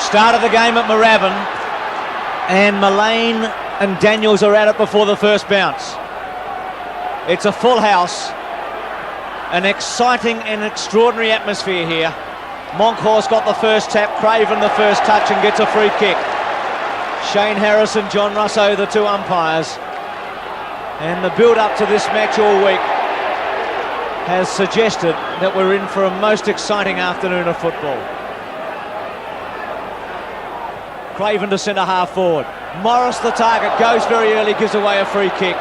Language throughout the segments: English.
Start of the game at Moorabbin, and Mullane and Daniels are at it before the first bounce. It's a full house, an exciting and extraordinary atmosphere here. Monkhorst got the first tap, Craven the first touch and gets a free kick. Shane Harrison, John Russo, the two umpires. And the build-up to this match all week has suggested that we're in for a most exciting afternoon of football. Craven to centre-half forward. Morris, the target, goes very early, gives away a free kick.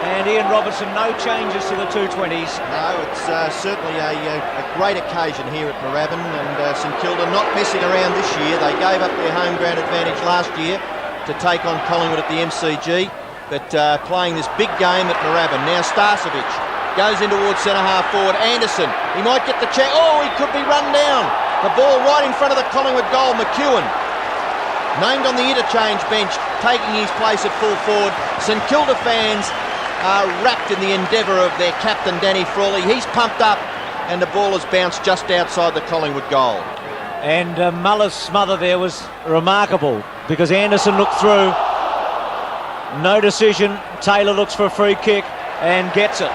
And Ian Robertson, no changes to the 220s. No, it's certainly a great occasion here at Moorabbin, and St Kilda not messing around this year. They gave up their home ground advantage last year to take on Collingwood at the MCG, but playing this big game at Moorabbin. Now Starcevic goes in towards centre-half forward. Anderson, he might get the check. Oh, he could be run down. The ball right in front of the Collingwood goal. McEwen, named on the interchange bench, taking his place at full forward. St Kilda fans are wrapped in the endeavour of their captain Danny Frawley. He's pumped up and the ball has bounced just outside the Collingwood goal. And Muller's smother there was remarkable because Anderson looked through, no decision. Taylor looks for a free kick and gets it.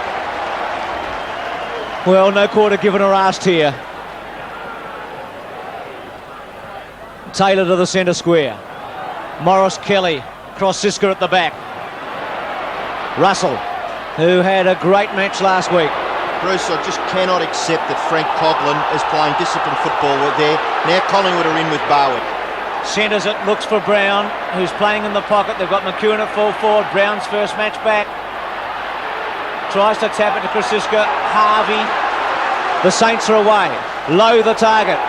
Well, no quarter given or asked here. Taylor to the centre square. Morris, Kelly, cross Sisker at the back. Russell, who had a great match last week. Bruce, I just cannot accept that Frank Coughlin is playing disciplined football there. Now Collingwood are in with Barwick. Centres it, looks for Brown, who's playing in the pocket. They've got McEwen at full forward. Brown's first match back. Tries to tap it to Chris Sisker. Harvey. The Saints are away. Low the target.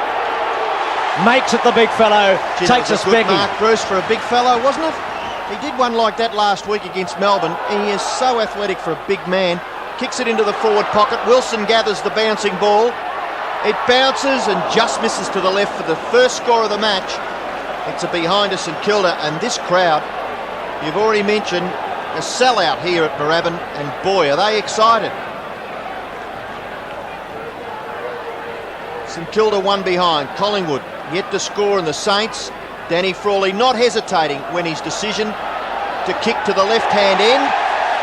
Makes it the big fellow. Takes a specky. Mark, Bruce, for a big fellow, wasn't it? He did one like that last week against Melbourne. He is so athletic for a big man. Kicks it into the forward pocket. Wilson gathers the bouncing ball. It bounces and just misses to the left for the first score of the match. It's a behind us St Kilda, and this crowd, you've already mentioned, a sellout here at Moorabbin, and boy, are they excited. St Kilda one behind. Collingwood yet to score, and the Saints, Danny Frawley not hesitating when his decision to kick to the left-hand end,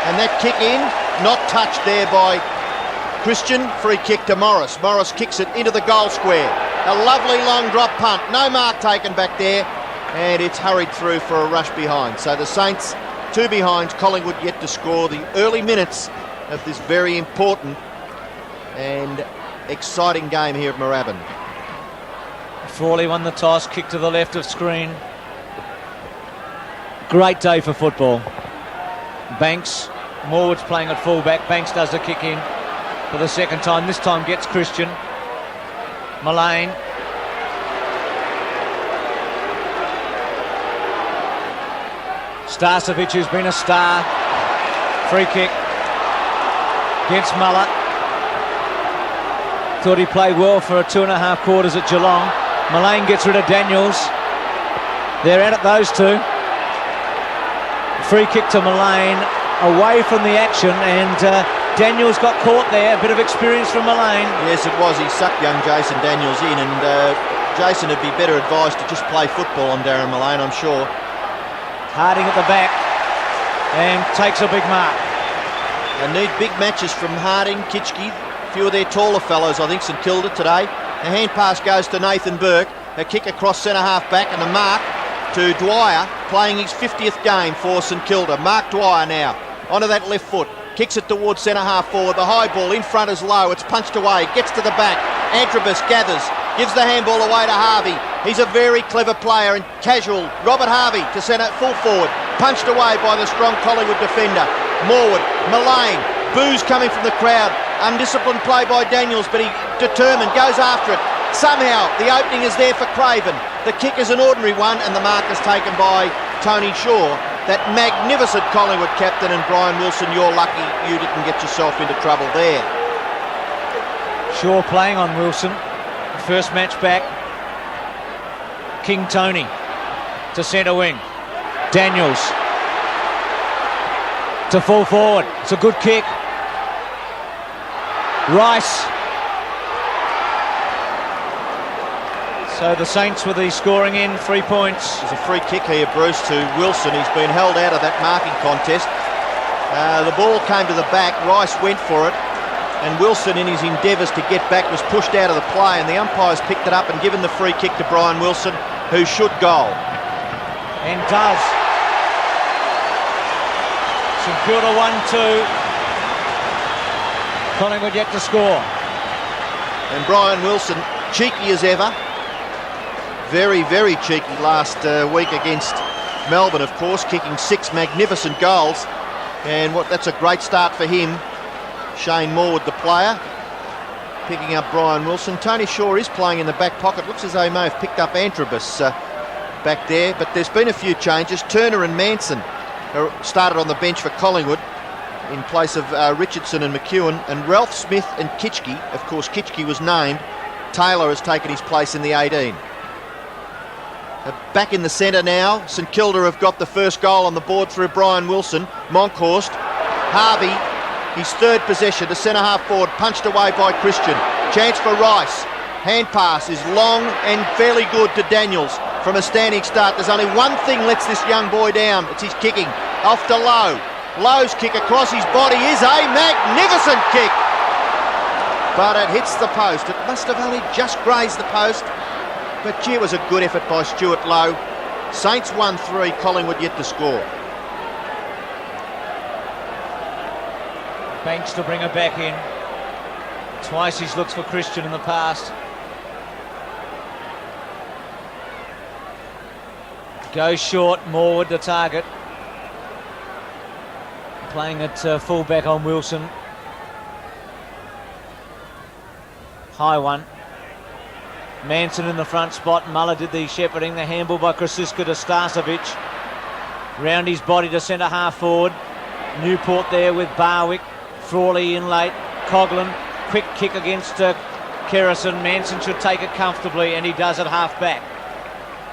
and that kick in, not touched there by Christian. Free kick to Morris. Morris kicks it into the goal square. A lovely long drop punt. No mark taken back there, and it's hurried through for a rush behind. So the Saints two behind, Collingwood yet to score. The early minutes of this very important and exciting game here at Moorabbin. Frawley won the toss, kick to the left of screen. Great day for football. Banks, Morwood's playing at fullback. Banks does the kick in for the second time. This time gets Christian. Mullane. Starcevic, who's been a star. Free kick against Muller. Thought he played well for 2.5 quarters at Geelong. Mullane gets rid of Daniels. They're at it, those two. Free kick to Mullane, away from the action, and Daniels got caught there. A bit of experience from Mullane. Yes, it was. He sucked young Jason Daniels in, and Jason would be better advised to just play football on Darren Mullane, I'm sure. Harding at the back, and takes a big mark. They need big matches from Harding, Kitchke, a few of their taller fellows, I think, St Kilda today. The hand pass goes to Nathan Burke. A kick across centre-half back, and a mark to Dwyer, playing his 50th game for St Kilda. Mark Dwyer now, onto that left foot. Kicks it towards centre-half forward. The high ball in front is low. It's punched away. Gets to the back. Antrobus gathers. Gives the handball away to Harvey. He's a very clever player and casual. Robert Harvey to centre, full forward. Punched away by the strong Collingwood defender. Morwood, Mullane. Boos coming from the crowd. Undisciplined play by Daniels, but he determined, goes after it. Somehow the opening is there for Craven. The kick is an ordinary one, and the mark is taken by Tony Shaw. That magnificent Collingwood captain, and Brian Wilson, you're lucky you didn't get yourself into trouble there. Shaw playing on Wilson. First match back. King Tony to centre wing. Daniels to full forward. It's a good kick. Rice So the Saints with the scoring in, 3 points. There's a free kick here, Bruce, to Wilson. He's been held out of that marking contest. The ball came to the back, Rice went for it, and Wilson, in his endeavours to get back, was pushed out of the play, and the umpires picked it up and given the free kick to Brian Wilson, who should goal. And does. St Kilda 1-2. Collingwood yet to score. And Brian Wilson, cheeky as ever. Very, very cheeky last week against Melbourne, of course, kicking 6 magnificent goals. And that's a great start for him. Shane Morwood, the player, picking up Brian Wilson. Tony Shaw is playing in the back pocket. Looks as though he may have picked up Antrobus back there. But there's been a few changes. Turner and Manson started on the bench for Collingwood in place of Richardson and McEwen. And Ralph Smith and Kitchke, of course, Kitchke was named. Taylor has taken his place in the 18. Back in the centre now. St Kilda have got the first goal on the board through Brian Wilson. Monkhorst, Harvey, his third possession, the centre-half forward, punched away by Christian. Chance for Rice. Hand pass is long and fairly good to Daniels from a standing start. There's only one thing lets this young boy down. It's his kicking. Off to Lowe. Lowe's kick across his body is a magnificent kick. But it hits the post. It must have only just grazed the post. But gee, it was a good effort by Stuart Lowe. Saints 1-3, Collingwood yet to score. Banks to bring her back in. Twice he's looked for Christian in the past. Goes short, Morwood the target. Playing at full-back on Wilson. High one. Manson in the front spot. Muller did the shepherding. The handball by Krasiska to Starcevic. Round his body to centre half forward. Newport there with Barwick. Frawley in late. Coughlin. Quick kick against Kerrison. Manson should take it comfortably, and he does at half back.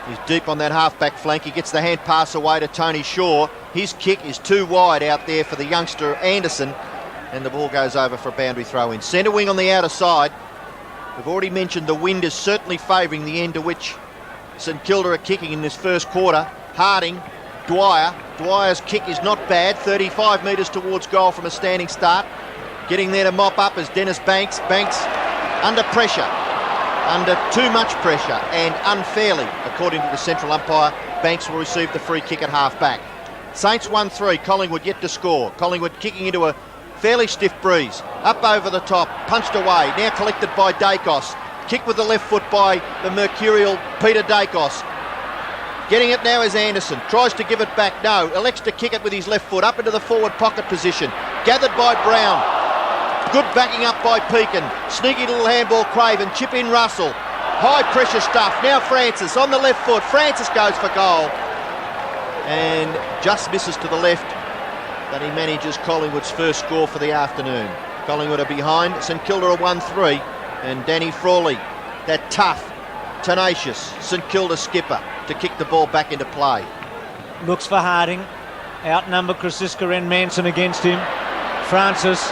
He's deep on that half-back flank. He gets the hand pass away to Tony Shaw. His kick is too wide out there for the youngster Anderson, and the ball goes over for a boundary throw-in. Centre wing on the outer side. We've already mentioned the wind is certainly favouring the end to which St Kilda are kicking in this first quarter. Harding, Dwyer. Dwyer's kick is not bad, 35 metres towards goal from a standing start. Getting there to mop up is Dennis Banks. Banks under pressure, under too much pressure, and unfairly, according to the central umpire. Banks will receive the free kick at half-back. Saints 1-3, Collingwood yet to score. Collingwood kicking into a fairly stiff breeze. Up over the top, punched away, now collected by Dacos. Kick with the left foot by the mercurial Peter Dacos. Getting it now is Anderson. Tries to give it back, no. Elects to kick it with his left foot up into the forward pocket position. Gathered by Brown. Good backing up by Pekin. Sneaky little handball Craven. Chip in Russell. High pressure stuff. Now Francis on the left foot. Francis goes for goal. And just misses to the left. But he manages Collingwood's first score for the afternoon. Collingwood are behind. St Kilda are 1-3. And Danny Frawley, that tough, tenacious St Kilda skipper, to kick the ball back into play. Looks for Harding. Outnumbered Krasiska and Manson against him. Francis.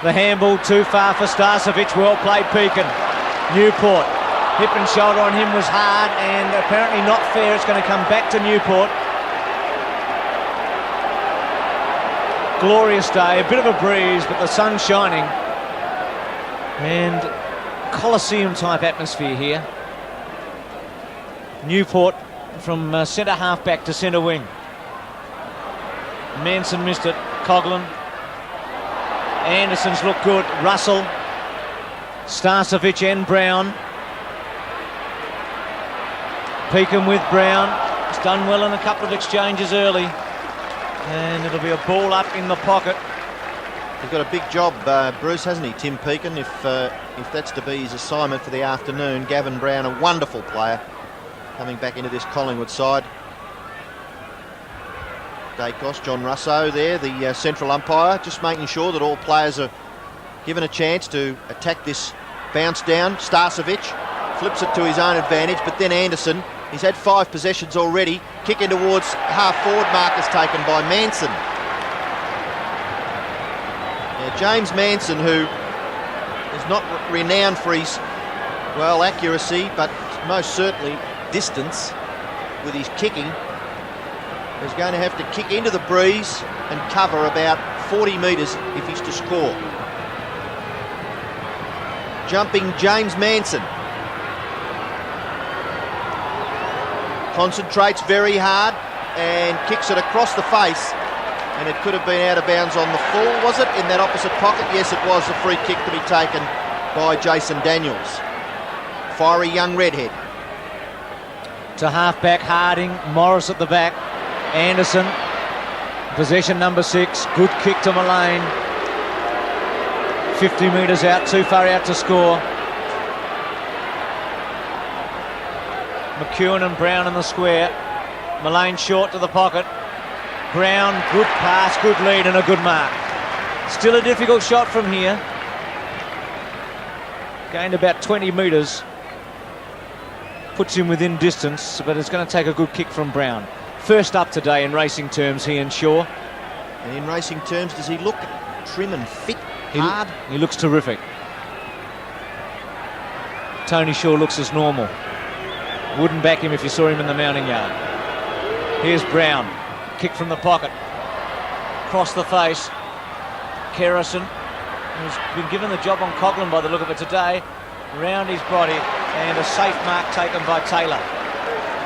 The handball too far for Starcevic. Well played, Pekin. Newport. Hip and shoulder on him was hard and apparently not fair. It's going to come back to Newport. Glorious day. A bit of a breeze, but the sun's shining. And Coliseum type atmosphere here. Newport from centre half back to centre wing. Manson missed it. Coughlin. Anderson's looked good. Russell. Starcevic and Brown. Pekin with Brown. He's done well in a couple of exchanges early. And it'll be a ball up in the pocket. He's got a big job, Bruce, hasn't he, Tim Pekin, if that's to be his assignment for the afternoon. Gavin Brown, a wonderful player, coming back into this Collingwood side. Dacos, John Russo there, the central umpire, just making sure that all players are given a chance to attack this bounce down. Starcevic flips it to his own advantage, but then Anderson, he's had 5 possessions already. Kicking towards half-forward markers taken by Manson. Yeah, James Manson, who is not renowned for his, well, accuracy, but most certainly distance with his kicking. He's going to have to kick into the breeze and cover about 40 metres if he's to score. Jumping James Manson. Concentrates very hard and kicks it across the face, and it could have been out of bounds on the full, was it, in that opposite pocket? Yes, it was a free kick to be taken by Jason Daniels. Fiery young redhead. To half-back Harding, Morris at the back, Anderson, possession number 6, good kick to Mullane. 50 metres out, too far out to score. McEwen and Brown in the square. Mullane short to the pocket. Brown, good pass, good lead and a good mark. Still a difficult shot from here. Gained about 20 metres. Puts him within distance, but it's going to take a good kick from Brown. First up today in racing terms, he and Shaw. And in racing terms, does he look trim and fit, hard? He looks terrific. Tony Shaw looks as normal. Wouldn't back him if you saw him in the mounting yard. Here's Brown. Kick from the pocket. Across the face. Kerrison, who's been given the job on Coghlan by the look of it today. Round his body, and a safe mark taken by Taylor.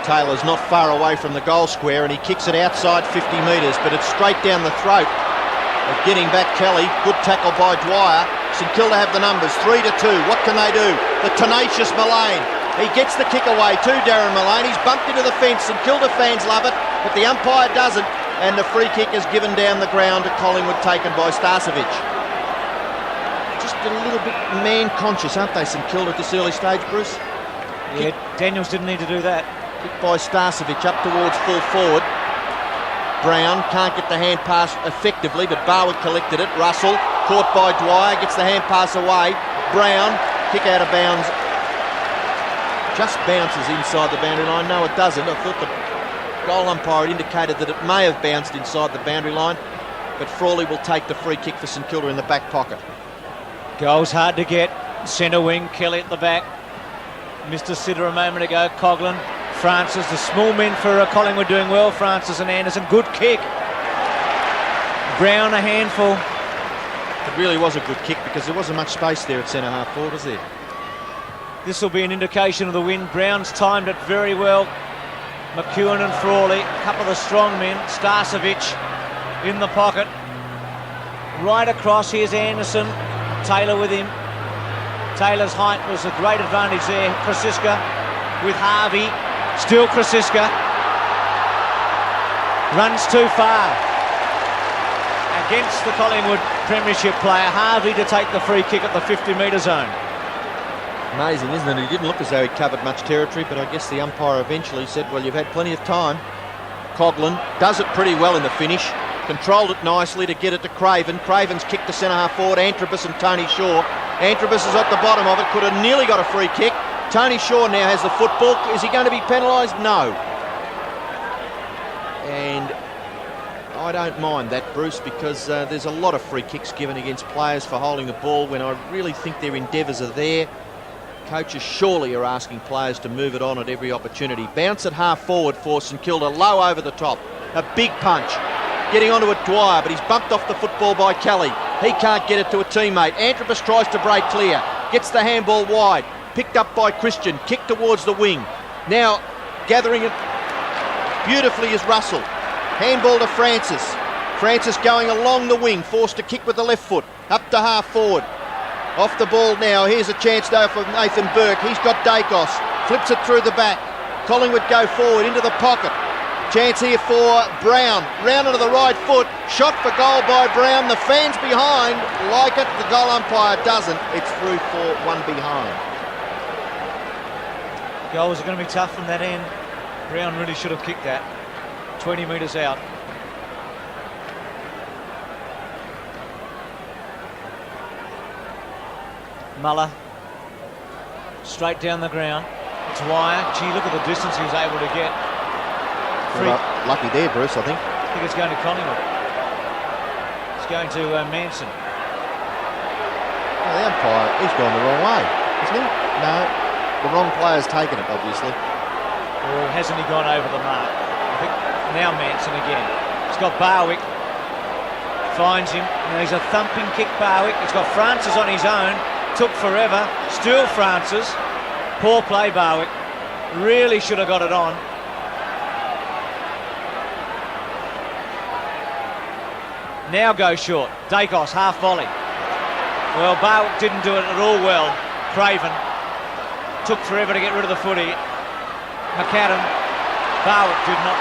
Taylor's not far away from the goal square, and he kicks it outside 50 metres, but it's straight down the throat of getting back Kelly. Good tackle by Dwyer. St Kilda have the numbers, 3-2. What can they do? The tenacious Mullane. He gets the kick away to Darren Mullane. He's bumped into the fence. St Kilda fans love it, but the umpire doesn't, and the free kick is given down the ground to Collingwood, taken by Starcevic. Just a little bit man-conscious, aren't they, St Kilda, at this early stage, Bruce? Yeah, Daniels didn't need to do that. Kick by Starcevic up towards full forward. Brown can't get the hand pass effectively, but Barwood collected it. Russell, caught by Dwyer, gets the hand pass away. Brown, kick out of bounds. Just bounces inside the boundary line. No, it doesn't. I thought the goal umpire had indicated that it may have bounced inside the boundary line, but Frawley will take the free kick for St Kilda in the back pocket. Goal's hard to get. Centre wing, Kelly at the back. Mr. Sitter a moment ago. Coghlan, Francis, the small men for Collingwood doing well. Francis and Anderson, good kick. Brown a handful. It really was a good kick because there wasn't much space there at centre half forward, was there? This will be an indication of the win. Brown's timed it very well. McEwen and Frawley, a couple of the strong men. Starcevic in the pocket. Right across, here's Anderson. Taylor with him. Taylor's height was a great advantage there. Krasiska with Harvey. Still Krasiska. Runs too far. Against the Collingwood Premiership player. Harvey to take the free kick at the 50-metre zone. Amazing, isn't it? He didn't look as though he covered much territory, but I guess the umpire eventually said, well, you've had plenty of time. Coghlan does it pretty well in the finish. Controlled it nicely to get it to Craven. Craven's kicked to centre half forward. Antrobus and Tony Shaw. Antrobus is at the bottom of it. Could have nearly got a free kick. Tony Shaw now has the football. Is he going to be penalised? No. And I don't mind that, Bruce, because there's a lot of free kicks given against players for holding the ball when I really think their endeavours are there. Coaches surely are asking players to move it on at every opportunity. Bounce at half forward for St Kilda, low over the top. A big punch. Getting onto it, Dwyer, but he's bumped off the football by Kelly. He can't get it to a teammate. Antrobus tries to break clear. Gets the handball wide. Picked up by Christian. Kicked towards the wing. Now gathering it beautifully is Russell. Handball to Francis. Francis going along the wing. Forced to kick with the left foot. Up to half forward. Off the ball now. Here's a chance though for Nathan Burke. He's got Dacos. Flips it through the back. Collingwood go forward into the pocket. Chance here for Brown. Round onto the right foot. Shot for goal by Brown. The fans behind like it. The goal umpire doesn't. It's through for one behind. Goals are going to be tough from that end. Brown really should have kicked that. 20 metres out. Muller. Straight down the ground. It's Wire. Gee, look at the distance he was able to get. Well, lucky there, Bruce, I think. I think it's going to Collingwood. It's going to Manson. Oh, the umpire, he's gone the wrong way, isn't he? No. the wrong player's taken it, obviously. Or hasn't he gone over the mark? I think now Manson again. He's got Barwick. Finds him. Now he's a thumping kick, Barwick. He's got Francis on his own. Took forever. Still Francis. Poor play, Barwick. Really should have got it on. Now go short. Dacos, half volley. Well, Barwick didn't do it at all well. Craven took forever to get rid of the footy. McAdam. Barwick did not.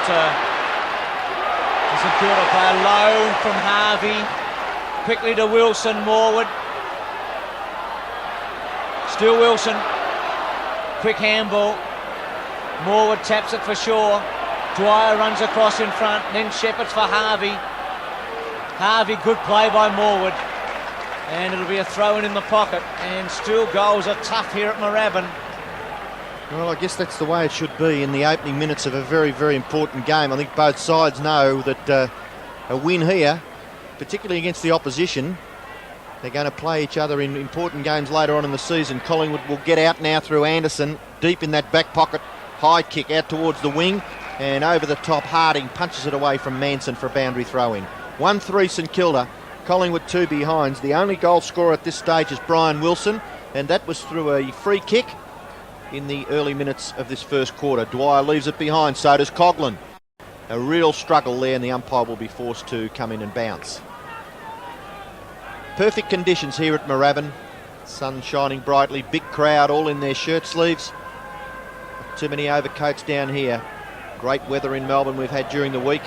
St Kilda play a loan from Harvey. Quickly to Wilson, Morwood. Still Wilson. Quick handball. Morwood taps it for Shaw. Dwyer runs across in front. Then Shepherd's for Harvey. Harvey, good play by Morwood. And it'll be a throw in the pocket. And still goals are tough here at Moorabbin. Well, I guess that's the way it should be in the opening minutes of a very, very important game. I think both sides know that a win here, particularly against the opposition, they're going to play each other in important games later on in the season. Collingwood will get out now through Anderson, deep in that back pocket, high kick out towards the wing, and over the top Harding punches it away from Manson for a boundary throw-in. 1-3 St Kilda, Collingwood 2 behinds. The only goal scorer at this stage is Brian Wilson, and that was through a free kick in the early minutes of this first quarter. Dwyer leaves it behind, so does Coughlin. A real struggle there, and the umpire will be forced to come in and bounce. Perfect conditions here at Moorabbin. Sun shining brightly, big crowd all in their shirt sleeves. Not too many overcoats down here. Great weather in Melbourne we've had during the week.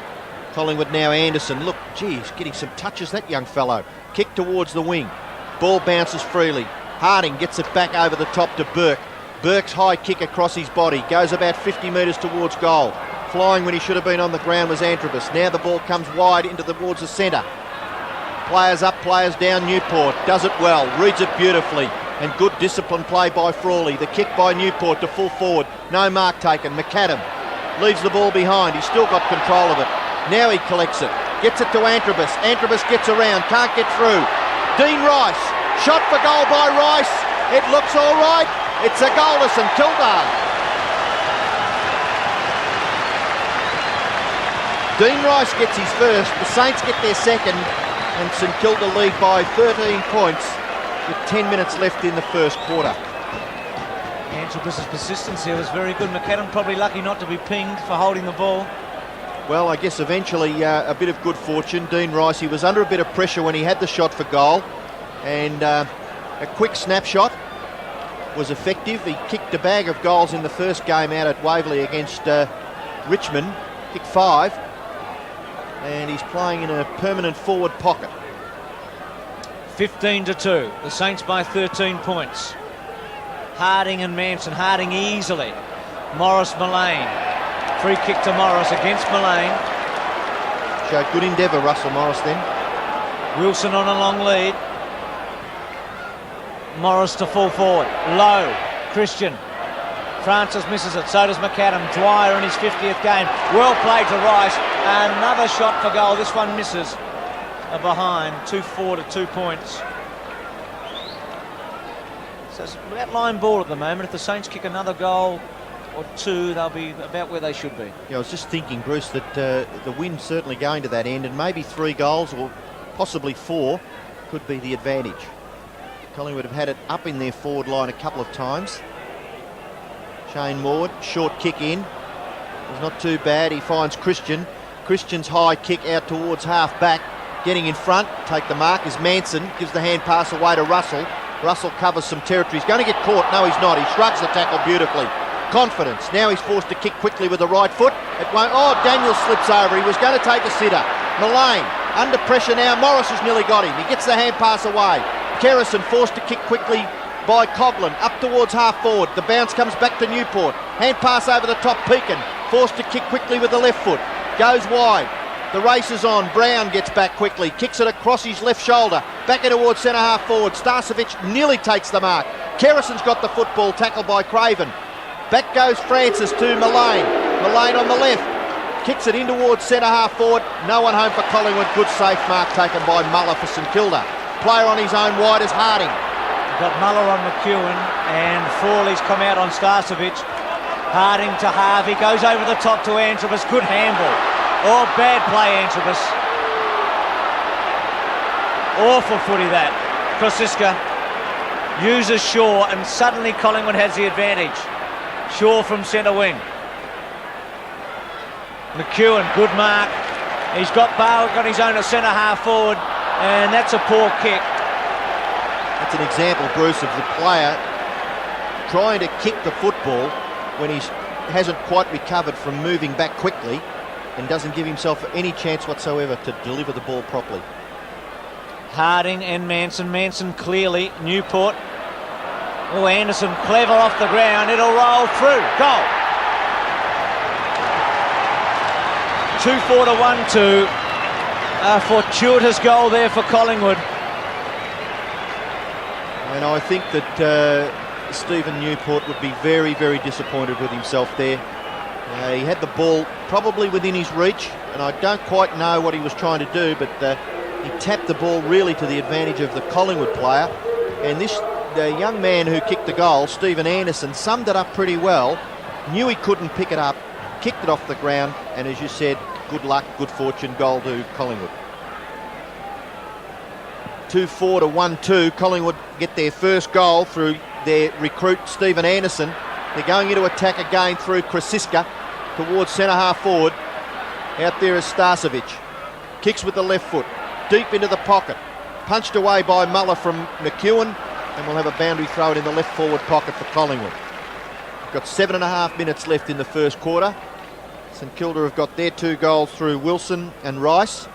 Collingwood now Anderson. Look, geez, getting some touches, that young fellow. Kick towards the wing. Ball bounces freely. Harding gets it back over the top to Burke. Burke's high kick across his body. Goes about 50 metres towards goal. Flying when he should have been on the ground was Antrobus. Now the ball comes wide towards the centre. Players up, players down, Newport. Does it well, reads it beautifully. And good disciplined play by Frawley. The kick by Newport to full forward. No mark taken. McAdam leaves the ball behind. He's still got control of it. Now he collects it. Gets it to Antrobus. Antrobus gets around. Can't get through. Dean Rice. Shot for goal by Rice. It looks all right. It's a goal to St Kilda. Dean Rice gets his first. The Saints get their second. And St Kilda lead by 13 points with 10 minutes left in the first quarter. Antrobus's persistence here was very good. McAdam probably lucky not to be pinged for holding the ball. Well, I guess eventually a bit of good fortune. Dean Rice, he was under a bit of pressure when he had the shot for goal. And a quick snapshot was effective. He kicked a bag of goals in the first game out at Waverley against Richmond. Kicked 5. And he's playing in a permanent forward pocket. 15-2. The Saints by 13 points. Harding and Manson. Harding easily. Morris Mullane. Free kick to Morris against Mullane. Showed good endeavour, Russell Morris then. Wilson on a long lead. Morris to full forward. Low. Christian. Francis misses it. So does McAdam. Dwyer in his 50th game. Well played to Rice. Another shot for goal. This one misses. A behind. 2-4 to 2 points. So it's about line ball at the moment. If the Saints kick another goal or 2, they'll be about where they should be. Yeah, I was just thinking, Bruce, that the wind's certainly going to that end, and maybe 3 goals or possibly 4 could be the advantage. Collingwood have had it up in their forward line a couple of times. Shane Ward, short kick in. It's not too bad. He finds Christian. Christian's high kick out towards half back. Getting in front, take the mark is Manson. Gives the hand pass away to Russell. Russell covers some territory. He's going to get caught. No, he's not. He shrugs the tackle beautifully. Confidence. Now he's forced to kick quickly with the right foot. It won't. Oh, Daniel slips over. He was going to take a sitter. Mullane under pressure now. Morris has nearly got him. He gets the hand pass away. Kerrison forced to kick quickly by Coughlin up towards half forward. The bounce comes back to Newport. Hand pass over the top. Pekin forced to kick quickly with the left foot. Goes wide. The race is on. Brown gets back quickly. Kicks it across his left shoulder. Back in towards centre half forward. Starcevic nearly takes the mark. Kerrison's got the football. Tackled by Craven. Back goes Francis to Mullane. Mullane on the left. Kicks it in towards centre half forward. No one home for Collingwood. Good safe mark taken by Muller for St Kilda. Player on his own wide is Harding. Got Muller on McEwen, and Frawley's come out on Starcevic. Harding to Harvey, goes over the top to Antrobus. Good handball. Oh, bad play, Antrobus. Awful footy that. Krosiska uses Shaw, and suddenly Collingwood has the advantage. Shaw from centre wing. McEwen, good mark. He's got Barwick on his own at centre half forward, and that's a poor kick. That's an example, Bruce, of the player trying to kick the football when he hasn't quite recovered from moving back quickly and doesn't give himself any chance whatsoever to deliver the ball properly. Harding and Manson. Manson clearly. Newport. Oh, Anderson clever off the ground. It'll roll through. Goal. 2-4 to 1-2. A fortuitous goal there for Collingwood. And I think that Stephen Newport would be very, very disappointed with himself there. He had the ball probably within his reach, and I don't quite know what he was trying to do, but he tapped the ball really to the advantage of the Collingwood player. And the young man who kicked the goal, Stephen Anderson, summed it up pretty well. Knew he couldn't pick it up, kicked it off the ground, and as you said, good luck, good fortune, goal to Collingwood. 2-4 to 1-2. Collingwood get their first goal through their recruit, Stephen Anderson. They're going into attack again through Krosiska towards centre half forward. Out there is Starcevic. Kicks with the left foot. Deep into the pocket. Punched away by Muller from McEwen. And we'll have a boundary throw it in the left forward pocket for Collingwood. We've got 7.5 minutes left in the first quarter. St Kilda have got their 2 goals through Wilson and Rice.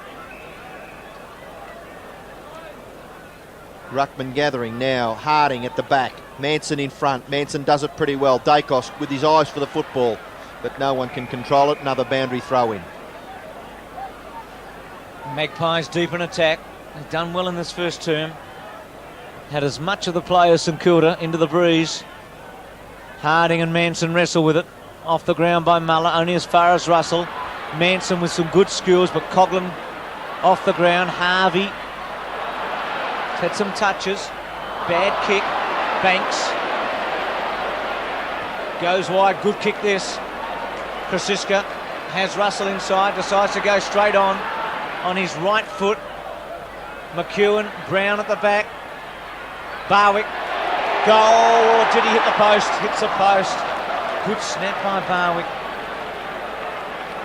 Ruckman gathering now. Harding at the back. Manson in front. Manson does it pretty well. Dacos with his eyes for the football, but no one can control it. Another boundary throw in. Magpies deep in attack. They've done well in this first term. Had as much of the play as St Kilda into the breeze. Harding and Manson wrestle with it. Off the ground by Muller, only as far as Russell. Manson with some good skills, but Coughlin off the ground. Harvey had some touches. Bad kick. Banks goes wide. Good kick this. Krosiska has Russell inside. Decides to go straight on his right foot. McEwen. Brown at the back. Barwick. Goal. Did he hit the post? Hits the post. Good snap by Barwick.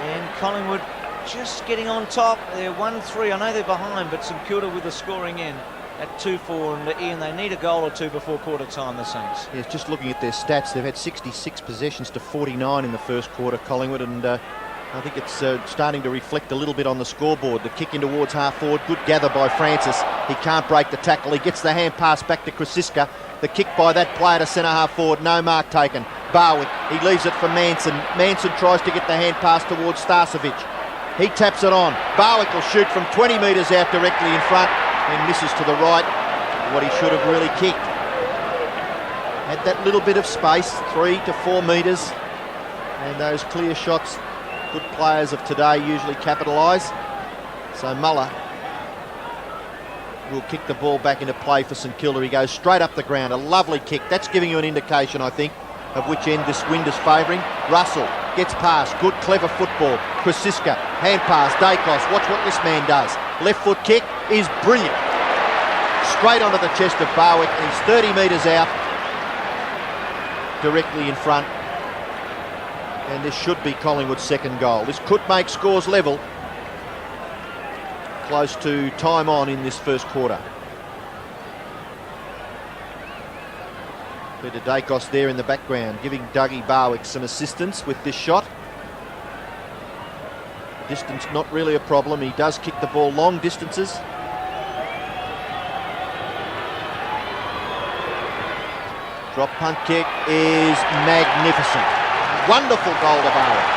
And Collingwood just getting on top. They're 1-3. I know they're behind, but St Kilda with the scoring in at 2-4, and Ian, they need a goal or two before quarter time, the Saints. Yes, just looking at their stats, they've had 66 possessions to 49 in the first quarter, Collingwood, and I think it's starting to reflect a little bit on the scoreboard. The kick in towards half forward, good gather by Francis. He can't break the tackle. He gets the hand pass back to Krosiska. The kick by that player to centre half forward, no mark taken. Barwick, he leaves it for Manson. Manson tries to get the hand pass towards Starcevic. He taps it on. Barwick will shoot from 20 metres out directly in front and misses to the right, what he should have really kicked. Had that little bit of space, 3 to 4 metres, and those clear shots, good players of today usually capitalise. So Muller will kick the ball back into play for St Kilda. He goes straight up the ground, a lovely kick. That's giving you an indication, I think, of which end this wind is favouring. Russell gets past, good clever football. Krosiska, hand pass, Dacos, watch what this man does. Left foot kick is brilliant. Straight onto the chest of Barwick, and he's 30 metres out, directly in front. And this should be Collingwood's second goal. This could make scores level. Close to time on in this first quarter. Peter Dacos there in the background, giving Dougie Barwick some assistance with this shot. Distance not really a problem. He does kick the ball long distances. Drop punt kick is magnificent. Wonderful goal to Barwick.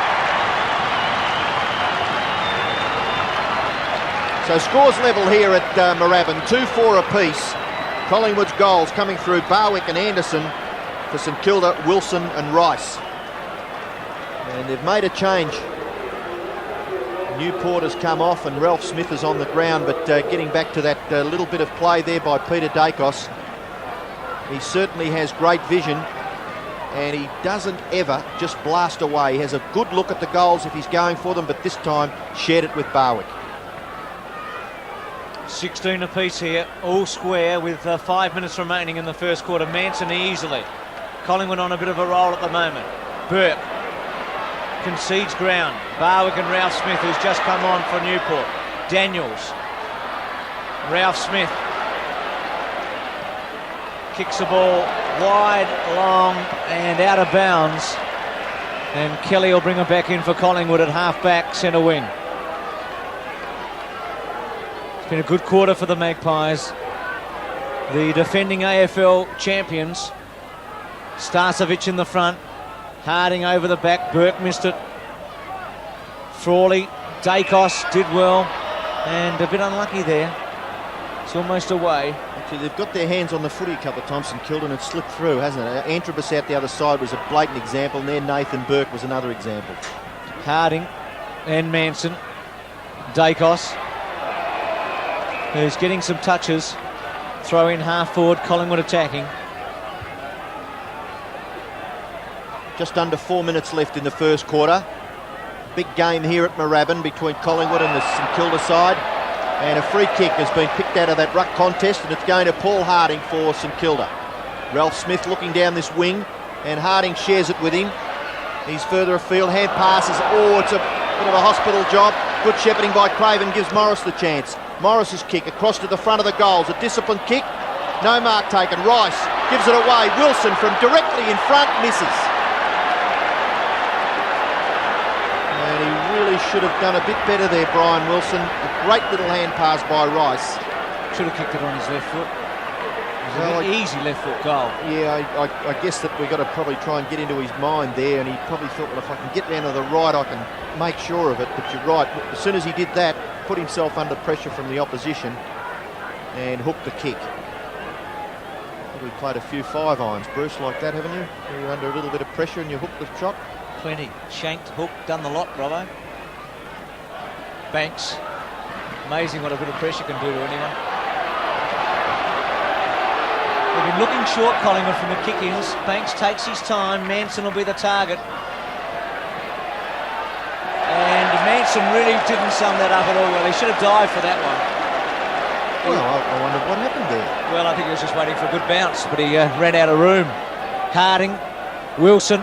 So scores level here at Moorabbin, 2-4 apiece. Collingwood's goals coming through Barwick and Anderson for St Kilda, Wilson and Rice. And they've made a change. Newport has come off and Ralph Smith is on the ground, but getting back to that little bit of play there by Peter Dacos. He certainly has great vision, and he doesn't ever just blast away. He has a good look at the goals if he's going for them, but this time shared it with Barwick. 16 apiece here, all square with 5 minutes remaining in the first quarter. Manson easily. Collingwood on a bit of a roll at the moment. Burke concedes ground. Barwick and Ralph Smith, who's just come on for Newport. Daniels. Ralph Smith kicks the ball wide, long and out of bounds, and Kelly will bring it back in for Collingwood at half-back, centre wing. It's been a good quarter for the Magpies, the defending AFL champions. Starcevic in the front, Harding over the back, Burke missed it, Frawley, Dacos did well, and a bit unlucky there. It's almost away. Actually, they've got their hands on the footy a couple of times, St.Kilda, and it's slipped through, hasn't it? Antrobus out the other side was a blatant example, and there Nathan Burke was another example. Harding and Manson. Dacos, who's getting some touches. Throw in half forward, Collingwood attacking. Just under 4 minutes left in the first quarter. Big game here at Moorabbin between Collingwood and the St Kilda side. And a free kick has been picked out of that ruck contest, and it's going to Paul Harding for St Kilda. Ralph Smith looking down this wing, and Harding shares it with him. He's further afield, hand passes. Oh, it's a bit of a hospital job. Good shepherding by Craven gives Morris the chance. Morris's kick across to the front of the goals. A disciplined kick. No mark taken. Rice gives it away. Wilson from directly in front misses. And he really should have done a bit better there, Brian Wilson. A great little hand pass by Rice. Should have kicked it on his left foot. It was an easy left foot goal. Yeah, I guess that we've got to probably try and get into his mind there, and he probably thought, well, if I can get down to the right, I can make sure of it. But you're right, as soon as he did that, put himself under pressure from the opposition and hooked the kick. We played a few 5-irons, Bruce, like that, haven't you? You're under a little bit of pressure and you hook the shot. Plenty. Shanked, hooked, done the lot, Bravo. Banks. Amazing what a bit of pressure can do to anyone. They've been looking short, Collingwood, from the kick-ins. Banks takes his time. Manson will be the target. And Manson really didn't sum that up at all well. He should have dived for that one. Well, I wonder what happened there. Well, I think he was just waiting for a good bounce, but he ran out of room. Harding, Wilson,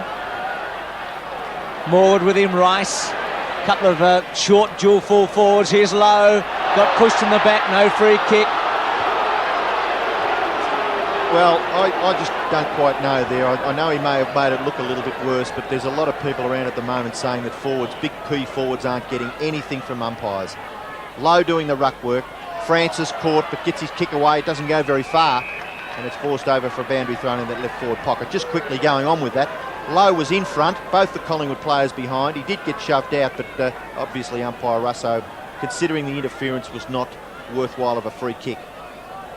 Morwood with him, Rice. A couple of short dual full forwards. Here's Lowe, got pushed in the back, no free kick. Well, I just don't quite know there. I know he may have made it look a little bit worse, but there's a lot of people around at the moment saying that forwards, big P forwards, aren't getting anything from umpires. Lowe doing the ruck work. Francis caught but gets his kick away. It doesn't go very far, and it's forced over for a boundary thrown in that left forward pocket. Just quickly going on with that, Lowe was in front, both the Collingwood players behind. He did get shoved out, but obviously umpire Russo, considering the interference, was not worthwhile of a free kick.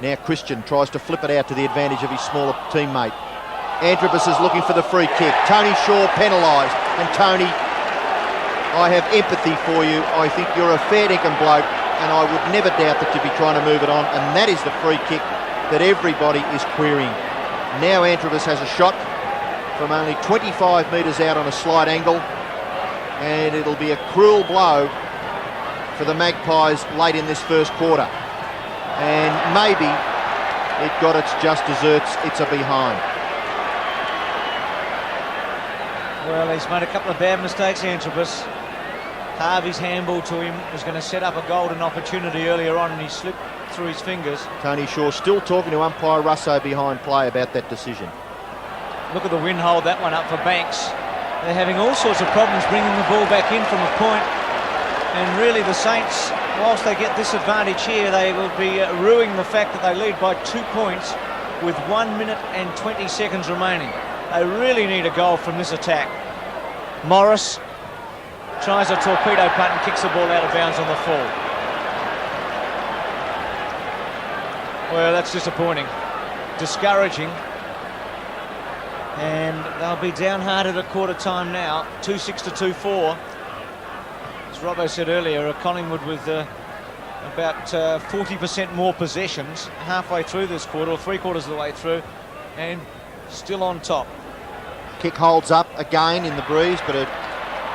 Now Christian tries to flip it out to the advantage of his smaller teammate. Antrobus is looking for the free kick. Tony Shaw penalised, and Tony, I have empathy for you. I think you're a fair dinkum bloke, and I would never doubt that you'd be trying to move it on, and that is the free kick that everybody is querying. Now Antrobus has a shot from only 25 metres out on a slight angle, and it'll be a cruel blow for the Magpies late in this first quarter. And maybe it got its just desserts. It's a behind. Well, he's made a couple of bad mistakes, Antrobus. Harvey's handball to him was going to set up a golden opportunity earlier on, and he slipped through his fingers. Tony Shaw still talking to umpire Russo behind play about that decision. Look at the wind hold that one up for Banks. They're having all sorts of problems bringing the ball back in from a point. And really the Saints, whilst they get this advantage here, they will be ruining the fact that they lead by 2 points with 1 minute and 20 seconds remaining. They really need a goal from this attack. Morris tries a torpedo punt and kicks the ball out of bounds on the fall. Well, that's disappointing. Discouraging. And they'll be downhearted at quarter time now. 2-6 to 2-4. As Robbo said earlier, Collingwood with about 40% more possessions halfway through this quarter, or 3/4 of the way through. and still on top. Kick holds up again in the breeze, but a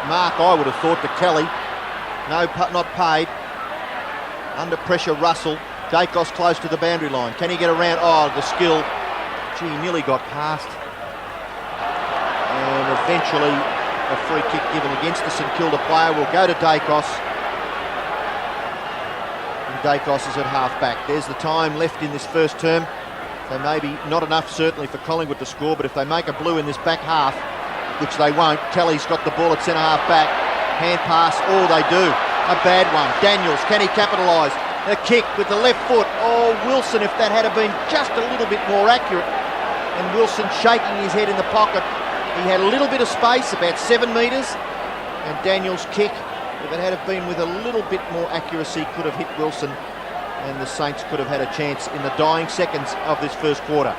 mark, I would have thought, to Kelly. No, not paid. Under pressure, Russell. Dacos close to the boundary line. Can he get around? Oh, the skill. Gee, nearly got past. And eventually a free kick given against the St Kilda player will go to Dacos. And Dacos is at half-back. There's the time left in this first term. So maybe not enough, certainly, for Collingwood to score, but if they make a blue in this back half, which they won't, Kelly's got the ball at centre-half back. Hand pass, oh, they do. A bad one. Daniels, can he capitalise? A kick with the left foot. Oh, Wilson, if that had been just a little bit more accurate. And Wilson shaking his head in the pocket. He had a little bit of space, about 7 metres. And Daniels' kick, if it had been with a little bit more accuracy, could have hit Wilson. And the Saints could have had a chance in the dying seconds of this first quarter.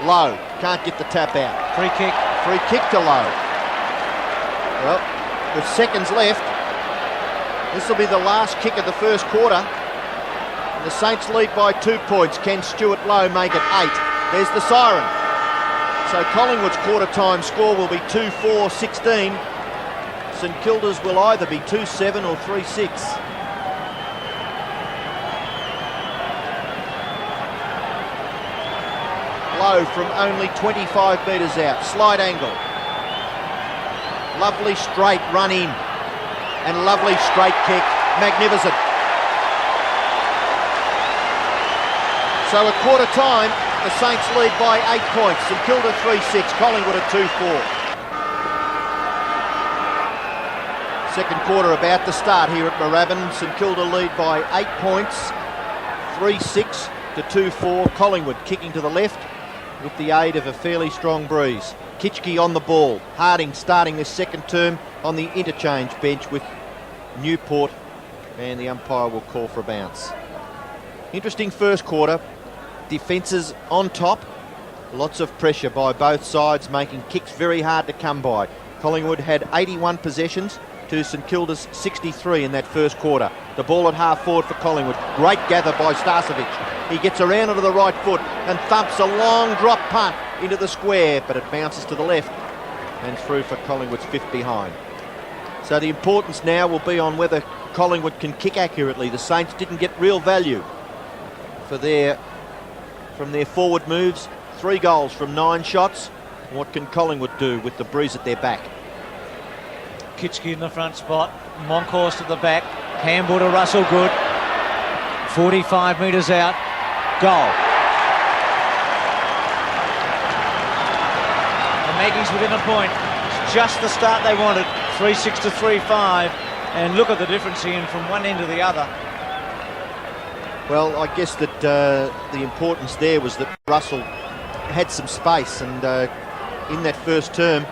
Lowe can't get the tap out. Free kick. Free kick to Lowe. Well, with seconds left, this will be the last kick of the first quarter. And the Saints lead by 2 points. Can Stuart Lowe make it 8? There's the siren. So Collingwood's quarter time score will be 2-4-16. St Kilda's will either be 2-7 or 3-6. Lowe from only 25 metres out. Slide angle. Lovely straight run in. And lovely straight kick. Magnificent. So at quarter time, the Saints lead by 8 points. St Kilda 3-6, Collingwood at 2-4. Second quarter about to start here at Moorabbin. St Kilda lead by 8 points. 3-6 to 2-4. Collingwood kicking to the left with the aid of a fairly strong breeze. Kitchke on the ball. Harding starting this second term on the interchange bench with Newport, and the umpire will call for a bounce. Interesting first quarter. Defences on top. Lots of pressure by both sides, making kicks very hard to come by. Collingwood had 81 possessions to St Kilda's 63 in that first quarter. The ball at half forward for Collingwood. Great gather by Starcevic. He gets around onto the right foot and thumps a long drop punt into the square, but it bounces to the left and through for Collingwood's fifth behind. So the importance now will be on whether Collingwood can kick accurately. The Saints didn't get real value from their forward moves. 3 goals from 9 shots. What can Collingwood do with the breeze at their back? Kitchke in the front spot. Monkhorst at the back. Handball to Russell, good. 45 metres out. Goal. The Maggies within a point. It's just the start they wanted. 3-6 to 3-5. And look at the difference in from one end to the other. Well, I guess that the importance there was that Russell had some space, and in that first term,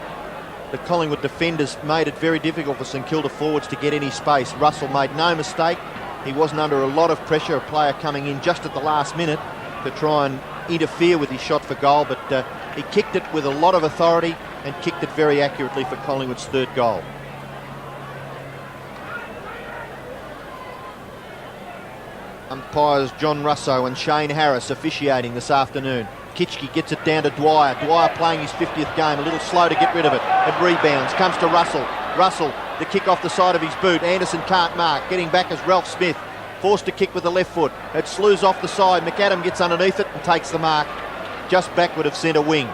the Collingwood defenders made it very difficult for St Kilda forwards to get any space. Russell made no mistake. He wasn't under a lot of pressure, a player coming in just at the last minute to try and interfere with his shot for goal, but he kicked it with a lot of authority and kicked it very accurately for Collingwood's third goal. Umpires John Russo and Shane Harris officiating this afternoon. Kitchke gets it down to Dwyer. Dwyer playing his 50th game, a little slow to get rid of it. It rebounds, comes to Russell. Russell, the kick off the side of his boot. Anderson can't mark. Getting back is Ralph Smith. Forced to kick with the left foot. It slews off the side. McAdam gets underneath it and takes the mark just backward of centre wing.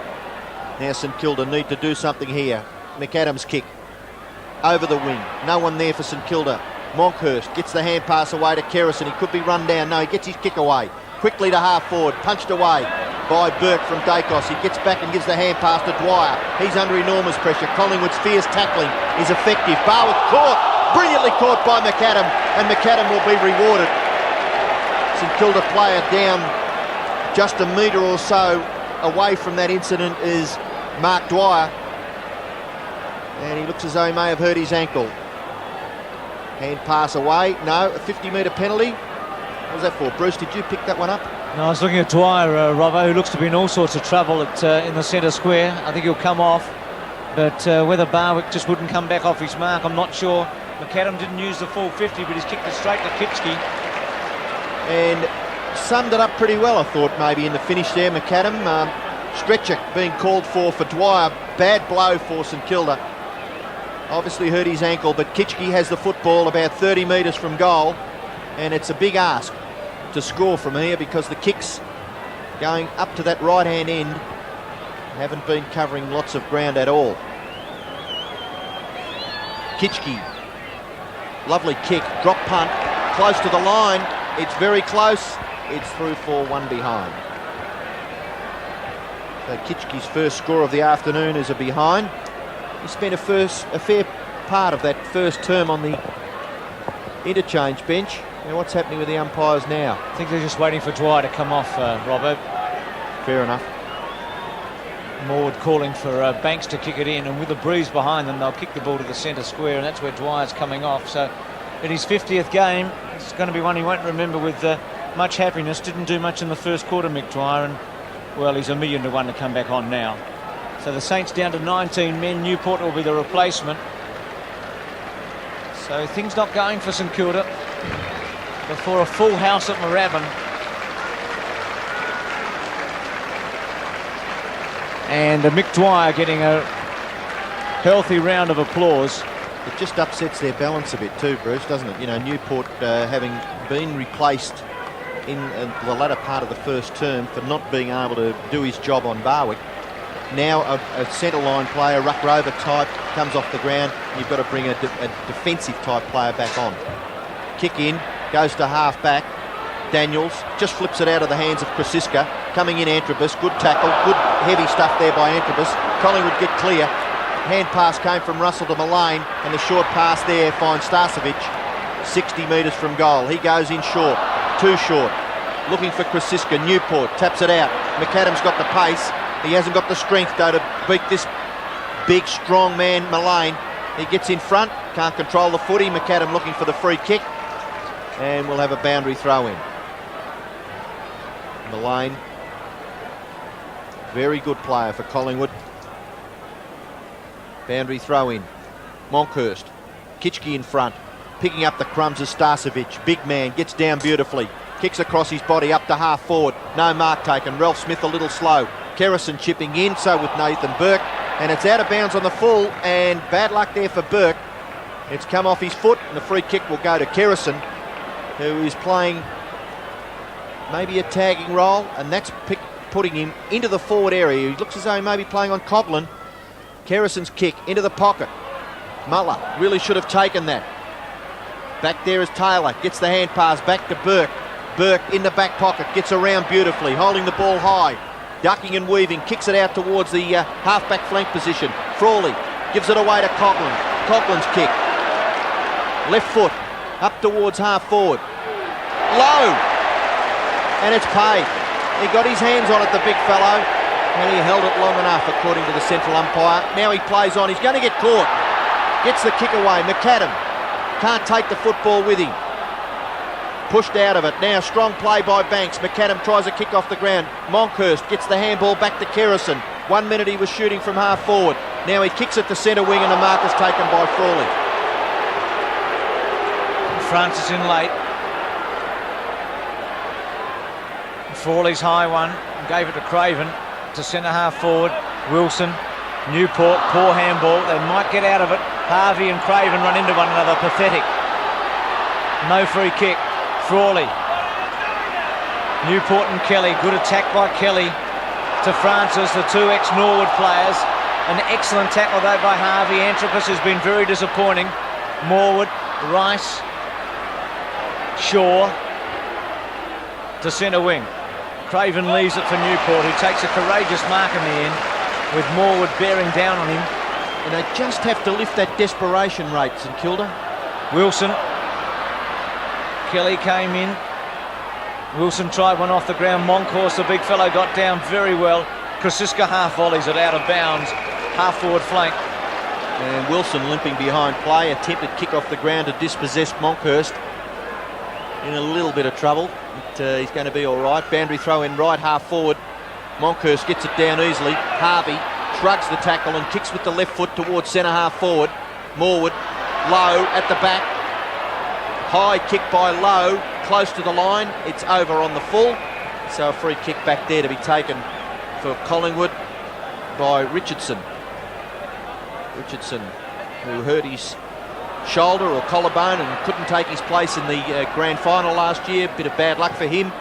Now St Kilda need to do something here. McAdam's kick over the wing. No one there for St Kilda. Monkhorst gets the hand pass away to Kerrison. He could be run down. No, he gets his kick away. Quickly to half forward. Punched away by Burke from Dacos. He gets back and gives the hand pass to Dwyer. He's under enormous pressure. Collingwood's fierce tackling is effective. Barwick caught. Brilliantly caught by McAdam. And McAdam will be rewarded. St Kilda player down just a metre or so away from that incident is Mark Dwyer. And he looks as though he may have hurt his ankle. Hand pass away. No, a 50-metre penalty. What was that for? Bruce, did you pick that one up? No, I was looking at Dwyer, Robbo, who looks to be in all sorts of trouble in the centre square. I think he'll come off. But whether Barwick just wouldn't come back off his mark, I'm not sure. McAdam didn't use the full 50, but he's kicked it straight to Kitchke. And summed it up pretty well, I thought, maybe in the finish there. McAdam Stretcher being called for Dwyer. Bad blow for St Kilda. Obviously hurt his ankle, but Kitchke has the football about 30 metres from goal, and it's a big ask to score from here because the kicks going up to that right-hand end haven't been covering lots of ground at all. Kitchke, lovely kick, drop punt, close to the line. It's very close. It's through for one behind. So Kitchke's first score of the afternoon is a behind. He spent a fair part of that first term on the interchange bench. Now what's happening with the umpires now? I think they're just waiting for Dwyer to come off, Robert. Fair enough. Moorabbin calling for Banks to kick it in, and with a breeze behind them, they'll kick the ball to the centre square, and that's where Dwyer's coming off. So in his 50th game, it's going to be one he won't remember with much happiness. Didn't do much in the first quarter, Mick Dwyer, and well, he's 1,000,000 to 1 to come back on now. So the Saints down to 19 men. Newport will be the replacement. So things not going for St Kilda before a full house at Moorabbin. And Mick Dwyer getting a healthy round of applause. It just upsets their balance a bit too, Bruce, doesn't it? You know, Newport having been replaced in the latter part of the first term for not being able to do his job on Barwick. Now a centre line player, ruck rover type, comes off the ground. You've got to bring a defensive type player back on. Kick in, goes to half back. Daniels just flips it out of the hands of Krasiska. Coming in Antrobus, good tackle, good heavy stuff there by Antrobus. Collingwood get clear. Hand pass came from Russell to Mullane, and the short pass there finds Starcevic 60 metres from goal. He goes in short, too short. Looking for Krasiska. Newport taps it out. McAdam's got the pace. He hasn't got the strength though to beat this big strong man Mullane. He gets in front, can't control the footy. McAdam looking for the free kick, and we'll have a boundary throw in. Mullane, very good player for Collingwood. Boundary throw in. Monkhorst, Kitchke in front, picking up the crumbs as Starcevic. Big man, gets down beautifully, kicks across his body up to half forward. No mark taken. Ralph Smith a little slow. Kerrison chipping in, so with Nathan Burke, and it's out of bounds on the full, and bad luck there for Burke. It's come off his foot, and the free kick will go to Kerrison, who is playing maybe a tagging role, and that's putting him into the forward area. He looks as though he may be playing on Coghlan. Kerrison's kick into the pocket. Muller really should have taken that. Back there is Taylor, gets the hand pass back to Burke. Burke in the back pocket, gets around beautifully, holding the ball high. Ducking and weaving, kicks it out towards the half-back flank position. Frawley gives it away to Coghlan. Coughlin's kick. Left foot, up towards half-forward. Low! And it's paid. He got his hands on it, the big fellow, and he held it long enough, according to the central umpire. Now he plays on. He's going to get caught. Gets the kick away. McAdam can't take the football with him. Pushed out of it. Now strong play by Banks. McAdam tries a kick off the ground. Monkhorst gets the handball back to Kerrison. 1 minute he was shooting from half forward. Now he kicks it to centre wing, and the mark is taken by Frawley. Francis in late. Frawley's high one. Gave it to Craven. To centre half forward. Wilson. Newport. Poor handball. They might get out of it. Harvey and Craven run into one another. Pathetic. No free kick. Frawley, Newport and Kelly, good attack by Kelly to Francis, the two ex-Norwood players. An excellent tackle though by Harvey. Antrobus has been very disappointing. Morwood, Rice, Shaw to centre wing. Craven leaves it for Newport, who takes a courageous mark in the end, with Morwood bearing down on him. And they just have to lift that desperation rate, St Kilda. Wilson. Kelly came in. Wilson tried one off the ground. Monkhorst, the big fellow, got down very well. Krasiska half volleys it out of bounds. Half forward flank. And Wilson limping behind play. Attempted kick off the ground to dispossess Monkhorst. In a little bit of trouble. But, he's going to be all right. Boundary throw in right half forward. Monkhorst gets it down easily. Harvey shrugs the tackle and kicks with the left foot towards centre half forward. Morwood low at the back. High kick by Lowe, close to the line. It's over on the full. So a free kick back there to be taken for Collingwood by Richardson. Richardson, who hurt his shoulder or collarbone and couldn't take his place in the grand final last year. Bit of bad luck for him.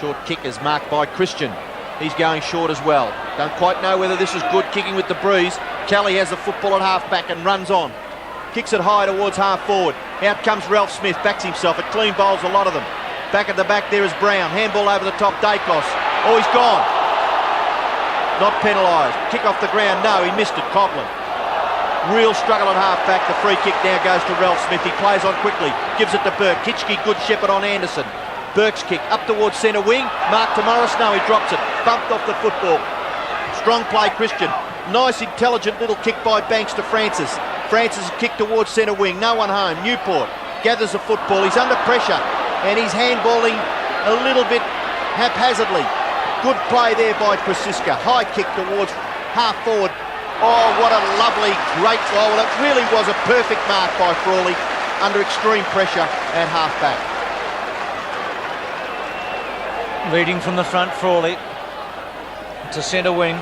Short kick is marked by Christian. He's going short as well. Don't quite know whether this is good kicking with the breeze. Kelly has the football at half back and runs on. Kicks it high towards half forward. Out comes Ralph Smith, backs himself. It clean bowls a lot of them. Back at the back there is Brown. Handball over the top, Dacos. Oh, he's gone. Not penalised. Kick off the ground. No, he missed it, Coughlin. Real struggle at half back. The free kick now goes to Ralph Smith. He plays on quickly. Gives it to Burke. Kitchke, good shepherd on Anderson. Burke's kick up towards centre wing. Mark to Morris. No, he drops it. Bumped off the football. Strong play, Christian. Nice, intelligent little kick by Banks to Francis. Francis' kick towards centre wing. No one home. Newport gathers the football. He's under pressure and he's handballing a little bit haphazardly. Good play there by Krasiska. High kick towards half forward. Oh, what a lovely, great goal. It really was a perfect mark by Frawley under extreme pressure at half back. Leading from the front, Frawley to centre wing.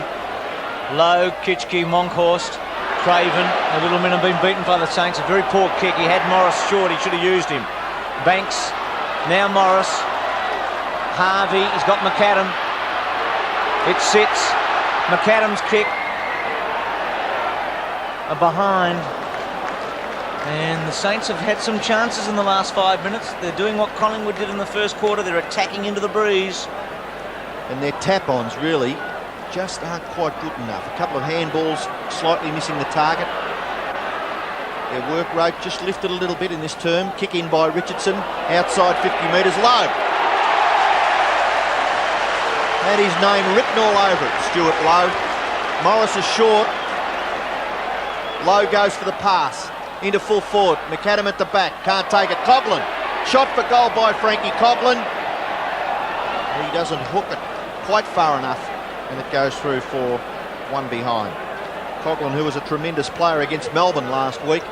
Low, Kitchke, Monkhorst, Craven. The little men have been beaten by the Saints. A very poor kick. He had Morris short. He should have used him. Banks, now Morris. Harvey, he's got McAdam. It sits. McAdam's kick. A behind. And the Saints have had some chances in the last 5 minutes. They're doing what Collingwood did in the first quarter. They're attacking into the breeze. And their tap-ons really just aren't quite good enough. A couple of handballs slightly missing the target. Their work rate just lifted a little bit in this term. Kick in by Richardson, outside 50 metres, Lowe. Had his name written all over it, Stuart Lowe. Morris is short. Lowe goes for the pass. Into full forward. McAdam at the back. Can't take it. Coughlin. Shot for goal by Frankie Coughlin. He doesn't hook it quite far enough. And it goes through for one behind. Coughlin, who was a tremendous player against Melbourne last week,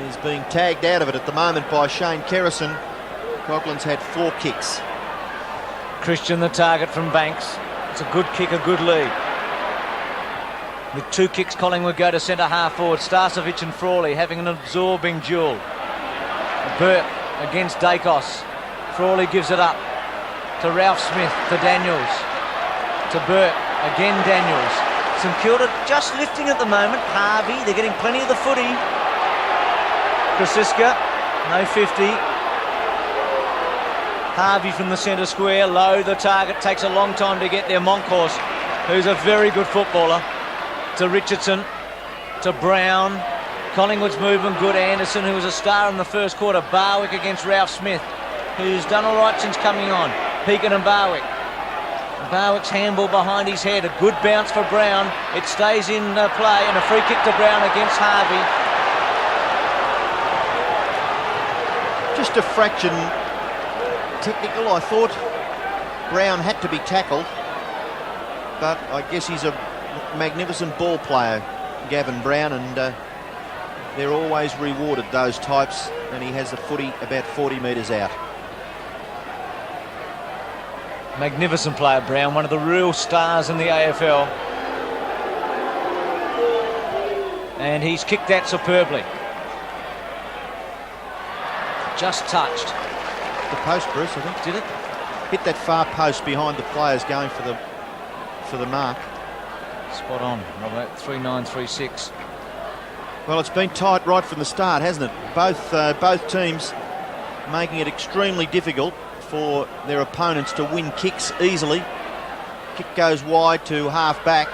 is being tagged out of it at the moment by Shane Kerrison. Coughlin's had 4 kicks. Christian the target from Banks. It's a good kick, a good lead. With 2 kicks, Collingwood go to centre half forward. Starcevic and Frawley having an absorbing duel. Burke against Dacos. Frawley gives it up to Ralph Smith, to Daniels, to Burke, again Daniels. St Kilda just lifting at the moment. Harvey, they're getting plenty of the footy. Krasiska, no 50. Harvey from the centre square, Low the target, takes a long time to get there. Monkhorst, who's a very good footballer, to Richardson, to Brown. Collingwood's movement good. Anderson, who was a star in the first quarter. Barwick against Ralph Smith, who's done all right since coming on. Pekin and Barwick. Barwick's handball behind his head. A good bounce for Brown. It stays in play, and a free kick to Brown against Harvey. Just a fraction technical. I thought Brown had to be tackled, but I guess he's a magnificent ball player, Gavin Brown, and they're always rewarded, those types, and he has the footy about 40 metres out. Magnificent player, Brown, one of the real stars in the AFL. And he's kicked that superbly. Just touched. The post, Bruce, I think. Did it? Hit that far post behind the players going for the mark. Spot on, Robert. 3-9-3-6. Well, it's been tight right from the start, hasn't it? Both teams making it extremely difficult for their opponents to win kicks easily. Kick goes wide to half back.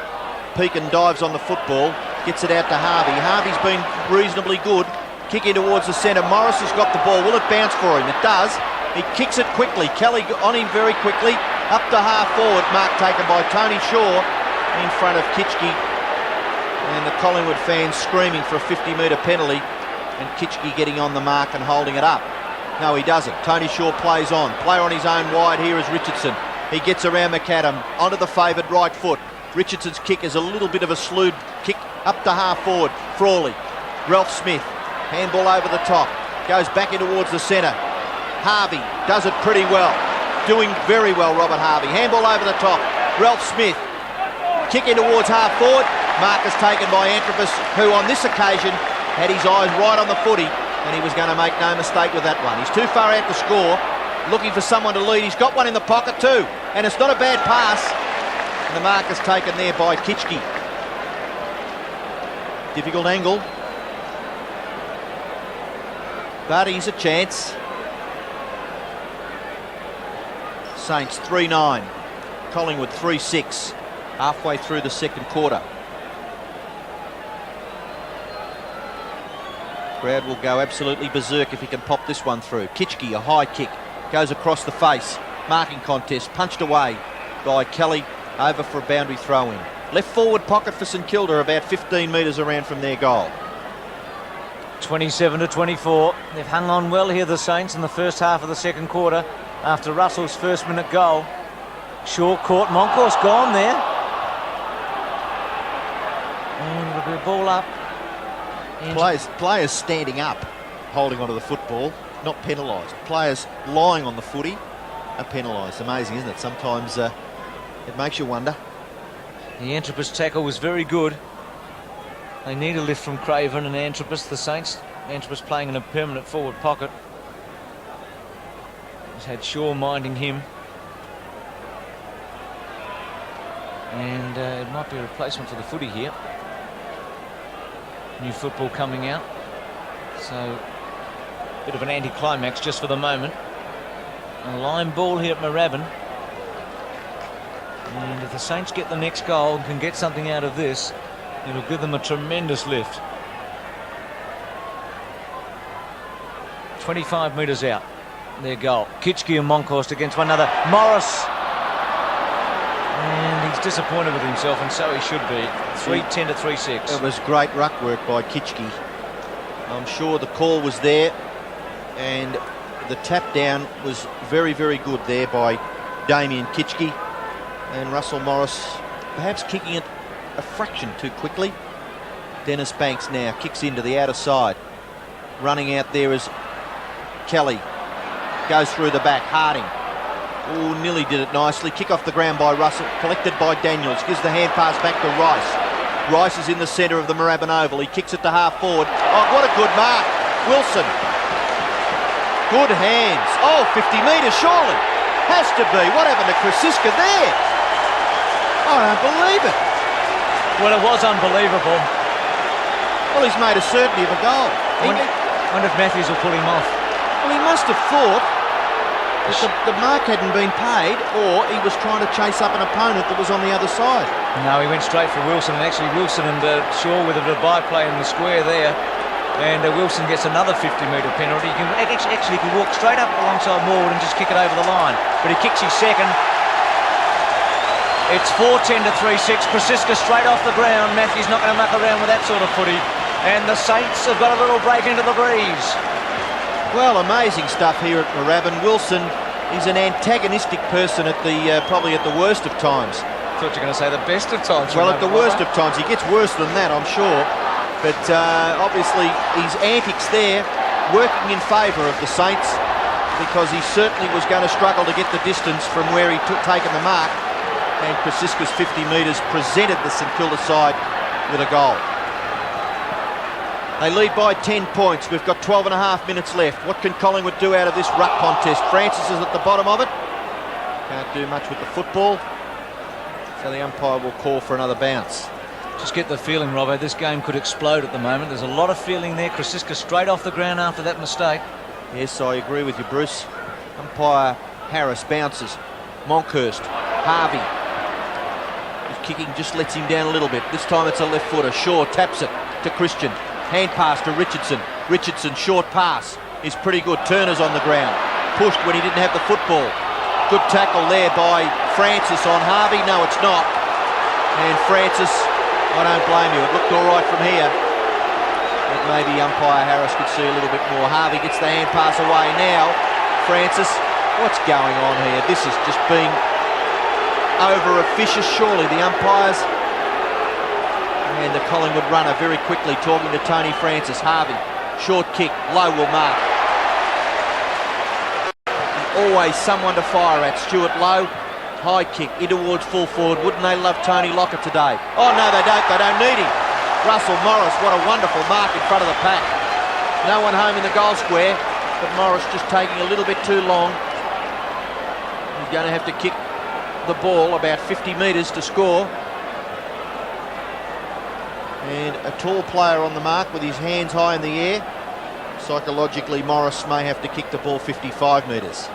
Pekin dives on the football, gets it out to Harvey. Harvey's been reasonably good. Kick in towards the centre. Morris has got the ball. Will it bounce for him? It does. He kicks it quickly. Kelly on him very quickly. Up to half forward. Mark taken by Tony Shaw in front of Kitchke. And the Collingwood fans screaming for a 50-metre penalty. And Kitchke getting on the mark and holding it up. No, he doesn't. Tony Shaw plays on. Player on his own wide here is Richardson. He gets around McAdam onto the favoured right foot. Richardson's kick is a little bit of a slewed kick up to half forward. Frawley. Ralph Smith. Handball over the top. Goes back in towards the centre. Harvey does it pretty well. Doing very well, Robert Harvey. Handball over the top. Ralph Smith. Kick in towards half forward. Mark is taken by Antrobus, who on this occasion had his eyes right on the footy, and he was going to make no mistake with that one. He's too far out to score, looking for someone to lead. He's got one in the pocket too, and it's not a bad pass. And the mark is taken there by Kitchke. Difficult angle, but he's a chance. Saints 3-9, Collingwood 3-6, halfway through the second quarter. Crowd will go absolutely berserk if he can pop this one through. Kitchke, a high kick, goes across the face. Marking contest, punched away by Kelly, over for a boundary throw-in. Left forward pocket for St Kilda, about 15 metres around from their goal. 27-24. They've hung on well here, the Saints, in the first half of the second quarter after Russell's first minute goal. Short court, Moncourse gone there. And it'll be a ball up. Players standing up, holding onto the football, not penalised. Players lying on the footy are penalised. Amazing, isn't it? Sometimes it makes you wonder. The Antrobus tackle was very good. They need a lift from Craven and Antrobus, the Saints. Antrobus playing in a permanent forward pocket. He's had Shaw minding him. And it might be a replacement for the footy here. New football coming out. So, bit of an anticlimax just for the moment. A line ball here at Moorabbin. And if the Saints get the next goal and can get something out of this, it'll give them a tremendous lift. 25 metres out, their goal. Kitchke and Monkhorst against one another. Morris. And he's disappointed with himself, and so he should be. 3-10 to 3-6. It was great ruck work by Kitchke. I'm sure the call was there, and the tap down was very, very good there by Damien Kitchke. And Russell Morris perhaps kicking it a fraction too quickly. Dennis Banks now kicks into the outer side. Running out there is Kelly. Goes through the back. Harding. Oh, nearly did it nicely. Kick off the ground by Russell. Collected by Daniels. Gives the hand pass back to Rice. Rice is in the centre of the Moorabbin Oval. He kicks it to half forward. Oh, what a good mark. Wilson. Good hands. Oh, 50 metres surely. Has to be. What happened to Krasiska there? I don't believe it. Well, it was unbelievable. Well, he's made a certainty of a goal. I wonder if Matthews will pull him off. Well, he must have thought that the mark hadn't been paid, or he was trying to chase up an opponent that was on the other side. No, he went straight for Wilson, and actually Wilson and Shaw with a bit of byplay in the square there. And Wilson gets another 50-metre penalty. He can actually walk straight up alongside Morwood and just kick it over the line. But he kicks his second. It's 4-10 to 3-6. Krasiska straight off the ground. Matthews not going to muck around with that sort of footy. And the Saints have got a little break into the breeze. Well, amazing stuff here at Moorabbin. Wilson is an antagonistic person at the probably at the worst of times. I thought you were going to say the best of times. Well, at the worst of times. He gets worse than that, I'm sure. But obviously his antics there working in favour of the Saints, because he certainly was going to struggle to get the distance from where he taken the mark. And Krasiska's 50 metres presented the St Kilda side with a goal. They lead by 10 points. We've got 12 and a half minutes left. What can Collingwood do out of this ruck contest? Francis is at the bottom of it. Can't do much with the football. So the umpire will call for another bounce. Just get the feeling, Robbo, this game could explode at the moment. There's a lot of feeling there. Krasiska straight off the ground after that mistake. Yes, I agree with you, Bruce. Umpire Harris bounces. Monkhorst. Harvey. His kicking just lets him down a little bit. This time it's a left footer. Shaw taps it to Christian. Hand pass to Richardson. Richardson, short pass. Is pretty good. Turner's on the ground. Pushed when he didn't have the football. Good tackle there by Francis on Harvey. No, it's not. And Francis, I don't blame you. It looked all right from here. But maybe umpire Harris could see a little bit more. Harvey gets the hand pass away now. Francis, what's going on here? This is just being over officious, surely. The umpires and the Collingwood runner very quickly talking to Tony Francis. Harvey, short kick, Lowe will mark. Always someone to fire at. Stuart Lowe. High kick in towards full forward. Wouldn't they love Tony Lockett today? Oh, no, they don't. They don't need him. Russell Morris, what a wonderful mark in front of the pack. No one home in the goal square, but Morris just taking a little bit too long. He's going to have to kick the ball about 50 metres to score. And a tall player on the mark with his hands high in the air. Psychologically, Morris may have to kick the ball 55 metres.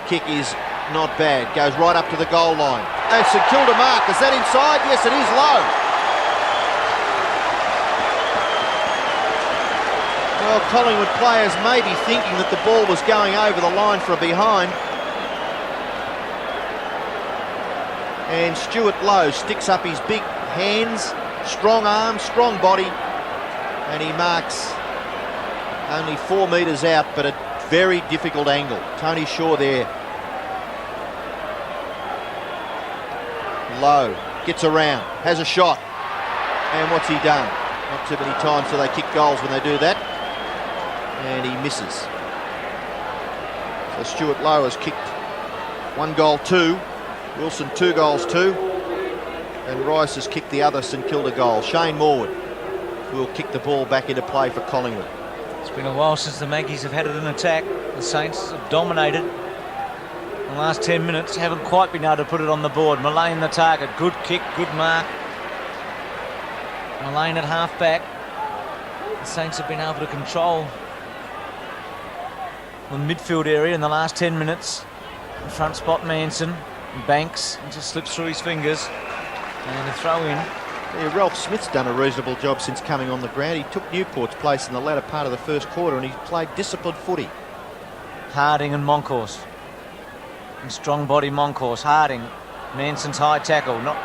Kick is not bad, goes right up to the goal line. Oh, St Kilda mark, is that inside? Yes, it is low. Well, Collingwood players may be thinking that the ball was going over the line for a behind. And Stuart Lowe sticks up his big hands, strong arms, strong body, and he marks only 4 metres out, but a very difficult angle. Tony Shaw there. Lowe gets around, has a shot, and what's he done? Not too many times do they kick goals when they do that, and he misses. So Stuart Lowe has kicked 1 goal 2, Wilson 2 goals 2, and Rice has kicked the other St Kilda goal. Shane Morwood will kick the ball back into play for Collingwood. It's been a while since the Maggies have had it in attack. The Saints have dominated. In the last 10 minutes, haven't quite been able to put it on the board. Mullane the target, good kick, good mark. Mullane at half back. The Saints have been able to control the midfield area in the last 10 minutes. In front spot Manson, Banks, and just slips through his fingers. And a throw in. Yeah, Ralph Smith's done a reasonable job since coming on the ground. He took Newport's place in the latter part of the first quarter and he played disciplined footy. Harding and Moncourse. And strong body Moncourse. Harding. Manson's high tackle, not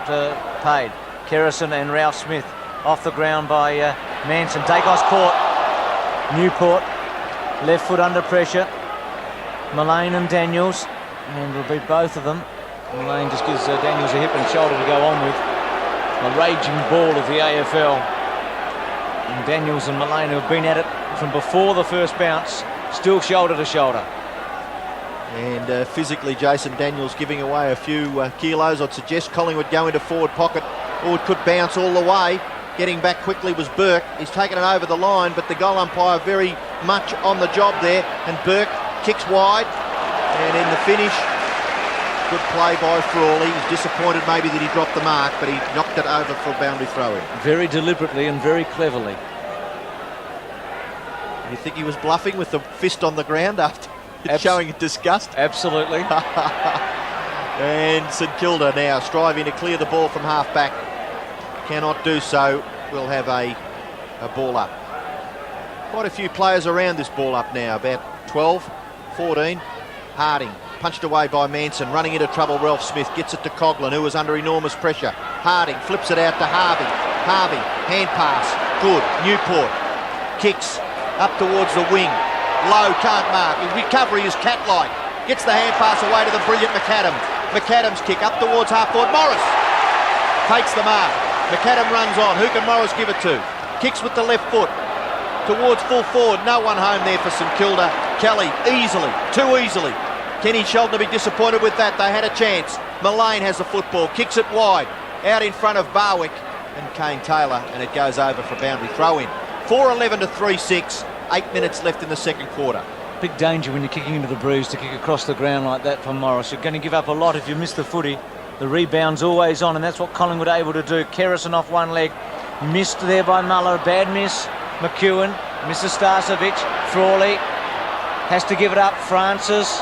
paid. Kerrison and Ralph Smith off the ground by Manson. Dacos caught. Newport. Left foot under pressure. Mullane and Daniels. And it'll be both of them. Mullane just gives Daniels a hip and shoulder to go on with. A raging ball of the AFL. And Daniels and Mullane have been at it from before the first bounce, still shoulder to shoulder. And physically, Jason Daniels giving away a few kilos. I'd suggest Collingwood go into forward pocket, or it could bounce all the way. Getting back quickly was Burke. He's taken it over the line, but the goal umpire very much on the job there. And Burke kicks wide, and in the finish, good play by Frawley. He's disappointed maybe that he dropped the mark, but he knocked it over for a boundary throw-in. Very deliberately and very cleverly. You think he was bluffing with the fist on the ground after showing disgust? Absolutely. And St Kilda now striving to clear the ball from half-back. Cannot do so. We'll have a ball up. Quite a few players around this ball up now, about 12, 14. Harding. Punched away by Manson, running into trouble. Ralph Smith gets it to Coughlin, who was under enormous pressure. Harding flips it out to Harvey. Harvey, hand pass, good. Newport kicks up towards the wing. Low, can't mark. His recovery is cat-like. Gets the hand pass away to the brilliant McAdam. McAdam's kick up towards half-forward. Morris takes the mark. McAdam runs on. Who can Morris give it to? Kicks with the left foot towards full forward. No one home there for St Kilda. Kelly, easily, too easily. Kenny Sheldon to be disappointed with that. They had a chance. Mullane has the football, kicks it wide, out in front of Barwick and Kane Taylor, and it goes over for a boundary throw-in. 4:11 to 3-6, 8 minutes left in the second quarter. Big danger when you're kicking into the breeze to kick across the ground like that from Morris. You're going to give up a lot if you miss the footy. The rebound's always on, and that's what Collingwood are able to do. Kerrison off one leg, missed there by Muller, bad miss. McEwen, misses Starcevic. Frawley has to give it up. Francis.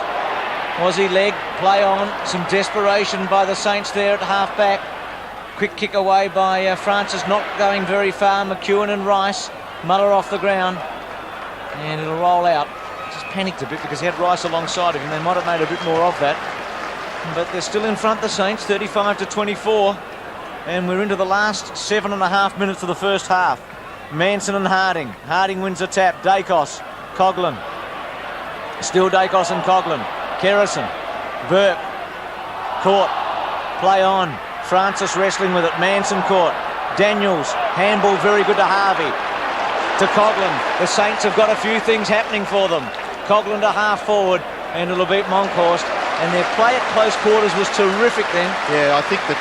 Aussie leg, play on, some desperation by the Saints there at half-back. Quick kick away by Francis, not going very far. McEwen and Rice, Muller off the ground, and it'll roll out. Just panicked a bit because he had Rice alongside of him. They might have made a bit more of that. But they're still in front, the Saints, 35 to 24. And we're into the last 7.5 minutes of the first half. Manson and Harding. Harding wins a tap. Dacos, Coughlin. Still Dacos and Coughlin. Kerrison, Burke, caught, play on, Francis wrestling with it, Manson caught, Daniels, handball very good to Harvey, to Coughlin. The Saints have got a few things happening for them. Coughlin to half forward, and it'll beat Monkhorst. And their play at close quarters was terrific then. Yeah, I think that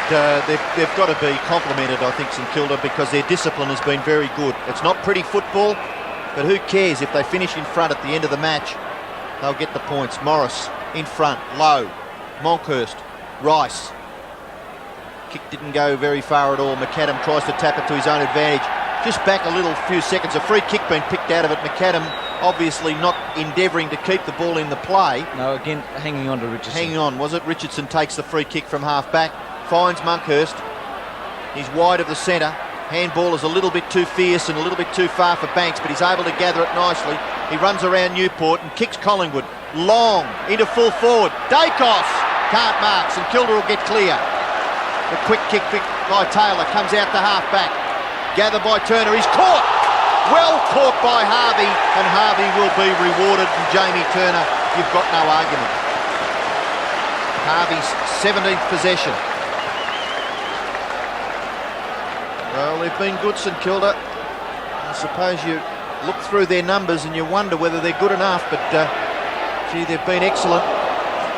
they've got to be complimented, I think, St Kilda, because their discipline has been very good. It's not pretty football, but who cares if they finish in front at the end of the match? They'll get the points. Morris in front, low. Monkhorst, Rice. Kick didn't go very far at all. McAdam tries to tap it to his own advantage. Just back a few seconds. A free kick being picked out of it. McAdam obviously not endeavouring to keep the ball in the play. No, again, hanging on to Richardson. Hanging on, was it? Richardson takes the free kick from half back. Finds Monkhorst. He's wide of the centre. Handball is a little bit too fierce and a little bit too far for Banks, but he's able to gather it nicely. He runs around Newport and kicks Collingwood. Long into full forward. Dacos can't mark. St Kilda will get clear. The quick kick by Taylor comes out to half back. Gathered by Turner. He's caught. Well caught by Harvey, and Harvey will be rewarded. And Jamie Turner, you've got no argument. Harvey's 17th possession. Well, they've been good, St Kilda. I suppose you look through their numbers and you wonder whether they're good enough, but gee, they've been excellent.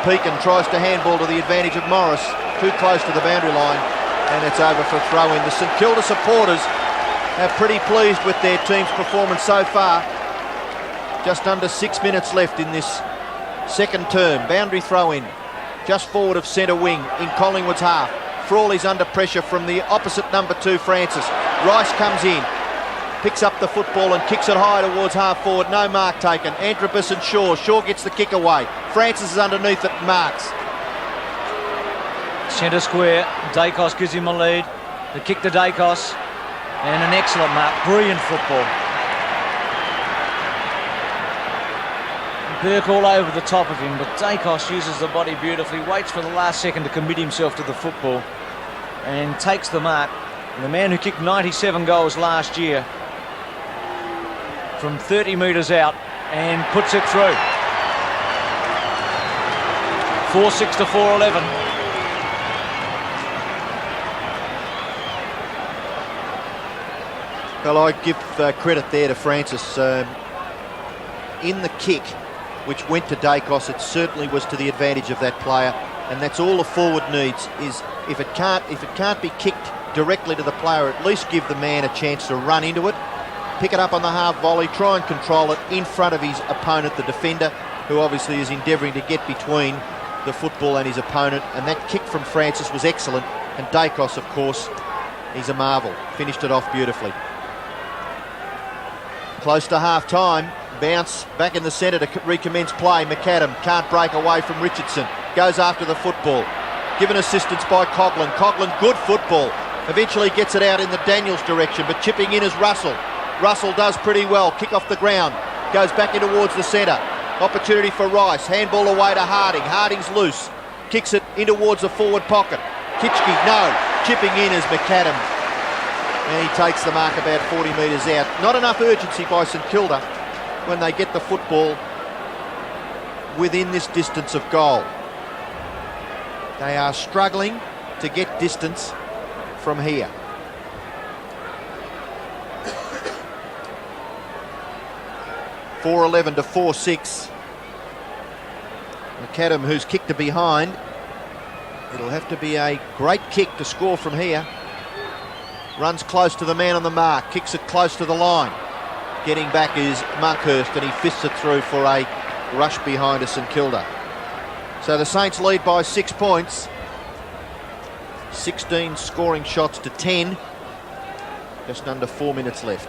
Pekin tries to handball to the advantage of Morris, too close to the boundary line, and it's over for a throw-in. The St Kilda supporters are pretty pleased with their team's performance so far. Just under 6 minutes left in this second term. Boundary throw-in, just forward of centre wing in Collingwood's half. Frawley's under pressure from the opposite number 2, Francis. Rice comes in, picks up the football and kicks it high towards half forward. No mark taken. Antrobus and Shaw. Shaw gets the kick away. Francis is underneath it and marks. Centre square. Dacos gives him a lead. The kick to Dacos. And an excellent mark. Brilliant football. Burke all over the top of him, but Dacos uses the body beautifully, waits for the last second to commit himself to the football and takes the mark. And the man who kicked 97 goals last year from 30 metres out and puts it through. 4-6 to 4-11. Well, I give credit there to Francis. In the kick, which went to Dacos, it certainly was to the advantage of that player, and that's all a forward needs, is if it can't be kicked directly to the player, at least give the man a chance to run into it, pick it up on the half volley, try and control it in front of his opponent, the defender, who obviously is endeavouring to get between the football and his opponent. And that kick from Francis was excellent, and Dacos, of course, he's a marvel. Finished it off beautifully. Close to half time. Bounce back in the centre to recommence play. McAdam can't break away from Richardson. Goes after the football. Given assistance by Coghlan. Coghlan, good football. Eventually gets it out in the Daniels direction, but chipping in is Russell. Russell does pretty well. Kick off the ground. Goes back in towards the centre. Opportunity for Rice. Handball away to Harding. Harding's loose. Kicks it in towards the forward pocket. Kitchke, no. Chipping in is McAdam. And he takes the mark about 40 metres out. Not enough urgency by St Kilda when they get the football within this distance of goal. They are struggling to get distance from here. (4:11 to 4-6). McAdam, who's kicked to behind. It'll have to be a great kick to score from here. Runs close to the man on the mark, kicks it close to the line. Getting back is Monkhorst, and he fists it through for a rush behind to St Kilda. So the Saints lead by 6 points. 16 scoring shots to 10. Just under 4 minutes left.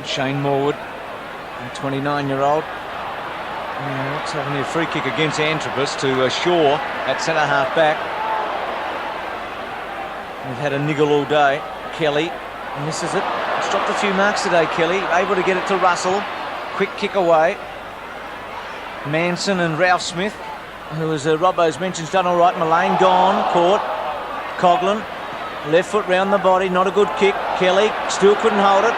Shane Morwood, a 29-year-old. What's happening? A free kick against Antrobus to Shaw at centre half back. We've had a niggle all day. Kelly misses it. He's dropped a few marks today, Kelly. Able to get it to Russell. Quick kick away. Manson and Ralph Smith, who, as Robbo's mentioned, done all right. Mullane gone, caught. Coghlan, left foot round the body, not a good kick. Kelly still couldn't hold it.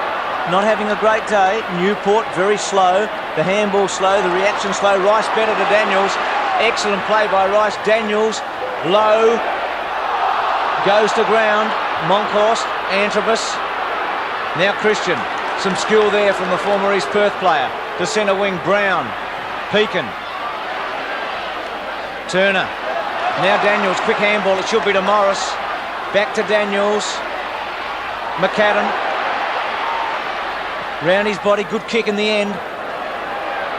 Not having a great day. Newport very slow. The handball slow, the reaction slow. Rice better to Daniels. Excellent play by Rice. Daniels low. Goes to ground. Monkhorst, Antrobus. Now Christian. Some skill there from the former East Perth player. to centre wing. Brown, Pekin, Turner. Now Daniels, quick handball. It should be to Morris. Back to Daniels. McAdam. Round his body, good kick in the end.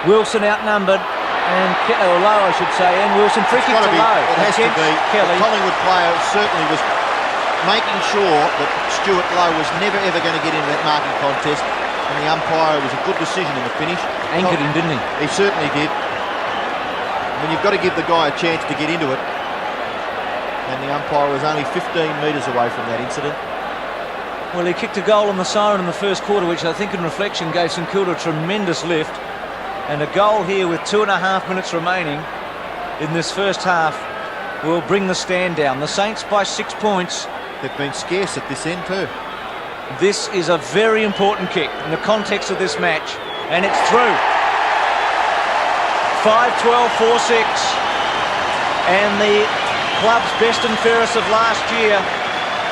Wilson outnumbered. And Low, I should say, and Wilson free kick to Low. It has to be. Kelly. The Collingwood player certainly was making sure that Stuart Low was never ever going to get into that marking contest, and the umpire, was a good decision in the finish. Anchored him, didn't he? He certainly did. I mean, you've got to give the guy a chance to get into it, and the umpire was only 15 metres away from that incident. Well, he kicked a goal on the siren in the first quarter, which I think in reflection gave St Kilda a tremendous lift. And a goal here with 2.5 minutes remaining in this first half will bring the stand down. The Saints by 6 points. They've been scarce at this end too. This is a very important kick in the context of this match. And it's through. 5-12, 4-6. And the club's best and fairest of last year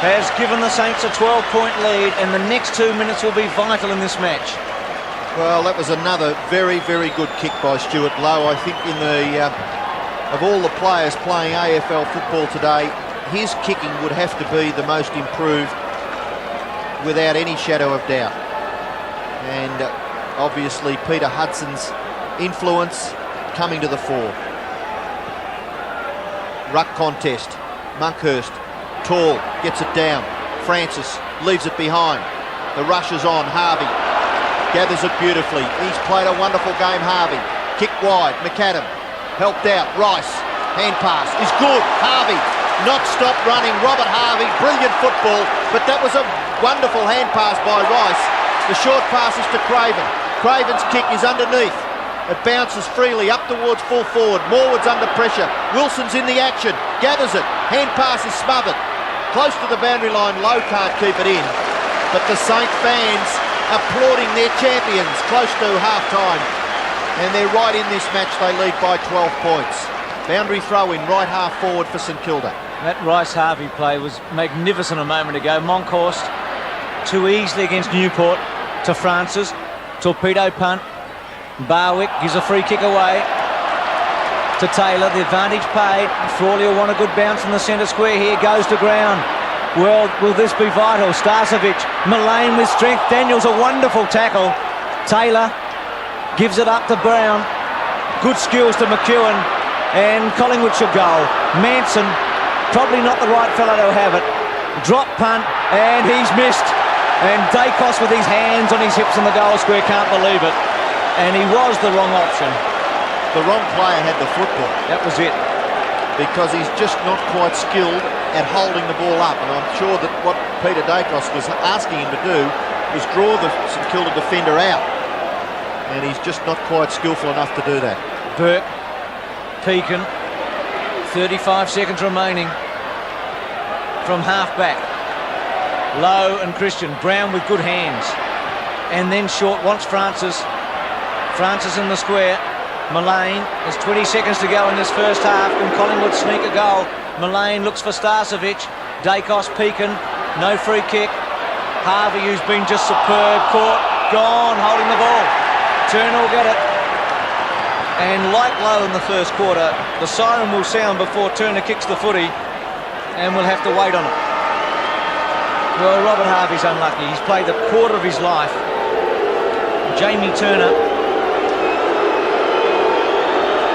has given the Saints a 12-point lead. And the next 2 minutes will be vital in this match. Well, that was another very, very good kick by Stuart Low. I think in the of all the players playing AFL football today, his kicking would have to be the most improved without any shadow of doubt. And obviously Peter Hudson's influence coming to the fore. Ruck contest. Monkhurst, tall, gets it down. Francis leaves it behind. The rush is on. Harvey gathers it beautifully. He's played a wonderful game, Harvey. Kick wide, McAdam. Helped out, Rice. Hand pass is good. Harvey not stopped running. Robert Harvey, brilliant football, but that was a wonderful hand pass by Rice. The short pass is to Craven. Craven's kick is underneath. It bounces freely up towards full forward. Morwood's under pressure. Wilson's in the action. Gathers it. Hand pass is smothered. Close to the boundary line. Low can't keep it in. But the Saint fans applauding their champions close to half-time. And they're right in this match. They lead by 12 points. Boundary throw in right half forward for St Kilda. That Rice-Harvey play was magnificent a moment ago. Monkhorst too easily against Newport to Francis. Torpedo punt. Barwick gives a free kick away to Taylor. The advantage paid. Frawley will want a good bounce in the centre square here. Goes to ground. Well, will this be vital? Starcevic, Mullane with strength. Daniels, a wonderful tackle. Taylor gives it up to Brown. Good skills to McEwen. And Collingwood should go. Manson, probably not the right fellow to have it. Drop punt, and he's missed. And Dacos with his hands on his hips in the goal square, can't believe it. And he was the wrong option. The wrong player had the football. That was it. Because he's just not quite skilled at holding the ball up, and I'm sure that what Peter Dacos was asking him to do was draw the St Kilda defender out, and he's just not quite skillful enough to do that. Burke, Pekin, 35 seconds remaining from half back. Low and Christian. Brown with good hands, and then short wants Francis. Francis in the square. Mullane, there's 20 seconds to go in this first half. Can Collingwood sneak a goal? Mullane looks for Starcevic. Dacos, Pekin, no free kick. Harvey, who's been just superb, caught, gone, holding the ball. Turner will get it. And like Low in the first quarter, the siren will sound before Turner kicks the footy, and we'll have to wait on it. Well, Robert Harvey's unlucky. He's played the quarter of his life. Jamie Turner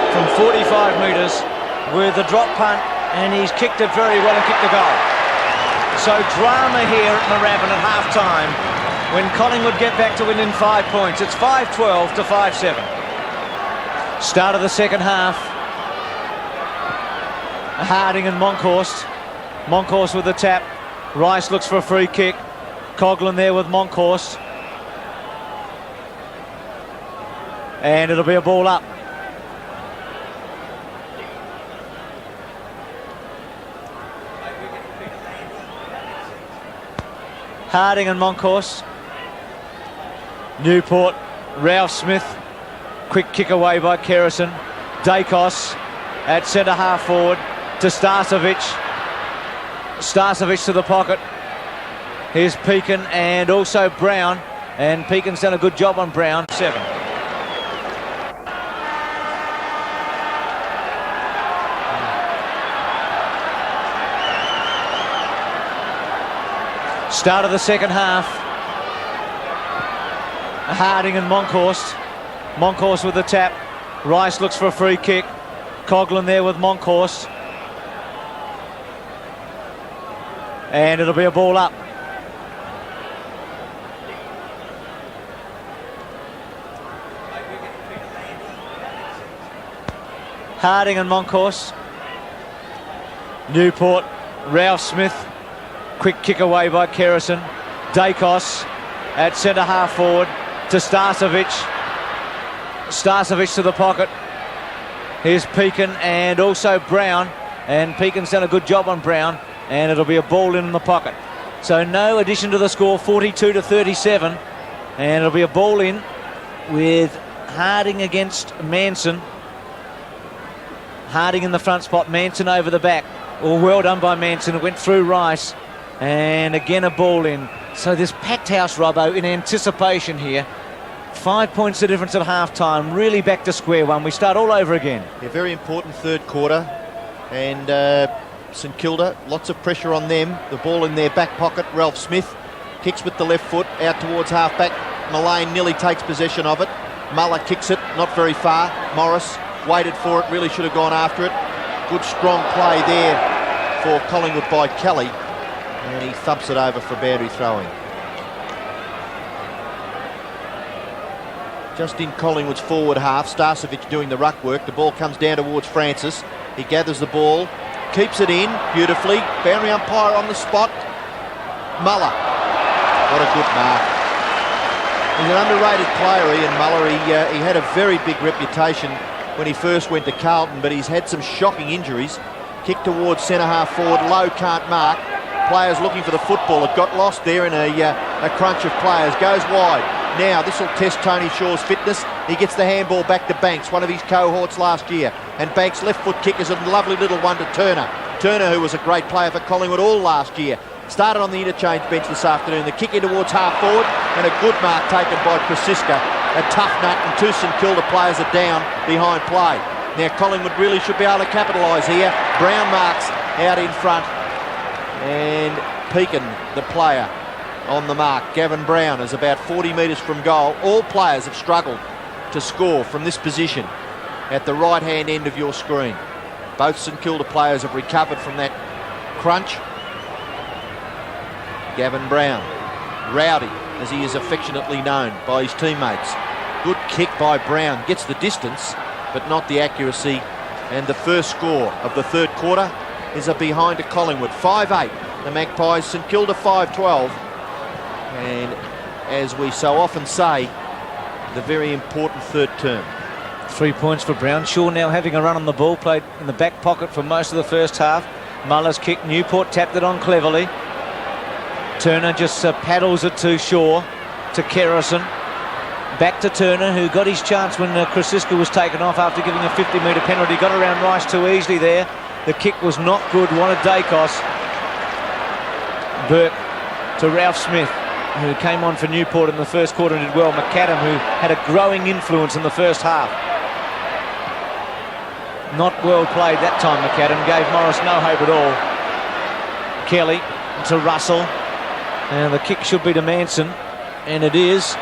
from 45 metres with the drop punt, and he's kicked it very well and kicked the goal. So drama here at Moorabbin at half-time when Collingwood get back to within 5 points. It's 5-12 to 5-7. Start of the second half. Harding and Monkhorst. Monkhorst with the tap. Rice looks for a free kick. Coughlin there with Monkhorst. And it'll be a ball up. Harding and Monkhorst. Newport, Ralph Smith. Quick kick away by Kerrison. Dacos at centre half forward to Starcevic. Starcevic to the pocket. Here's Pekin and also Brown. And Pekin's done a good job on Brown. 7. Start of the second half. Harding and Monkhorst. Monkhorst with the tap. Rice looks for a free kick. Coughlin there with Monkhorst. And it'll be a ball up. Harding and Monkhorst. Newport, Ralph Smith. Quick kick away by Kerrison. Dacos at centre half forward to Starcevic. Starcevic to the pocket. Here's Pekin and also Brown. And Pekin's done a good job on Brown. And it'll be a ball in the pocket. So no addition to the score, 42-37. And it'll be a ball in with Harding against Manson. Harding in the front spot, Manson over the back. Well done by Manson. It went through Rice. And again a ball in. So this packed house, Robbo, in anticipation here. 5 points the difference at half-time. Really back to square one. We start all over again. A very important third quarter. And St Kilda, lots of pressure on them. The ball in their back pocket. Ralph Smith kicks with the left foot out towards half-back. Mullane nearly takes possession of it. Muller kicks it, not very far. Morris waited for it, really should have gone after it. Good strong play there for Collingwood by Kelly. And he thumps it over for boundary throwing. Just in Collingwood's forward half, Starcevic doing the ruck work. The ball comes down towards Francis. He gathers the ball, keeps it in beautifully. Boundary umpire on the spot. Muller. What a good mark. He's an underrated player, Ian Muller. He had a very big reputation when he first went to Carlton, but he's had some shocking injuries. Kick towards centre half forward, low, can't mark. Players looking for the football. It got lost there in a crunch of players. Goes wide. Now this will test Tony Shaw's fitness. He gets the handball back to Banks, one of his cohorts last year. And Banks' left foot kick is a lovely little one to Turner. Turner, who was a great player for Collingwood all last year. Started on the interchange bench this afternoon. The kick in towards half forward and a good mark taken by Krasiska. A tough nut, and two St Kilda players are down behind play. Now Collingwood really should be able to capitalise here. Brown marks out in front. And Pekin, the player, on the mark. Gavin Brown is about 40 metres from goal. All players have struggled to score from this position at the right-hand end of your screen. Both St Kilda players have recovered from that crunch. Gavin Brown, Rowdy, as he is affectionately known by his teammates. Good kick by Brown, gets the distance, but not the accuracy. And the first score of the third quarter is a behind to Collingwood. 5-8, the Magpies. St Kilda 5-12. And as we so often say, the very important third term. 3 points for Brown. Shaw now having a run on the ball, played in the back pocket for most of the first half. Muller's kick, Newport tapped it on cleverly. Turner just paddles it to Shaw, to Kerrison. Back to Turner, who got his chance when Krasiska was taken off after giving a 50-metre penalty. Got around Rice too easily there. The kick was not good, wanted Dacos. Burke to Ralph Smith, who came on for Newport in the first quarter and did well. McAdam, who had a growing influence in the first half. Not well played that time, McAdam. Gave Morris no hope at all. Kelly to Russell. And the kick should be to Manson. And it is.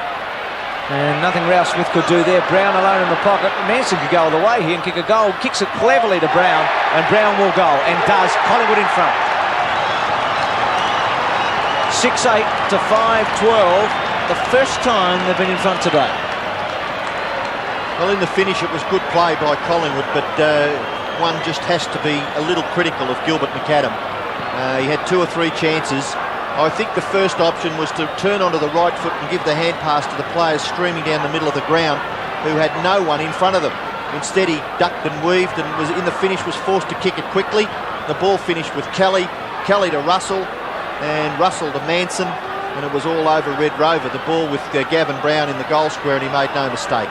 And nothing Ralph Smith could do there. Brown alone in the pocket. Manson could go all the way here and kick a goal. Kicks it cleverly to Brown. And Brown will go. And does. Collingwood in front. 6-8 to 5-12. The first time they've been in front today. Well, in the finish it was good play by Collingwood, but one just has to be a little critical of Gilbert McAdam. He had 2 or 3 chances. I think the first option was to turn onto the right foot and give the hand pass to the players streaming down the middle of the ground who had no one in front of them. Instead he ducked and weaved and was in the finish, was forced to kick it quickly. The ball finished with Kelly to Russell, and Russell to Manson, and it was all over Red Rover. The ball with Gavin Brown in the goal square, and he made no mistake.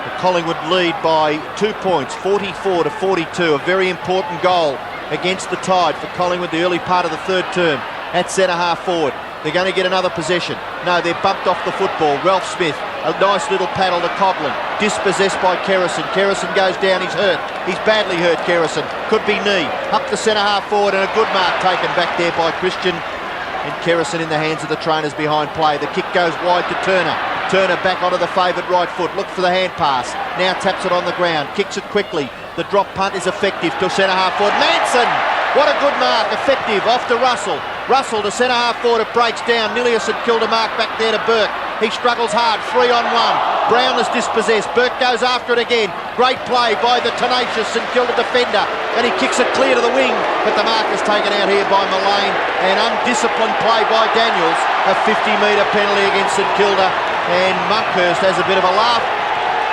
The Collingwood lead by 2 points, 44 to 42. A very important goal against the Tide for Collingwood, the early part of the third term. At centre half forward, They're going to get another possession. No, they're bumped off the football. Ralph Smith, a nice little paddle to Coghlan. Dispossessed by Kerrison. Kerrison goes down, he's hurt. He's badly hurt, Kerrison. Could be knee. Up the centre half forward, and a good mark taken back there by Christian. And Kerrison in the hands of the trainers behind play. The kick goes wide to Turner. Turner back onto the favoured right foot. Look for the hand pass. Now taps it on the ground. Kicks it quickly. The drop punt is effective to centre half forward. Manson! What a good mark. Effective. Off to Russell. Russell to centre half forward. It breaks down. Nearly a St Kilda mark back there to Burke. He struggles hard. 3-on-1. Brown is dispossessed. Burke goes after it again. Great play by the tenacious St Kilda defender. And he kicks it clear to the wing. But the mark is taken out here by Mullane. And undisciplined play by Daniels. A 50-metre penalty against St Kilda. And Monkhurst has a bit of a laugh.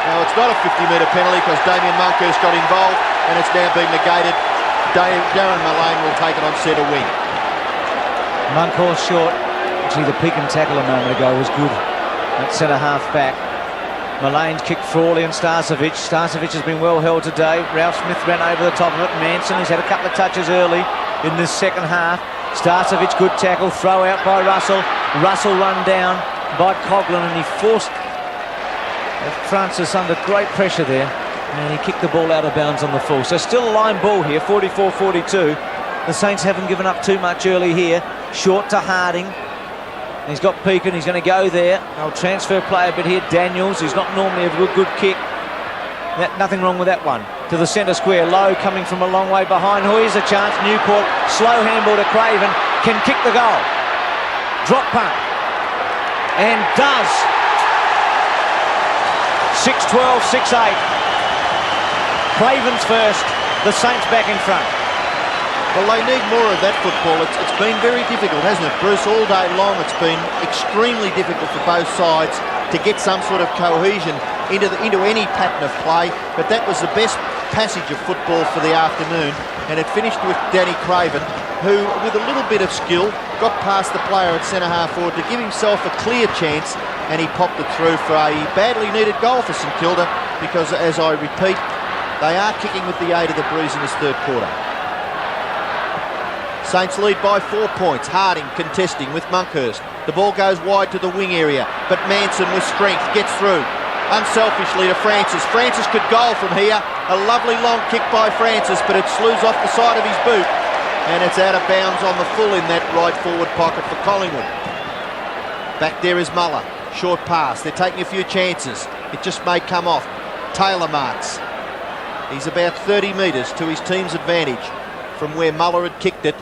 Now, it's not a 50-metre penalty because Damien Monkhurst got involved. And it's now been negated. Darren Mullane will take it on centre wing. Monkhurst short. Actually, the peak and tackle a moment ago was good at centre half back. Mullane's kicked Frawley and Starcevic. Starcevic has been well held today. Ralph Smith ran over the top of it. Manson has had a couple of touches early in this second half. Starcevic, good tackle. Throw out by Russell. Russell run down by Coghlan, and he forced Francis under great pressure there. And he kicked the ball out of bounds on the full. So still a line ball here, 44-42. The Saints haven't given up too much early here. Short to Harding. He's got Pekin, he's going to go there. They'll transfer play a bit here. Daniels, who's not normally a good kick. Nothing wrong with that one. To the centre square. Lowe coming from a long way behind. Oh, here's a chance. Newport, slow handball to Craven. Can kick the goal. Drop punt. And does. 6-12, 6-8. Craven's first. The Saints back in front. Well, they need more of that football. It's been very difficult, hasn't it, Bruce? All day long it's been extremely difficult for both sides to get some sort of cohesion into any pattern of play. But that was the best passage of football for the afternoon. And it finished with Danny Craven, who, with a little bit of skill, got past the player at centre half forward to give himself a clear chance, and he popped it through for a badly needed goal for St Kilda, because, as I repeat, they are kicking with the aid of the breeze in this third quarter. Saints lead by 4 points. Harding contesting with Monkhurst. The ball goes wide to the wing area, but Manson with strength gets through. Unselfishly to Francis. Francis could goal from here. A lovely long kick by Francis, but it slews off the side of his boot. And it's out of bounds on the full in that right forward pocket for Collingwood. Back there is Muller. Short pass. They're taking a few chances. It just may come off. Taylor marks. He's about 30 metres to his team's advantage from where Muller had kicked it.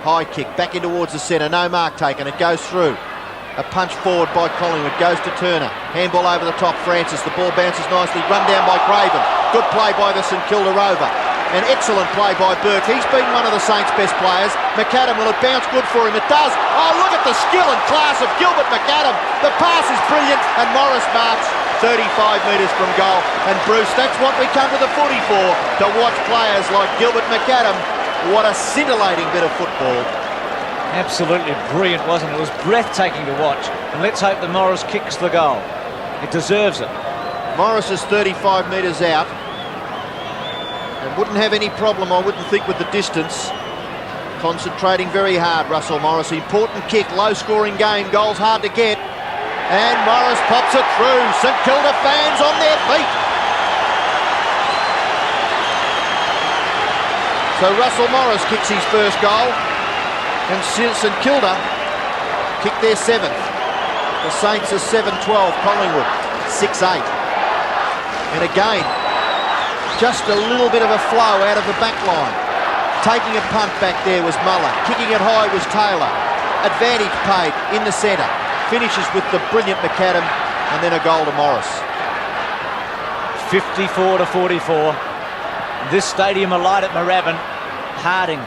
High kick, back in towards the centre, no mark taken, it goes through. A punch forward by Collingwood, goes to Turner. Handball over the top, Francis, the ball bounces nicely, run down by Craven. Good play by the St Kilda Rover. An excellent play by Burke. He's been one of the Saints' best players. McAdam, will it bounce good for him? It does. Oh, look at the skill and class of Gilbert McAdam. The pass is brilliant, and Morris marks 35 metres from goal. And Bruce, that's what we come to the footy for, to watch players like Gilbert McAdam. What a scintillating bit of football. Absolutely brilliant, wasn't it? It was breathtaking to watch. And let's hope that Morris kicks the goal. It deserves it. Morris is 35 metres out. And wouldn't have any problem, I wouldn't think, with the distance. Concentrating very hard, Russell Morris. Important kick, low-scoring game, goals hard to get. And Morris pops it through. St Kilda fans on their feet. So Russell Morris kicks his first goal, and St Kilda kick their seventh. The Saints are 7-12, Collingwood 6-8. And again, just a little bit of a flow out of the back line. Taking a punt back there was Muller. Kicking it high was Taylor. Advantage paid in the centre. Finishes with the brilliant McAdam, and then a goal to Morris. 54-44. This stadium alight at Moorabbin. Harding,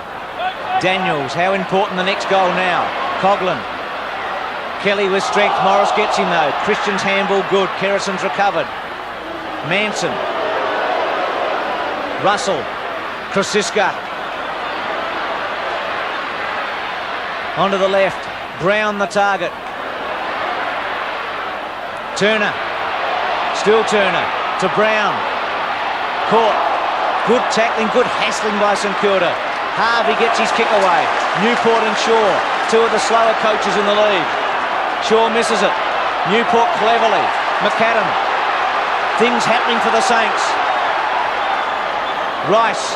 Daniels, how important the next goal now. Coghlan, Kelly with strength, Morris gets him though. Christian's handball good, Kerrison's recovered. Manson, Russell, Krasiska. Onto the left, Brown the target. Turner, still Turner, to Brown. Caught. Good tackling, good hassling by St Kilda. Harvey gets his kick away. Newport and Shaw. two of the slower coaches in the league. Shaw misses it. Newport cleverly. McAdam. Things happening for the Saints. Rice.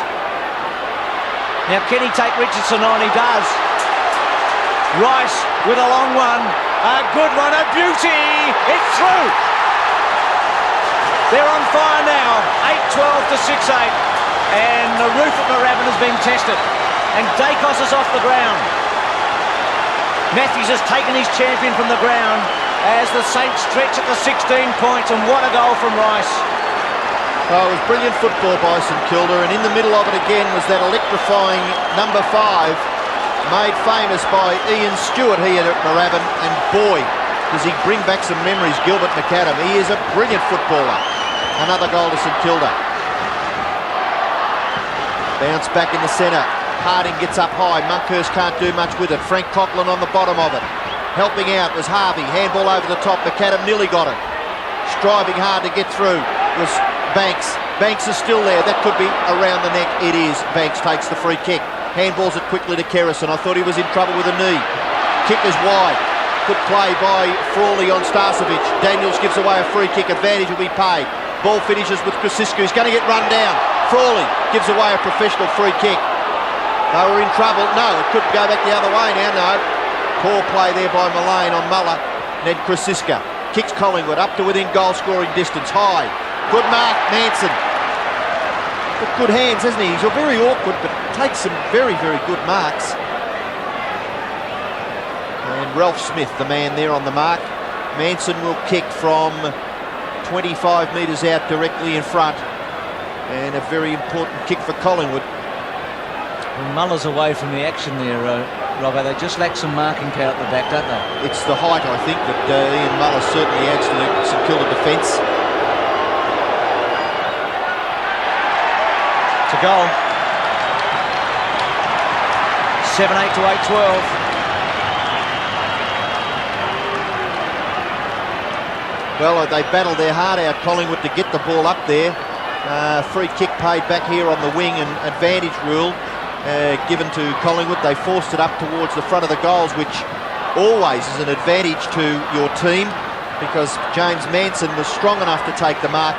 Now can he take Richardson on? He does. Rice with a long one. A good one, a beauty. It's through. They're on fire now. 8-12 to 6-8. And the roof at Moorabbin has been tested. And Dacos is off the ground. Matthews has taken his champion from the ground as the Saints stretch at the 16 points, and what a goal from Rice. Oh, it was brilliant football by St Kilda, and in the middle of it again was that electrifying number 5, made famous by Ian Stewart here at Moorabbin, and boy, does he bring back some memories, Gilbert McAdam. He is a brilliant footballer. Another goal to St Kilda. Bounce back in the centre. Harding gets up high. Monkhurst can't do much with it. Frank Coughlin on the bottom of it. Helping out was Harvey. Handball over the top. McAdam nearly got it. Striving hard to get through was Banks. Banks is still there. That could be around the neck. It is. Banks takes the free kick. Handballs it quickly to Kerrison. I thought he was in trouble with a knee. Kick is wide. Good play by Frawley on Starcevic. Daniels gives away a free kick. Advantage will be paid. Ball finishes with Krasisku. He's going to get run down. Frawley gives away a professional free kick. They were in trouble. No, it could go back the other way now. No. Poor play there by Mullane on Muller. Then Krasiska kicks Collingwood up to within goal-scoring distance. High. Good mark, Manson. Got good hands, hasn't he? He's very awkward, but takes some very, very good marks. And Ralph Smith, the man there on the mark. Manson will kick from 25 metres out directly in front. And a very important kick for Collingwood. Well, Muller's away from the action there, Robbo. They just lack some marking power at the back, don't they? It's the height, I think, that Ian Muller certainly adds to the St Kilda defence. To goal. 7-8 to 8-12. Well, they battled their heart out, Collingwood, to get the ball up there. Free kick paid back here on the wing, and advantage rule given to Collingwood. They forced it up towards the front of the goals, which always is an advantage to your team, because James Manson was strong enough to take the mark,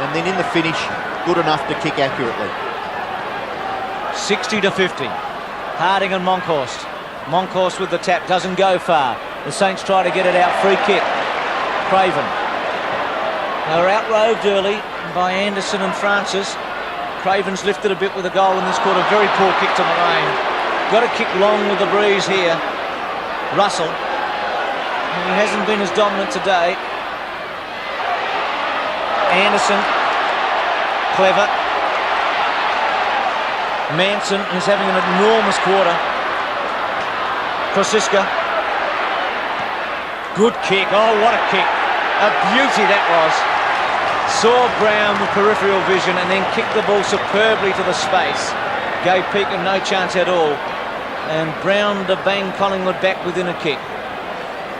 and then in the finish, good enough to kick accurately. 60 to 50. Harding and Monkhorst. Monkhorst with the tap, doesn't go far. The Saints try to get it out. Free kick. Craven. They were outroved early by Anderson and Francis. Craven's lifted a bit with a goal in this quarter. Very poor kick to Mullane. Got to kick long with the breeze here. Russell. He hasn't been as dominant today. Anderson. Clever. Manson is having an enormous quarter. Krasiska. Good kick. Oh, what a kick. A beauty that was. Saw Brown with peripheral vision and then kicked the ball superbly to the space. Gave Pekin no chance at all. And Brown to bang Collingwood back within a kick.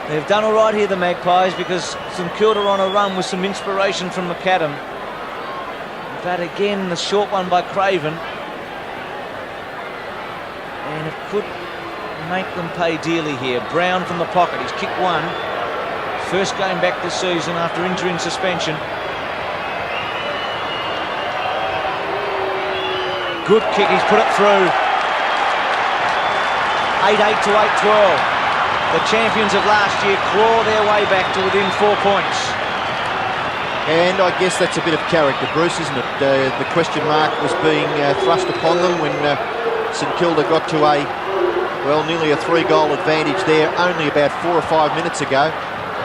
They've done all right here, the Magpies, because St Kilda on a run with some inspiration from McAdam. But again, the short one by Craven. And it could make them pay dearly here. Brown from the pocket. He's kicked one. First game back this season after injury and suspension. Good kick. He's put it through. 8-8 to 8-12. The champions of last year claw their way back to within 4 points. And I guess that's a bit of character, Bruce, isn't it? The question mark was being thrust upon them when St Kilda got to nearly a 3-goal advantage there only about 4 or 5 minutes ago.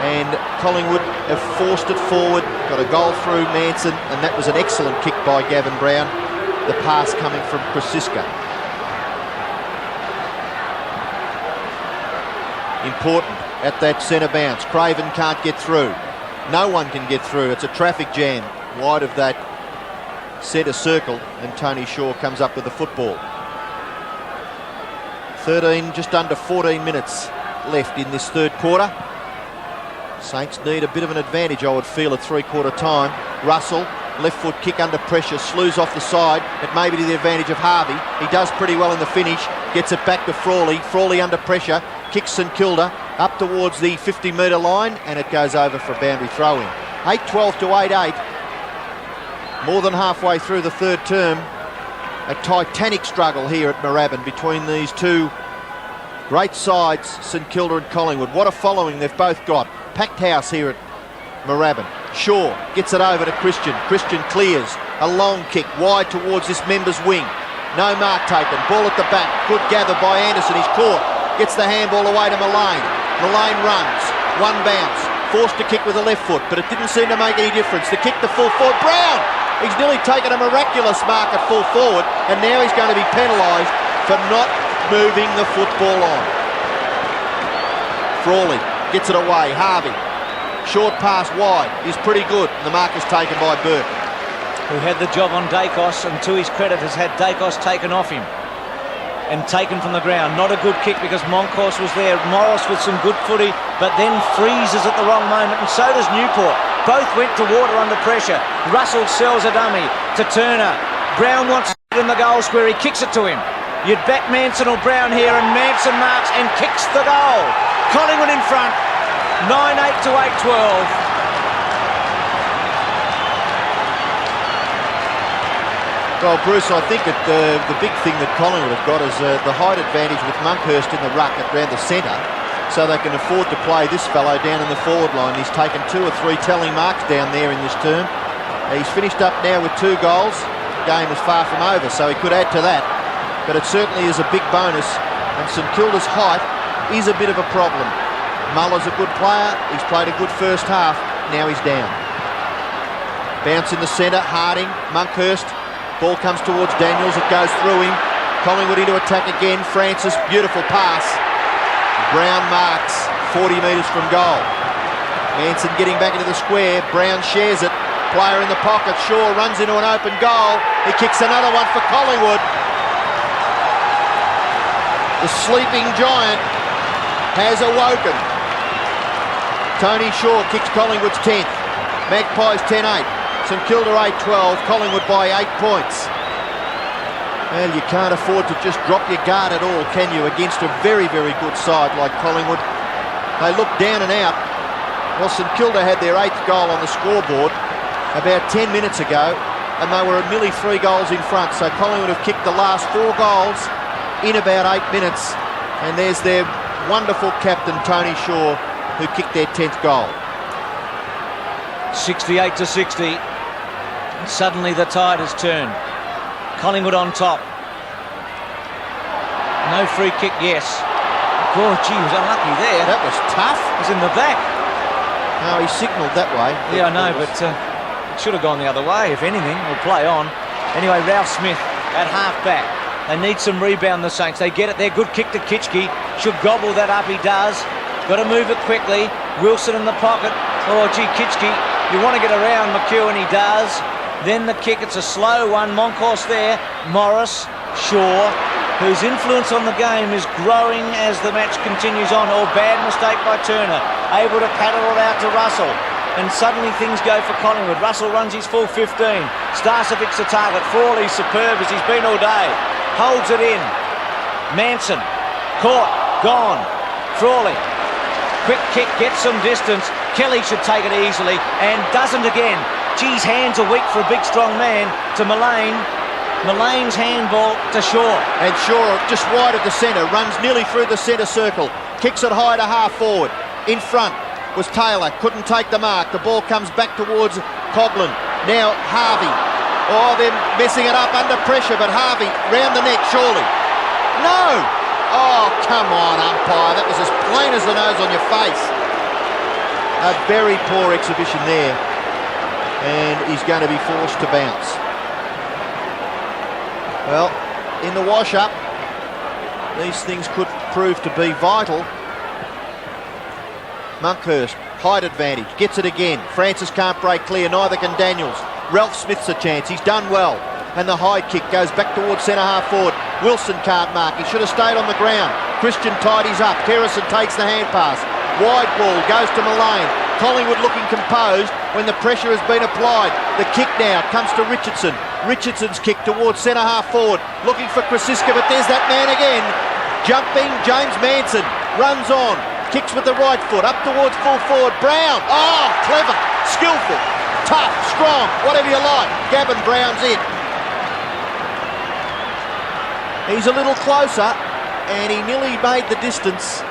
And Collingwood have forced it forward, got a goal through Manson, and that was an excellent kick by Gavin Brown. The pass coming from Krasiska. Important at that centre bounce. Craven can't get through. No one can get through. It's a traffic jam wide of that centre circle, and Tony Shaw comes up with the football. 13, just under 14 minutes left in this third quarter. Saints need a bit of an advantage, I would feel, at three-quarter time. Russell, left foot kick under pressure, slews off the side. It may be to the advantage of Harvey. He does pretty well in the finish. Gets it back to Frawley. Frawley under pressure. kicks St Kilda up towards the 50-metre line, and it goes over for a boundary throw-in. 8-12 to 8-8. More than halfway through the third term. A titanic struggle here at Moorabbin between these two great sides, St Kilda and Collingwood. What a following they've both got. Packed house here at Moorabbin. Shaw gets it over to Christian. Christian clears. A long kick wide towards this member's wing. No mark taken. Ball at the back. Good gather by Anderson. He's caught. Gets the handball away to Mullane. Mullane runs. One bounce. Forced to kick with the left foot, but it didn't seem to make any difference. The kick to full forward. Brown! He's nearly taken a miraculous mark at full forward, and now he's going to be penalised for not moving the football on. Frawley gets it away. Harvey. Short pass wide is pretty good. The mark is taken by Burke. Who had the job on Dacos, and to his credit has had Dacos taken off him and taken from the ground. Not a good kick because Moncourse was there. Morris with some good footy, but then freezes at the wrong moment, and so does Newport. Both went to water under pressure. Russell sells a dummy to Turner. Brown wants it in the goal square. He kicks it to him. You'd back Manson or Brown here, and Manson marks and kicks the goal. Collingwood in front. 9-8 to 8-12. Well, Bruce, I think that the big thing that Collingwood have got is the height advantage with Monkhurst in the ruck around the centre, so they can afford to play this fellow down in the forward line. He's taken 2 or 3 telling marks down there in this term. He's finished up now with 2 goals. The game is far from over, so he could add to that, but it certainly is a big bonus, and St Kilda's height is a bit of a problem. Muller's a good player. He's played a good first half. Now he's down. Bounce in the centre. Harding, Monkhurst. Ball comes towards Daniels. It goes through him. Collingwood into attack again. Francis, beautiful pass. Brown marks 40 metres from goal. Manson getting back into the square. Brown shares it. Player in the pocket. Shaw runs into an open goal. He kicks another one for Collingwood. The sleeping giant has awoken. Tony Shaw kicks Collingwood's 10th. Magpies 10-8. St Kilda 8-12, Collingwood by 8 points. Well, you can't afford to just drop your guard at all, can you, against a very, very good side like Collingwood. They look down and out. Well, St Kilda had their 8th goal on the scoreboard about 10 minutes ago, and they were nearly 3 goals in front. So Collingwood have kicked the last 4 goals in about 8 minutes, and there's their wonderful captain, Tony Shaw, who kicked their 10th goal. 68 to 60. Suddenly the tide has turned. Collingwood on top. No free kick, yes. Oh, gee, he was unlucky there. That was tough. It was in the back. No, he signalled that way. Yeah, I know, but it should have gone the other way, if anything. We'll play on. Anyway, Ralph Smith at half-back. They need some rebound, the Saints. They get it there. Good kick to Kitchke. Should gobble that up, he does. Got to move it quickly. Wilson in the pocket. Oh, gee, Kitchke. You want to get around McEwen, he does. Then the kick, it's a slow one. Moncourse there. Morris, Shaw, whose influence on the game is growing as the match continues on. Oh, bad mistake by Turner. Able to paddle it out to Russell. And suddenly things go for Collingwood. Russell runs his full 15. Starcevic's the target. Frawley's superb as he's been all day. Holds it in. Manson. Caught. Gone. Frawley. Quick kick, gets some distance. Kelly should take it easily and doesn't again. Geez, hands are weak for a big, strong man. To Mullane. Mullane's handball to Shaw. And Shaw just wide of the centre, runs nearly through the centre circle. Kicks it high to half forward. In front was Taylor, couldn't take the mark. The ball comes back towards Coghlan. Now Harvey. Oh, they're messing it up under pressure, but Harvey round the neck, surely. No! Oh, come on, umpire. That was as plain as the nose on your face. A very poor exhibition there. And he's going to be forced to bounce. Well, in the wash-up, these things could prove to be vital. Monkhurst, height advantage, gets it again. Francis can't break clear, neither can Daniels. Ralph Smith's a chance, he's done well. And the high kick goes back towards centre-half forward. Wilson can't mark, he should have stayed on the ground. Christian tidies up, Harrison takes the hand pass. Wide ball goes to Mullane. Collingwood looking composed when the pressure has been applied. The kick now comes to Richardson. Richardson's kick towards centre-half forward. Looking for Krasiska, but there's that man again. Jumping James Manson. runs on, kicks with the right foot, up towards full forward. Brown, oh, clever, skillful, tough, strong, whatever you like. Gavin Brown's in. He's a little closer, and he nearly made the distance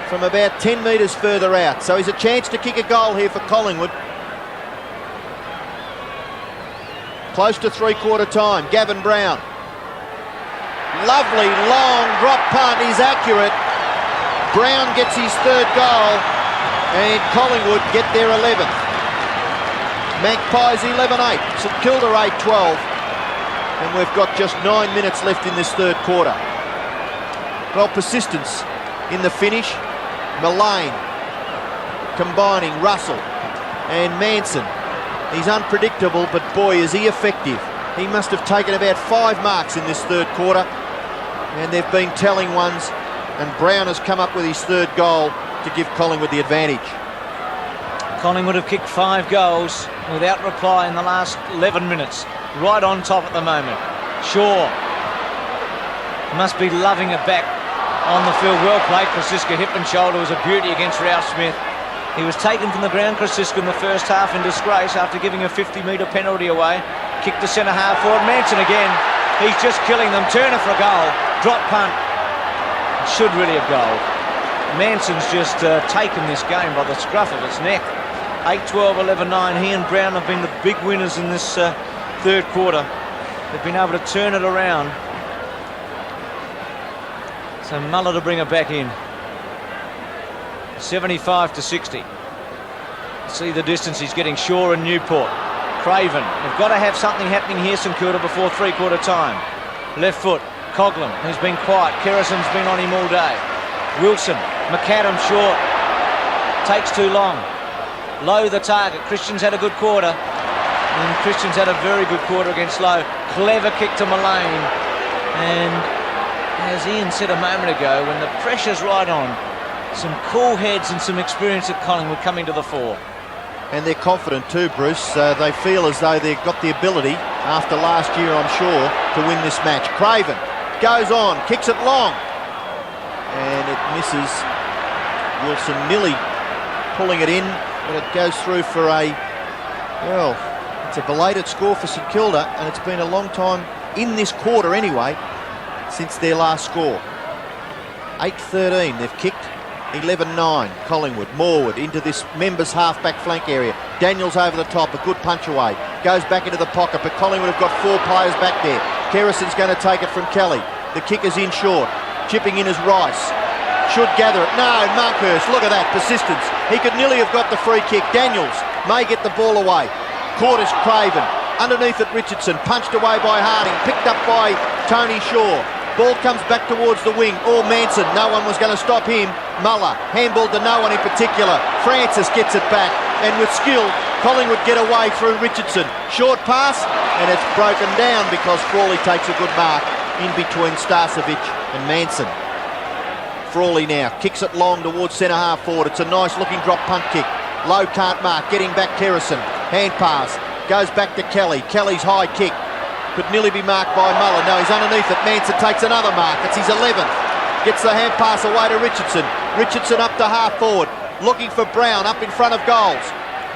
from about 10 metres further out. So he's a chance to kick a goal here for Collingwood. Close to three-quarter time. Gavin Brown. Lovely long drop punt. He's accurate. Brown gets his third goal, and Collingwood get their 11th. Magpies 11-8. St Kilda 8-12. And we've got just 9 minutes left in this third quarter. Well, persistence in the finish. Mullane combining Russell and Manson. He's unpredictable, but boy, is he effective. He must have taken about 5 marks in this third quarter, and they've been telling ones, and Brown has come up with his third goal to give Collingwood the advantage. Collingwood have kicked 5 goals without reply in the last 11 minutes. Right on top at the moment. Shaw must be loving it back on the field. Well played, Krasiska. Hip and shoulder was a beauty against Ralph Smith. He was taken from the ground, Krasiska, in the first half in disgrace after giving a 50-metre penalty away. Kicked to centre half forward. Manson again. He's just killing them. Turner for a goal. Drop punt. Should really have goal. Manson's just taken this game by the scruff of its neck. 8-12, 11-9. He and Brown have been the big winners in this third quarter. They've been able to turn it around. So Muller to bring it back in. 75-60. See the distance he's getting. Shaw and Newport. Craven. They've got to have something happening here, St Kilda, before three-quarter time. Left foot. Coughlin, who's been quiet. Kerrison's been on him all day. Wilson. McAdam short. Takes too long. Low the target. Christian's had a good quarter. And Christian's had a very good quarter against Low. Clever kick to Mullane. And as Ian said a moment ago, when the pressure's right on, some cool heads and some experience at Collingwood coming to the fore. And they're confident too, Bruce. They feel as though they've got the ability, after last year I'm sure, to win this match. Craven goes on, kicks it long. And it misses. Wilson nearly pulling it in, but it goes through for a, well, it's a belated score for St Kilda, and it's been a long time, in this quarter anyway, since their last score. 8-13, they've kicked. 11-9, Collingwood. Morwood into this members' half-back flank area. Daniels over the top, a good punch away. Goes back into the pocket, but Collingwood have got 4 players back there. Kerrison's going to take it from Kelly. The kick is in short. Chipping in is Rice. Should gather it. No, Monkhurst, look at that, persistence. He could nearly have got the free kick. Daniels may get the ball away. Caught is Craven. Underneath it, Richardson. Punched away by Harding. Picked up by Tony Shaw. Ball comes back towards the wing. Or Manson. No one was going to stop him. Muller. Handball to no one in particular. Francis gets it back. And with skill, Collingwood get away through Richardson. Short pass. And it's broken down because Frawley takes a good mark in between Starcevic and Manson. Frawley now kicks it long towards centre half forward. It's a nice looking drop punt kick. Low can't mark. Getting back Kerrison. Hand pass. Goes back to Kelly. Kelly's high kick. Could nearly be marked by Muller. No, he's underneath it. Manson takes another mark. It's his 11th. Gets the hand pass away to Richardson. Richardson up to half forward. Looking for Brown up in front of goals.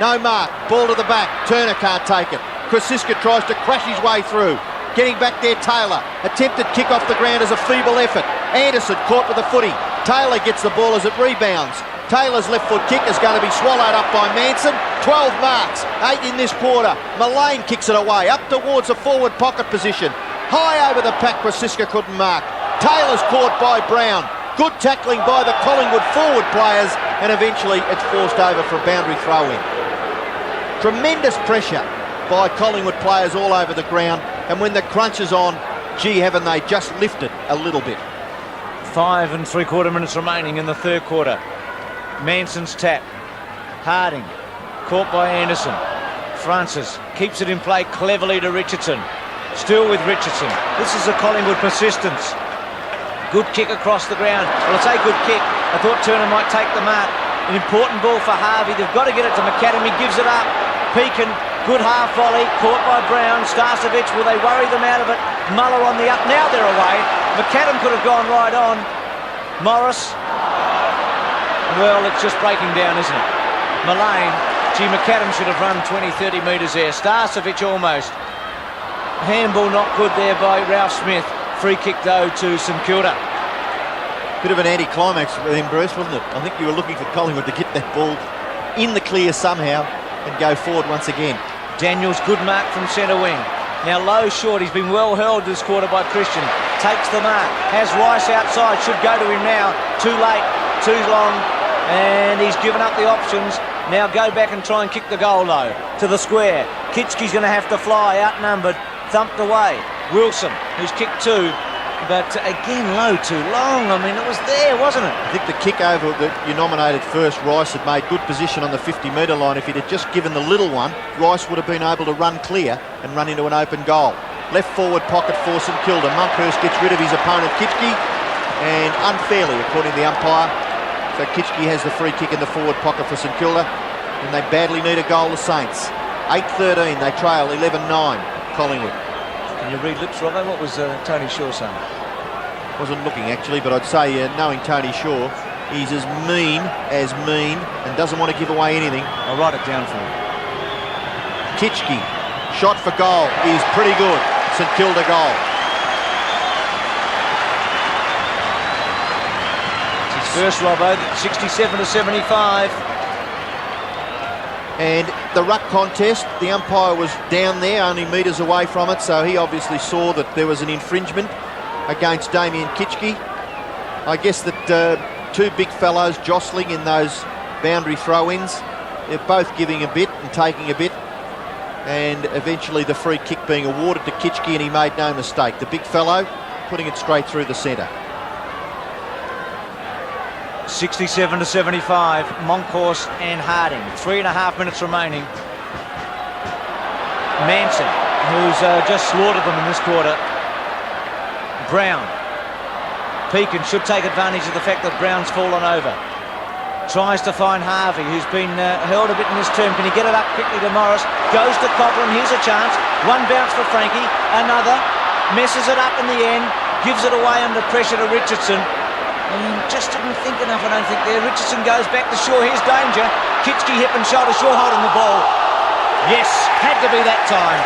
No mark. Ball to the back. Turner can't take it. Krasiska tries to crash his way through. Getting back there, Taylor. Attempted kick off the ground as a feeble effort. Anderson caught with the footy. Taylor gets the ball as it rebounds. Taylor's left foot kick is going to be swallowed up by Manson. 12 marks, 8 in this quarter. Mullane kicks it away, up towards a forward pocket position. High over the pack, Krasiska couldn't mark. Taylor's caught by Brown. Good tackling by the Collingwood forward players, and eventually it's forced over for a boundary throw-in. Tremendous pressure by Collingwood players all over the ground, and when the crunch is on, gee, haven't they just lifted a little bit. 5 3/4 minutes remaining in the third quarter. Manson's tap. Harding. Caught by Anderson. Francis keeps it in play cleverly to Richardson. Still with Richardson. This is a Collingwood persistence. Good kick across the ground. Well, it's a good kick. I thought Turner might take the mark. An important ball for Harvey. They've got to get it to McAdam. He gives it up. Pekin. Good half volley. Caught by Brown. Starcevic. Will they worry them out of it? Muller on the up. Now they're away. McAdam could have gone right on. Morris. Well, it's just breaking down, isn't it? Mullane. Gee, McAdam should have run 20-30 metres there. Starcevic almost. Handball not good there by Ralph Smith. Free kick though to St Kilda. Bit of an anticlimax for them, Bruce, wasn't it? I think you were looking for Collingwood to get that ball in the clear somehow and go forward once again. Daniels, good mark from centre wing. Now low short, he's been well held this quarter by Christian. Takes the mark, has Rice outside, should go to him now. Too late, too long, and he's given up the options. Now go back and try and kick the goal though, to the square. Kitschke's going to have to fly, outnumbered, thumped away. Wilson, who's kicked two, but again low, too long. I mean, it was there, wasn't it? I think the kick over that you nominated first, Rice had made good position on the 50-metre line. If he'd have just given the little one, Rice would have been able to run clear and run into an open goal. Left forward pocket for St Kilda. Monkhurst gets rid of his opponent Kitschke, and unfairly, according to the umpire. So Kitschke has the free kick in the forward pocket for St Kilda, and they badly need a goal, the Saints. 8-13, they trail 11-9, Collingwood. Can you read lips, Robbo? What was Tony Shaw saying? Wasn't looking actually, but I'd say knowing Tony Shaw, he's as mean and doesn't want to give away anything. I'll write it down for you. Kitschke, shot for goal is pretty good. St Kilda goal. It's his first, Robbo, 67-75. And the ruck contest, the umpire was down there, only metres away from it, so he obviously saw that there was an infringement against Damien Kitschke. I guess that two big fellows jostling in those boundary throw-ins, they're both giving a bit and taking a bit, and eventually the free kick being awarded to Kitschke, and he made no mistake. The big fellow putting it straight through the centre. 67-75, Monkhorst and Harding. 3.5 minutes remaining. Manson, who's just slaughtered them in this quarter. Brown. Pekin should take advantage of the fact that Brown's fallen over. Tries to find Harvey, who's been held a bit in this term. Can he get it up quickly to Morris? Goes to Cochrane, here's a chance. One bounce for Frankie, another. Messes it up in the end. Gives it away under pressure to Richardson. Just didn't think enough, I don't think there. Richardson goes back to Shaw. Here's danger. Kitschke hip and shoulder. Shaw holding the ball. Yes, had to be that time.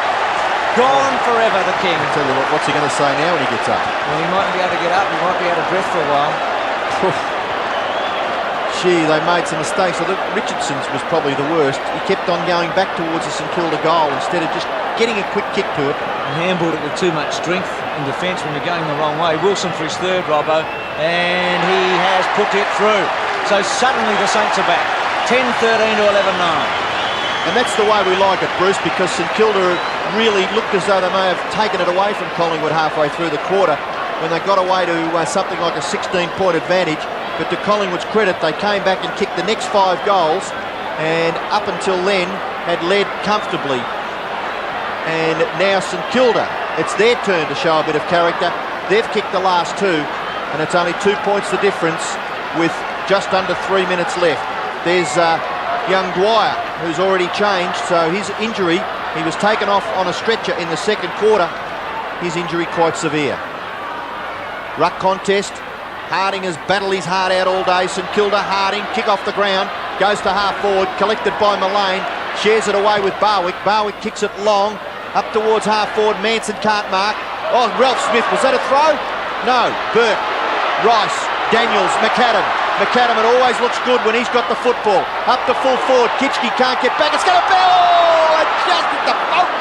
Gone forever, the King. I'll tell you what, what's he going to say now when he gets up? Well, he mightn't be able to get up. He might be out of breath for a while. Gee, they made some mistakes. I think Richardson's was probably the worst. He kept on going back towards the St Kilda goal instead of just getting a quick kick to it. He handballed it with too much strength in defence when you're going the wrong way. Wilson for his third, Robbo, and he has put it through. So suddenly the Saints are back. 10-13 to 11-9. And that's the way we like it, Bruce, because St Kilda really looked as though they may have taken it away from Collingwood halfway through the quarter when they got away to something like a 16-point advantage. But to Collingwood's credit, they came back and kicked the next 5 goals, and up until then had led comfortably. And now St Kilda, it's their turn to show a bit of character. They've kicked the last 2, and it's only 2 points the difference with just under 3 minutes left. There's young Dwyer, who's already changed, so his injury, he was taken off on a stretcher in the second quarter. His injury quite severe. Ruck contest. Harding has battled his heart out all day. St Kilda, Harding, kick off the ground, goes to half forward, collected by Mullane, shares it away with Barwick. Barwick kicks it long, up towards half forward. Manson can't mark. Oh, Ralph Smith, was that a throw? No. Burke, Rice, Daniels, McAdam. McAdam, it always looks good when he's got the football. Up to full forward, Kitschke can't get back. It's going to be, oh, just at the boat.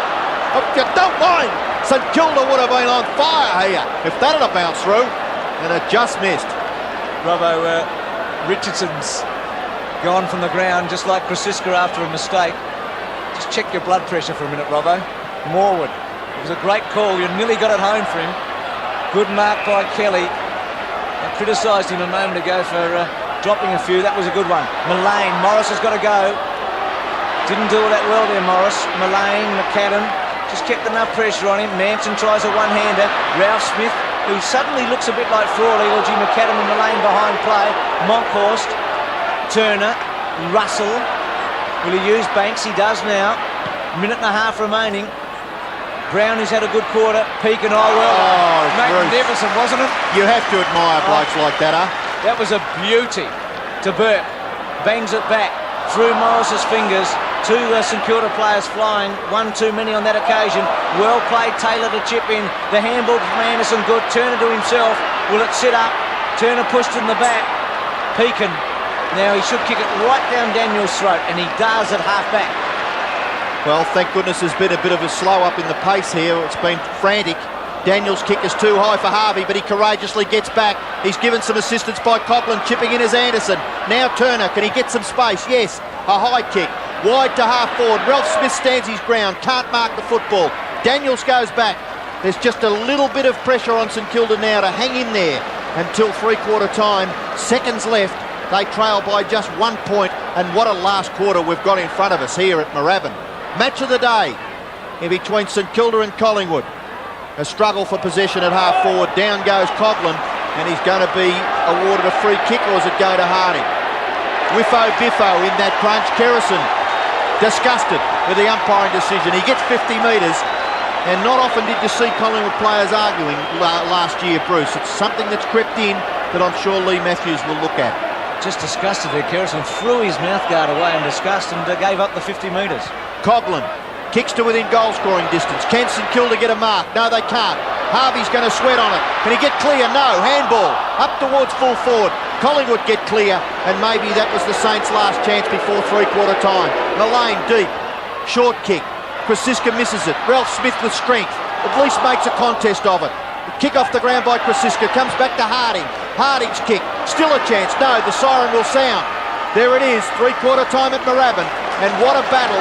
If you don't mind, St Kilda would have been on fire here if that had bounced through. And it just missed. Robbo, Richardson's gone from the ground just like Krasiska after a mistake. Just check your blood pressure for a minute, Robbo. Morwood. It was a great call. You nearly got it home for him. Good mark by Kelly. I criticised him a moment ago for dropping a few. That was a good one. Mullane. Morris has got to go. Didn't do all that well there, Morris. Mullane, McAdam. Just kept enough pressure on him. Manson tries a one-hander. Ralph Smith, who suddenly looks a bit like Frawley or G. McAdam and Mullane behind play. Monkhorst, Turner, Russell. Will he use Banks? He does now. Minute and a half remaining. Brown, who's had a good quarter. Peak and Iwell. Oh, magnificent, wasn't it? You have to admire blokes like that, huh? That was a beauty to Burke. Bangs it back through Morris's fingers. Two St Kilda players flying. One too many on that occasion. Well played, Taylor to chip in. The handball from Anderson, good. Turner to himself. Will it sit up? Turner pushed in the back. Pekin. Now he should kick it right down Daniel's throat, and he does at half back. Well, thank goodness there's been a bit of a slow up in the pace here. It's been frantic. Daniel's kick is too high for Harvey, but he courageously gets back. He's given some assistance by Coughlin, chipping in as Anderson. Now Turner, can he get some space? Yes, a high kick. Wide to half forward. Ralph Smith stands his ground, can't mark the football. Daniels goes back. There's just a little bit of pressure on St Kilda now to hang in there until three-quarter time. Seconds left. They trail by just 1 point, and what a last quarter we've got in front of us here at Moorabbin. Match of the day in between St Kilda and Collingwood. A struggle for possession at half forward. Down goes Coughlin, and he's going to be awarded a free kick, or is it go to Harding? Whiffo biffo in that crunch. Kerrison disgusted with the umpiring decision. He gets 50 metres, and not often did you see Collingwood players arguing last year, Bruce. It's something that's crept in that I'm sure Lee Matthews will look at. Just disgusted there. Kerrison threw his mouthguard away in disgust and gave up the 50 metres. Coughlin kicks to within goal scoring distance. Can St Kilda get a mark? No, they can't. Harvey's going to sweat on it. Can he get clear? No. Handball up towards full forward. Collingwood get clear, and maybe that was the Saints' last chance before three-quarter time. Mullane deep, short kick. Krasiska misses it. Ralph Smith with strength, at least makes a contest of it. Kick off the ground by Krasiska, comes back to Harding. Harding's kick, still a chance. No, the siren will sound. There it is, three-quarter time at Moorabbin, and what a battle.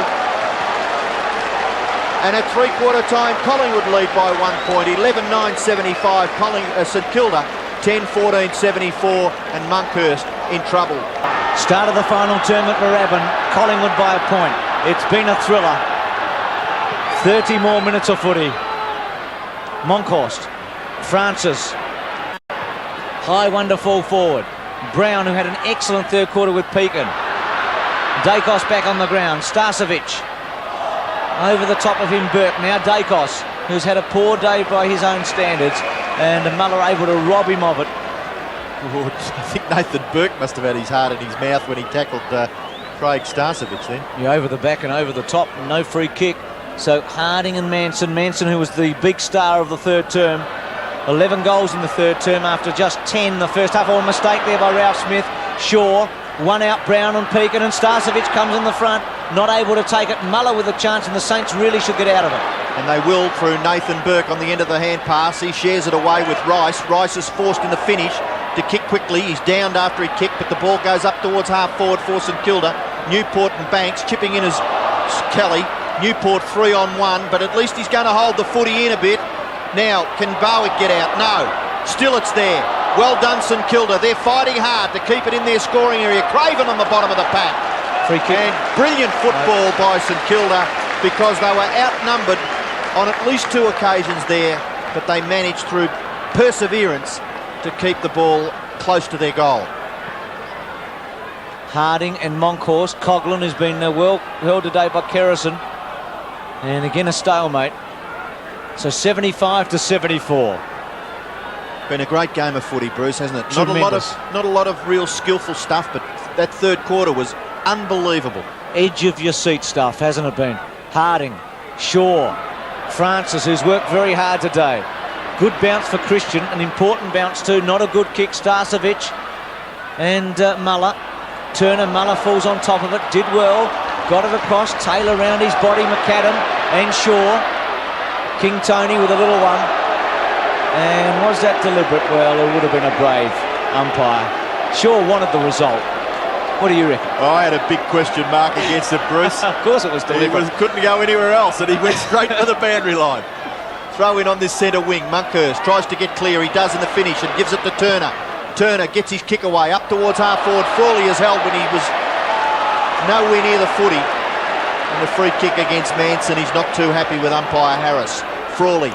And at three-quarter time, Collingwood lead by 1 point, 11-9-75. St Kilda, 10-14-74, and Monkhurst in trouble. Start of the final term at Moorabbin, Collingwood by a point. It's been a thriller. 30 more minutes of footy. Monkhorst, Francis, high one to fall forward. Brown, who had an excellent third quarter with Pekin. Dacos back on the ground. Starcevic over the top of him, Burke. Now Dacos, who's had a poor day by his own standards, and Muller able to rob him of it. I think Nathan Burke must have had his heart in his mouth when he tackled Craig Starcevic then. Yeah, over the back and over the top. No free kick. So Harding and Manson. Manson, who was the big star of the third term. 11 goals in the third term after just 10 the first half. Oh, a mistake there by Ralph Smith. Shaw, one out, Brown and Pekin, and Starcevic comes in the front. Not able to take it. Muller with a chance, and the Saints really should get out of it. And they will through Nathan Burke on the end of the hand pass. He shares it away with Rice. Rice is forced in the finish to kick quickly. He's downed after he kicked, but the ball goes up towards half forward for St Kilda. Newport and Banks chipping in as Kelly. Newport 3-on-1, but at least he's going to hold the footy in a bit. Now, can Barwick get out? No. Still it's there. Well done, St Kilda. They're fighting hard to keep it in their scoring area. Craven on the bottom of the pack. Free kick. And brilliant football by St Kilda, because they were outnumbered on at least two occasions there, but they managed through perseverance to keep the ball close to their goal. Harding and Monkhorst. Coughlin has been well held today by Kerrison. And again a stalemate. So 75-74. Been a great game of footy, Bruce, hasn't it? Tremendous. Not a lot of real skillful stuff, but that third quarter was unbelievable. Edge of your seat stuff, hasn't it been? Harding, Shaw, Francis, who's worked very hard today. Good bounce for Christian, an important bounce too. Not a good kick. Starcevic and Muller. Turner, Muller falls on top of it. Did well. Got it across. Taylor round his body. McAdam and Shaw. King Tony with a little one. And was that deliberate? Well, it would have been a brave umpire. Shaw wanted the result. What do you reckon? I had a big question mark against it, Bruce. Of course it was deliberate. He couldn't go anywhere else, and he went straight to the boundary line. Throw in on this centre wing. Monkhurst tries to get clear. He does in the finish and gives it to Turner. Turner gets his kick away up towards half forward. Frawley is held when he was nowhere near the footy. And the free kick against Manson. He's not too happy with umpire Harris. Frawley,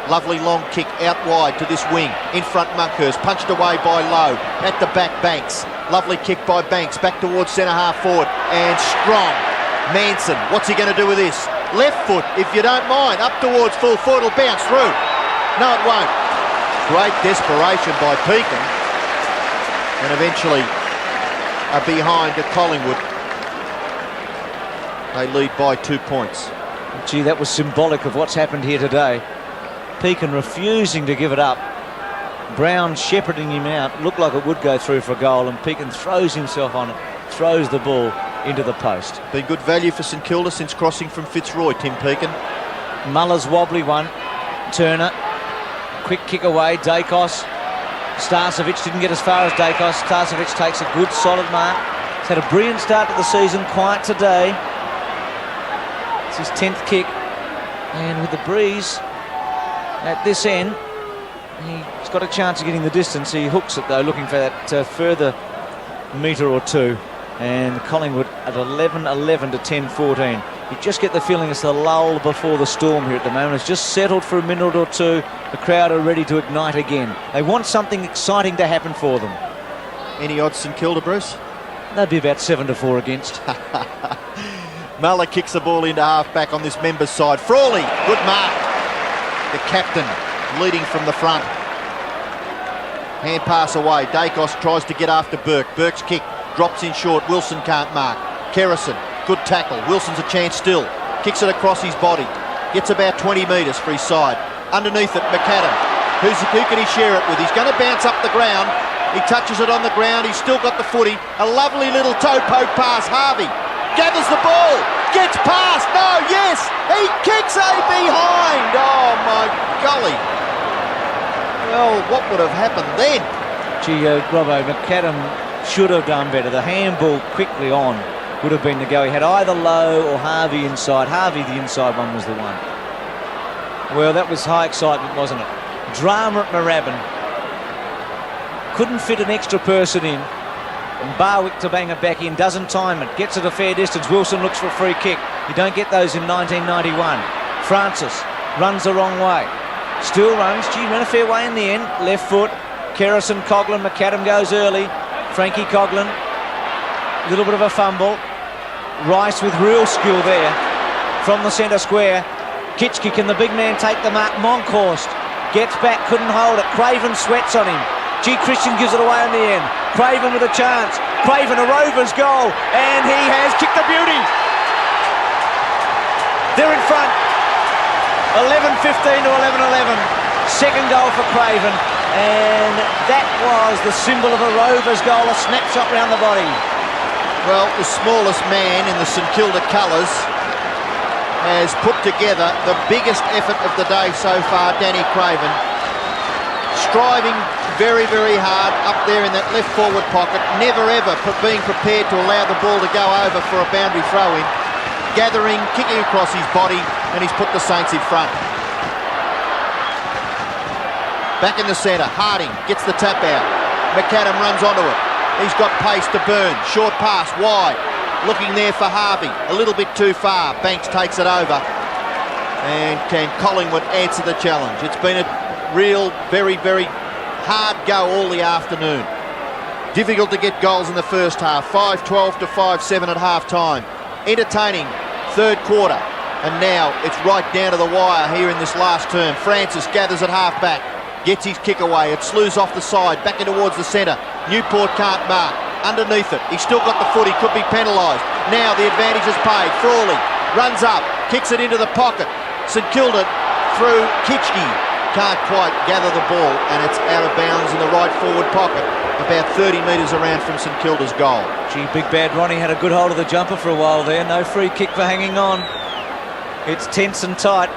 lovely long kick out wide to this wing. In front Monkhurst, punched away by Lowe. At the back Banks. Lovely kick by Banks. Back towards centre half forward. And strong. Manson, what's he going to do with this? Left foot, if you don't mind. Up towards full forward. It'll bounce through. No, it won't. Great desperation by Pekin. and eventually are behind at Collingwood. They lead by 2 points. Gee, that was symbolic of what's happened here today. Pekin refusing to give it up. Brown shepherding him out. Looked like it would go through for a goal, and Pekin throws himself on it, throws the ball into the post. Been good value for St Kilda since crossing from Fitzroy, Tim Pekin. Muller's wobbly one. Turner, quick kick away. Dacos. Starcevic didn't get as far as Dacos. Starcevic takes a good solid mark. He's had a brilliant start to the season, quiet today. It's his 10th kick, and with the breeze at this end, he's got a chance of getting the distance. He hooks it though, looking for that further metre or two, and Collingwood at 11-11 to 10-14. You just get the feeling it's the lull before the storm here at the moment. It's just settled for a minute or two. The crowd are ready to ignite again. They want something exciting to happen for them. Any odds St Kilda, Bruce? They'd be about 7-4 against. Muller kicks the ball into half-back on this member's side. Frawley, good mark. The captain leading from the front. Hand pass away. Dacos tries to get after Burke. Burke's kick drops in short. Wilson can't mark. Kerrison, good tackle. Wilson's a chance still. Kicks it across his body. Gets about 20 metres for his side. Underneath it, McAdam. Who can he share it with? He's going to bounce up the ground. He touches it on the ground. He's still got the footy. A lovely little toe poke pass. Harvey gathers the ball. Gets past. No, yes. He kicks a behind. Oh, my golly. Well, what would have happened then? Gee, Robbo, McAdam should have done better. The handball quickly on would have been the go. He had either Lowe or Harvey inside. Harvey, the inside one, was the one. Well, that was high excitement, wasn't it? Drama at Moorabbin. Couldn't fit an extra person in. And Barwick to bang it back in, doesn't time it, gets it a fair distance. Wilson looks for a free kick. You don't get those in 1991. Francis runs the wrong way. Still runs. Gee, ran a fair way in the end. Left foot. Kerrison, Coughlin, McAdam goes early. Frankie Coughlin. A little bit of a fumble. Rice with real skill there from the centre square. Kitchke, can the big man take the mark? Monkhorst gets back, couldn't hold it. Craven sweats on him. G. Christian gives it away in the end. Craven with a chance. Craven, a Rovers goal, and he has kicked the beauty. They're in front. 11-15 to 11-11. Second goal for Craven, and that was the symbol of a Rovers goal, a snapshot round the body. Well, the smallest man in the St Kilda colours has put together the biggest effort of the day so far, Danny Craven. Striving very, very hard up there in that left forward pocket, never ever being prepared to allow the ball to go over for a boundary throw-in. Gathering, kicking across his body, and he's put the Saints in front. Back in the centre, Harding gets the tap out. McAdam runs onto it. He's got pace to burn. Short pass, wide. Looking there for Harvey. A little bit too far. Banks takes it over. And can Collingwood answer the challenge? It's been a real, very, very hard go all the afternoon. Difficult to get goals in the first half. 5-12 to 5-7 at half-time. Entertaining third quarter. And now it's right down to the wire here in this last term. Francis gathers at half-back. Gets his kick away. It slews off the side, back in towards the centre. Newport can't mark. Underneath it, he's still got the foot. He could be penalised. Now the advantage is paid. Frawley runs up, kicks it into the pocket. St Kilda through Kitchke. Can't quite gather the ball, and it's out of bounds in the right forward pocket, about 30 metres around from St Kilda's goal. Gee, Big Bad Ronnie had a good hold of the jumper for a while there. No free kick for hanging on. It's tense and tight.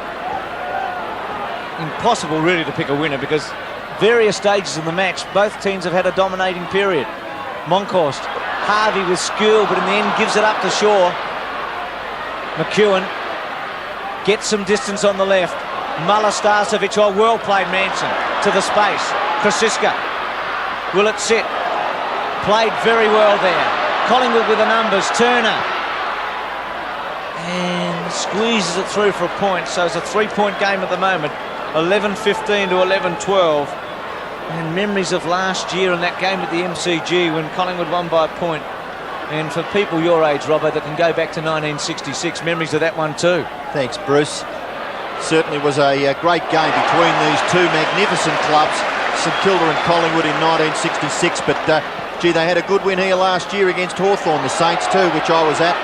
Impossible really to pick a winner, because various stages in the match both teams have had a dominating period. Monkhorst, Harvey with skill, but in the end gives it up to Shaw. McEwen gets some distance on the left. Muller, Starcevic, oh, well played Manson to the space. Krasiska, will it sit? Played very well there. Collingwood with the numbers. Turner, and squeezes it through for a point, so it's a 3-point game at the moment. 11-15 to 11-12. And memories of last year in that game at the MCG when Collingwood won by a point. And for people your age, Robbo, that can go back to 1966, memories of that one too. Thanks, Bruce. Certainly was a great game between these two magnificent clubs, St Kilda and Collingwood, in 1966. But Gee, they had a good win here last year against Hawthorn, the Saints too, which I was at.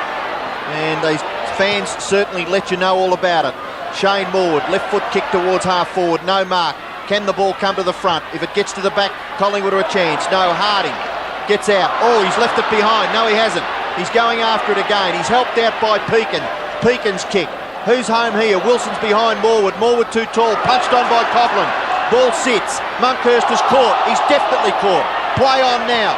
And these fans certainly let you know all about it. Shane Morwood, left foot kick towards half forward, no mark. Can the ball come to the front? If it gets to the back, Collingwood are a chance. No, Harding gets out. Oh, he's left it behind. No, he hasn't. He's going after it again. He's helped out by Pekin. Pekin's kick. Who's home here? Wilson's behind Morwood. Morwood too tall. Punched on by Coughlin. Ball sits. Monkhurst is caught. He's definitely caught. Play on now.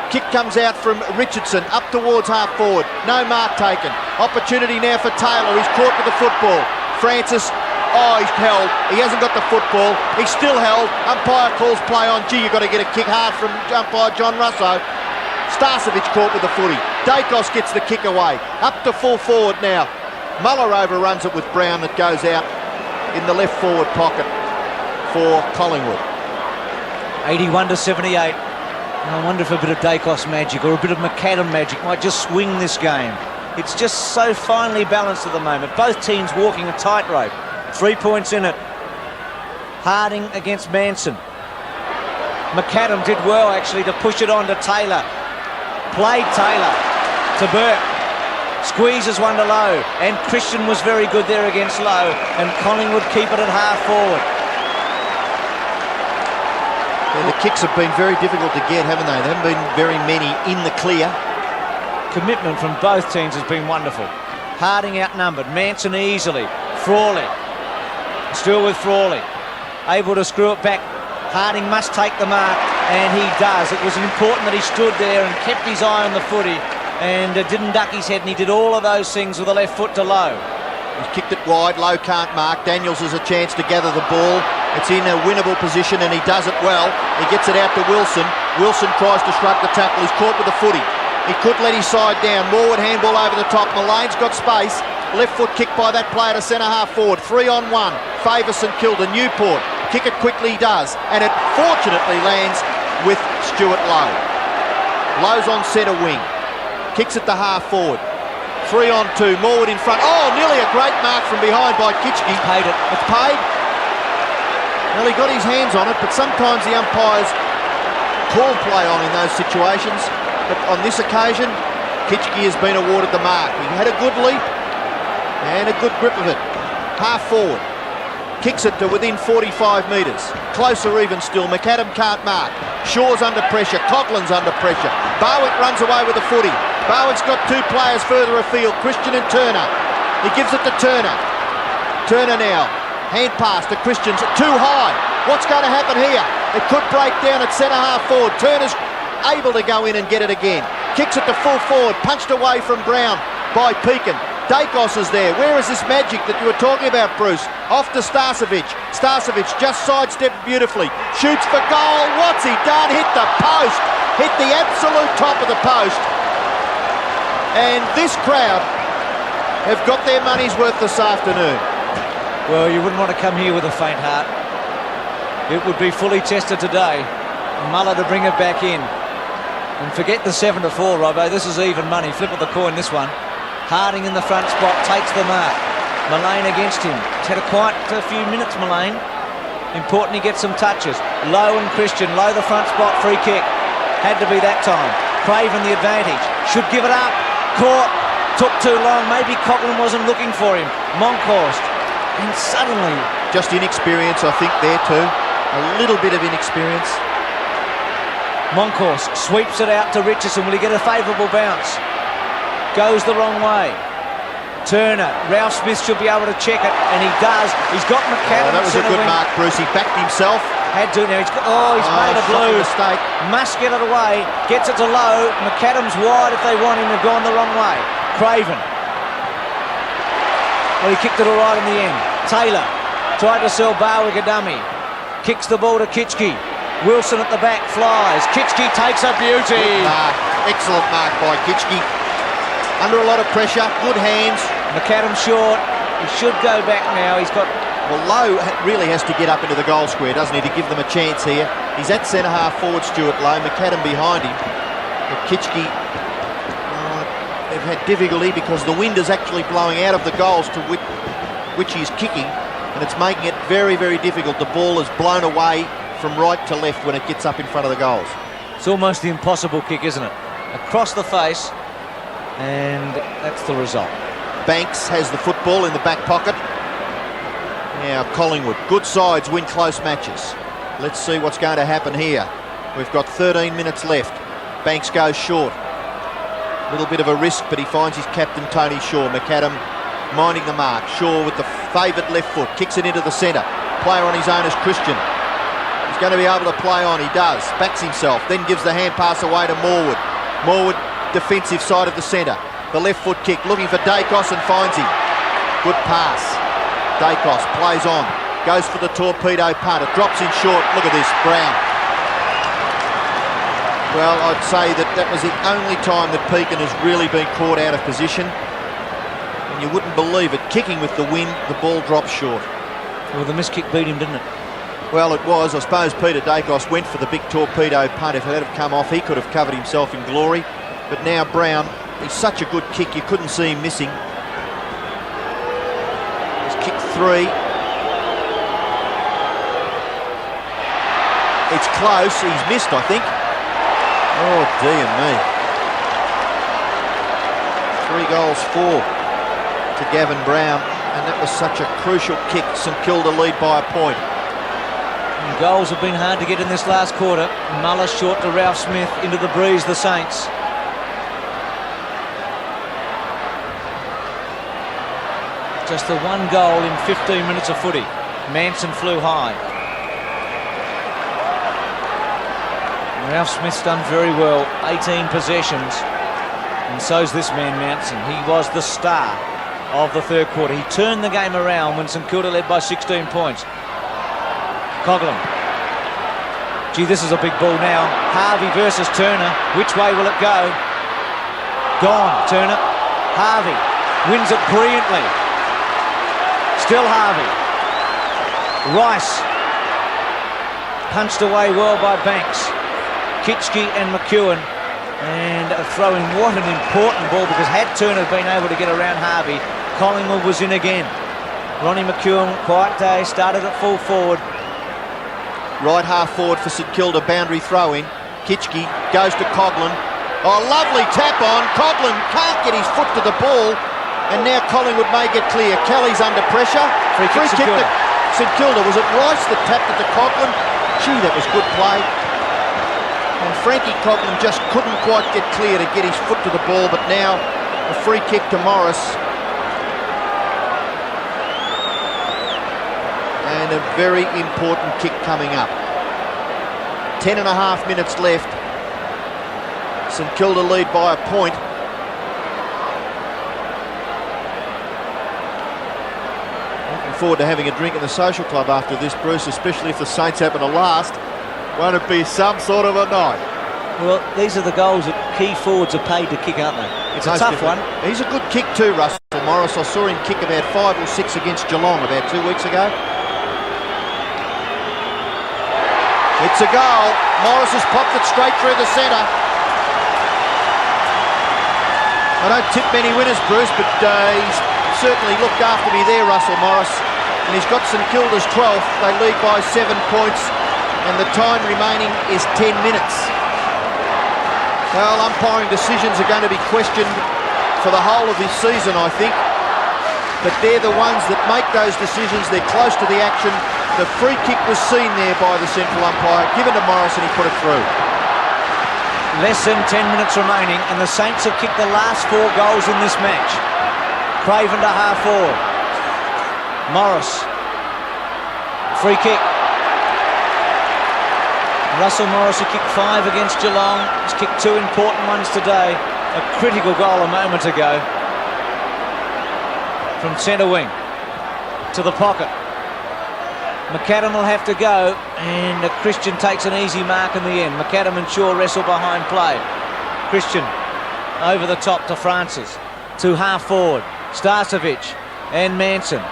Kick comes out from Richardson up towards half forward. No mark taken. Opportunity now for Taylor. He's caught with the football. Francis, oh, he's held. He hasn't got the football. He's still held. Umpire calls play on. Gee, you've got to get a kick hard from umpire John Russo. Starcevic caught with the footy. Dacos gets the kick away. Up to full forward now. Muller overruns it with Brown that goes out in the left forward pocket for Collingwood. 81-78. I wonder if a bit of Dacos magic or a bit of McAdam magic might just swing this game. It's just so finely balanced at the moment. Both teams walking a tightrope. 3 points in it. Harding against Manson. McAdam did well actually to push it on to Taylor. Played Taylor to Burke. Squeezes one to Lowe. And Christian was very good there against Lowe. And Collingwood keep it at half forward. Yeah, the kicks have been very difficult to get, haven't they? There haven't been very many in the clear. Commitment from both teams has been wonderful. Harding outnumbered. Manson easily. Frawley. Still with Frawley. Able to screw it back. Harding must take the mark, and he does. It was important that he stood there and kept his eye on the footy and didn't duck his head, and he did all of those things with the left foot to Lowe. He's kicked it wide. Lowe can't mark. Daniels has a chance to gather the ball. It's in a winnable position, and he does it well. He gets it out to Wilson. Wilson tries to shrug the tackle. He's caught with the footy. He could let his side down. Morwood handball over the top. Mullane's got space. Left foot kick by that player to centre half forward. 3-on-1. Favour St Kilda. Newport. Kick it quickly, does. And it fortunately lands with Stuart Lowe. Lowe's on centre wing. Kicks it to half forward. 3-on-2. Morwood in front. Oh, nearly a great mark from behind by Kitchke. Paid it. It's paid. Well, he got his hands on it, but sometimes the umpires call play on in those situations. But on this occasion, Kitchke has been awarded the mark. He had a good leap and a good grip of it. Half forward. Kicks it to within 45 metres. Closer even still. McAdam can't mark. Shaw's under pressure. Coughlin's under pressure. Barwick runs away with the footy. Barwick's got two players further afield, Christian and Turner. He gives it to Turner. Turner now. Hand pass to Christians. Too high. What's going to happen here? It could break down at centre half forward. Turner's able to go in and get it again. Kicks it to full forward. Punched away from Brown by Pekin. Dacos is there. Where is this magic that you were talking about, Bruce? Off to Starcevic. Starcevic just sidestepped beautifully. Shoots for goal. What's he done? Hit the post. Hit the absolute top of the post. And this crowd have got their money's worth this afternoon. Well, you wouldn't want to come here with a faint heart. It would be fully tested today. Muller to bring it back in. And forget the 7-4, Robbo. This is even money. Flip of the coin, this one. Harding in the front spot, takes the mark. Mullane against him. It's had quite a few minutes, Mullane. Important he gets some touches. Lowe and Christian. Lowe the front spot, free kick. Had to be that time. Craven the advantage. Should give it up. Caught. Took too long. Maybe Coughlin wasn't looking for him. Monkhorst. And suddenly... Just inexperience, I think, there too. A little bit of inexperience. Monkhorst sweeps it out to Richardson. Will he get a favourable bounce? Goes the wrong way. Turner. Ralph Smith should be able to check it, and he does. He's got McAdam. That was a good mark, Bruce. He backed himself. Had to now. He's made a blue mistake. Must get it away. Gets it to Lowe. McAdam's wide if they want him. They've gone the wrong way. Craven. Well, he kicked it all right in the end. Taylor tried to sell Barwick a dummy. Kicks the ball to Kitchke. Wilson at the back flies. Kitchke takes a beauty. Good mark. Excellent mark by Kitchke. Under a lot of pressure. Good hands. McAdam short. He should go back now. He's got... Well, Lowe really has to get up into the goal square, doesn't he, to give them a chance here. He's at centre half forward, Stuart Lowe. McAdam behind him. But Kitchke, they've had difficulty because the wind is actually blowing out of the goals to which he's kicking, and it's making it very, very difficult. The ball is blown away from right to left when it gets up in front of the goals. It's almost the impossible kick, isn't it? Across the face, and that's the result. Banks has the football in the back pocket. Now Collingwood, good sides win close matches. Let's see what's going to happen here. We've got 13 minutes left. Banks goes short. A little bit of a risk, but he finds his captain Tony Shaw. McAdam minding the mark. Shaw with the favoured left foot, kicks it into the centre. Player on his own is Christian. He's going to be able to play on, he does. Backs himself, then gives the hand pass away to Morwood. Morwood, defensive side of the centre. The left foot kick, looking for Dacos and finds him. Good pass. Dacos plays on, goes for the torpedo punt. It drops in short. Look at this, Brown. Well, I'd say that was the only time that Pekin has really been caught out of position. And you wouldn't believe it. Kicking with the wind, the ball drops short. Well, the miss kick beat him, didn't it? Well, it was. I suppose Peter Dacos went for the big torpedo punt. If it had come off, he could have covered himself in glory. But now Brown, he's such a good kick, you couldn't see him missing. He's kicked 3. It's close. He's missed, I think. Oh, dear me. 3 goals, 4 to Gavin Brown. And that was such a crucial kick. St Kilda lead by a point. And goals have been hard to get in this last quarter. Muller short to Ralph Smith, into the breeze, the Saints. Just the 1 goal in 15 minutes of footy. Manson flew high. Ralph Smith's done very well, 18 possessions, and so's this man Manson. He was the star of the third quarter. He turned the game around when St Kilda led by 16 points. Coghlan. Gee, this is a big ball now. Harvey versus Turner. Which way will it go? Gone, Turner. Harvey wins it brilliantly. Still Harvey. Rice. Punched away well by Banks. Kitchke and McEwen, and a throw-in. What an important ball, because had Turner been able to get around Harvey, Collingwood was in again. Ronnie McEwen, quiet day, started at full forward. Right half forward for St Kilda, boundary throw-in. Kitchke goes to Coghlan. Oh, lovely tap on. Coghlan can't get his foot to the ball, and now Collingwood may get clear. Kelly's under pressure. Free kick to St Kilda. Was it Rice that tapped it to Coghlan? Gee, that was good play. And Frankie Coghlan just couldn't quite get clear to get his foot to the ball, but now a free kick to Morris. And a very important kick coming up. 10.5 minutes left. St Kilda lead by a point. Looking forward to having a drink in the social club after this, Bruce, especially if the Saints happen to last. Won't it be some sort of a night? Well, these are the goals that key forwards are paid to kick, aren't they? It's a tough one. He's a good kick too, Russell Morris. I saw him kick about 5 or 6 against Geelong about 2 weeks ago. It's a goal. Morris has popped it straight through the centre. I don't tip many winners, Bruce, but he's certainly looked after me there, Russell Morris. And he's got St Kilda's 12th. They lead by 7 points. And the time remaining is 10 minutes. Well, umpiring decisions are going to be questioned for the whole of this season, I think. But they're the ones that make those decisions. They're close to the action. The free kick was seen there by the central umpire, given to Morris, and he put it through. Less than 10 minutes remaining, and the Saints have kicked the last 4 goals in this match. Craven to half forward. Morris. Free kick. Russell Morris, who kicked 5 against Geelong, has kicked 2 important ones today. A critical goal a moment ago. From centre wing to the pocket. McAdam will have to go, and Christian takes an easy mark in the end. McAdam and Shaw wrestle behind play. Christian over the top to Francis. To half forward. Starcevic and Manson.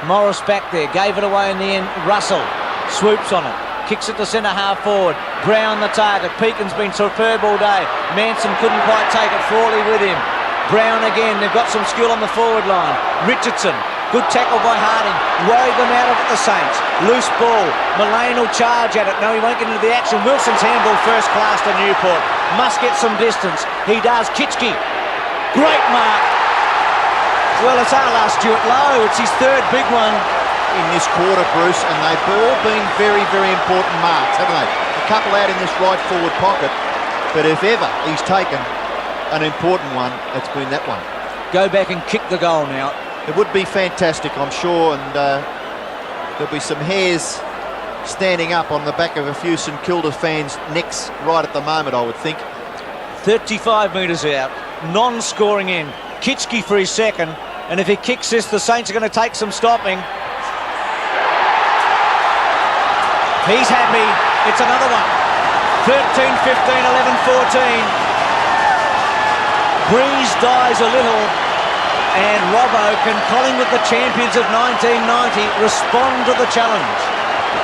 Morris back there, gave it away in the end. Russell swoops on it. Kicks it to centre half forward. Brown the target. Pekin's been superb all day. Manson couldn't quite take it. Frawley with him. Brown again. They've got some skill on the forward line. Richardson Good tackle by Harding. Worried them out of it, the Saints. Loose ball. Mullane will charge at it. No, he won't get into the action. Wilson's handball first class to Newport. Must get some distance. He does. Kitchke. Great mark. Well, it's our last Stuart Lowe. It's his third big one in this quarter, Bruce, and they've all been very, very important marks, haven't they? A couple out in this right forward pocket, but if ever he's taken an important one, it's been that one. Go back and kick the goal now. It would be fantastic, I'm sure, and there'll be some hairs standing up on the back of a few St Kilda fans' necks right at the moment, I would think. 35 metres out, non-scoring end. Kitchke for his second, and if he kicks this, the Saints are going to take some stopping. He's happy. It's another one. 13, 15, 11, 14. Breeze dies a little, and Robbo, can Collingwood, the champions of 1990, respond to the challenge?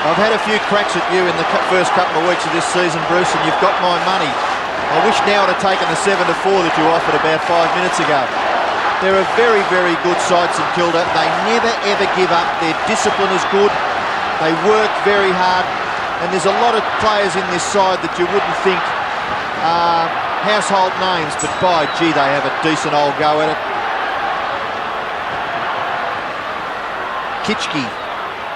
I've had a few cracks at you in the first couple of weeks of this season, Bruce, and you've got my money. I wish now I'd have taken the 7-4 that you offered about 5 minutes ago. They're a very, very good side, St Kilda. They never, ever give up. Their discipline is good. They work very hard. And there's a lot of players in this side that you wouldn't think are household names, but by gee, they have a decent old go at it. Kitchke,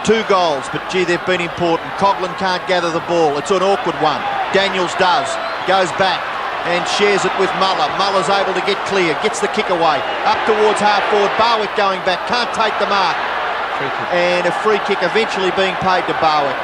2 goals, but gee, they've been important. Coghlan can't gather the ball. It's an awkward one. Daniels does. Goes back and shares it with Muller. Muller's able to get clear, gets the kick away. Up towards half forward. Barwick going back, can't take the mark. And a free kick eventually being paid to Barwick.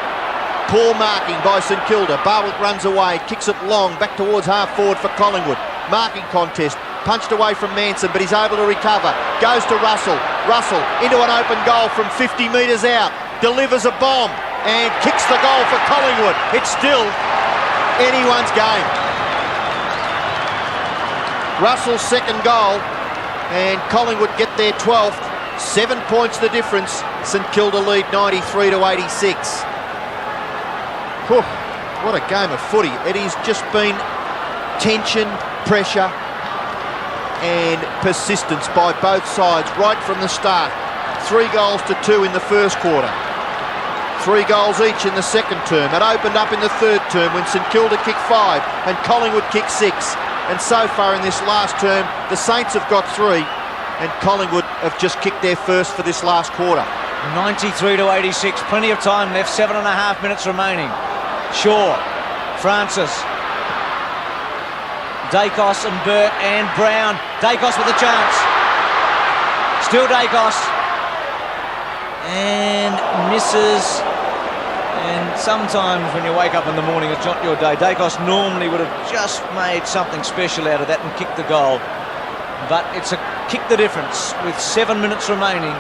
Poor marking by St Kilda. Barwick runs away, kicks it long, back towards half forward for Collingwood. Marking contest, punched away from Manson, but he's able to recover. Goes to Russell. Russell into an open goal from 50 metres out. Delivers a bomb and kicks the goal for Collingwood. It's still anyone's game. Russell's second goal, and Collingwood get their 12th. 7 points the difference. St Kilda lead 93-86. Whew, what a game of footy. It has just been tension, pressure and persistence by both sides right from the start. 3 goals to 2 in the first quarter. 3 goals each in the second term. It opened up in the third term when St Kilda kicked 5 and Collingwood kicked 6. And so far in this last term, the Saints have got 3 and Collingwood have just kicked their first for this last quarter. 93-86, plenty of time left, 7.5 minutes remaining. Shaw, Francis, Dacos and Burt and Brown. Dacos with a chance. Still Dacos. And misses. And sometimes when you wake up in the morning, it's not your day. Dacos normally would have just made something special out of that and kicked the goal. But it's a kick the difference with 7 minutes remaining.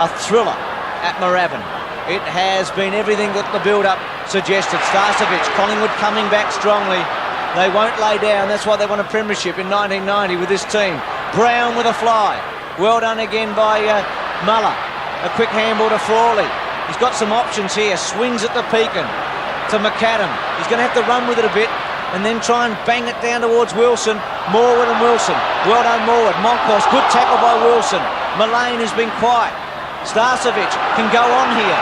A thriller at Moorabbin. It has been everything that the build-up suggested. Starcevic, Collingwood coming back strongly. They won't lay down. That's why they won a premiership in 1990 with this team. Brown with a fly. Well done again by Muller. A quick handball to Frawley. He's got some options here. Swings at the Pekin to McAdam. He's going to have to run with it a bit and then try and bang it down towards Wilson. Morwood and Wilson. Well done, Morwood. Monkhorst, good tackle by Wilson. Mullane has been quiet. Starcevic can go on here.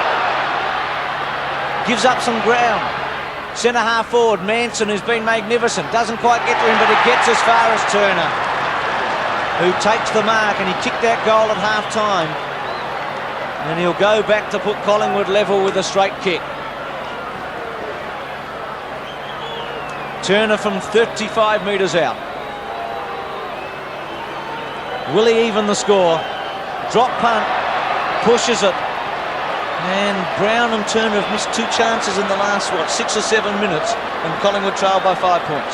Gives up some ground. Centre half forward, Manson, who's been magnificent. Doesn't quite get to him, but he gets as far as Turner, who takes the mark, and he kicked that goal at half-time. And he'll go back to put Collingwood level with a straight kick. Turner from 35 metres out. Will he even the score? Drop punt, pushes it. And Brown and Turner have missed 2 chances in the last, 6 or 7 minutes, and Collingwood trail by 5 points.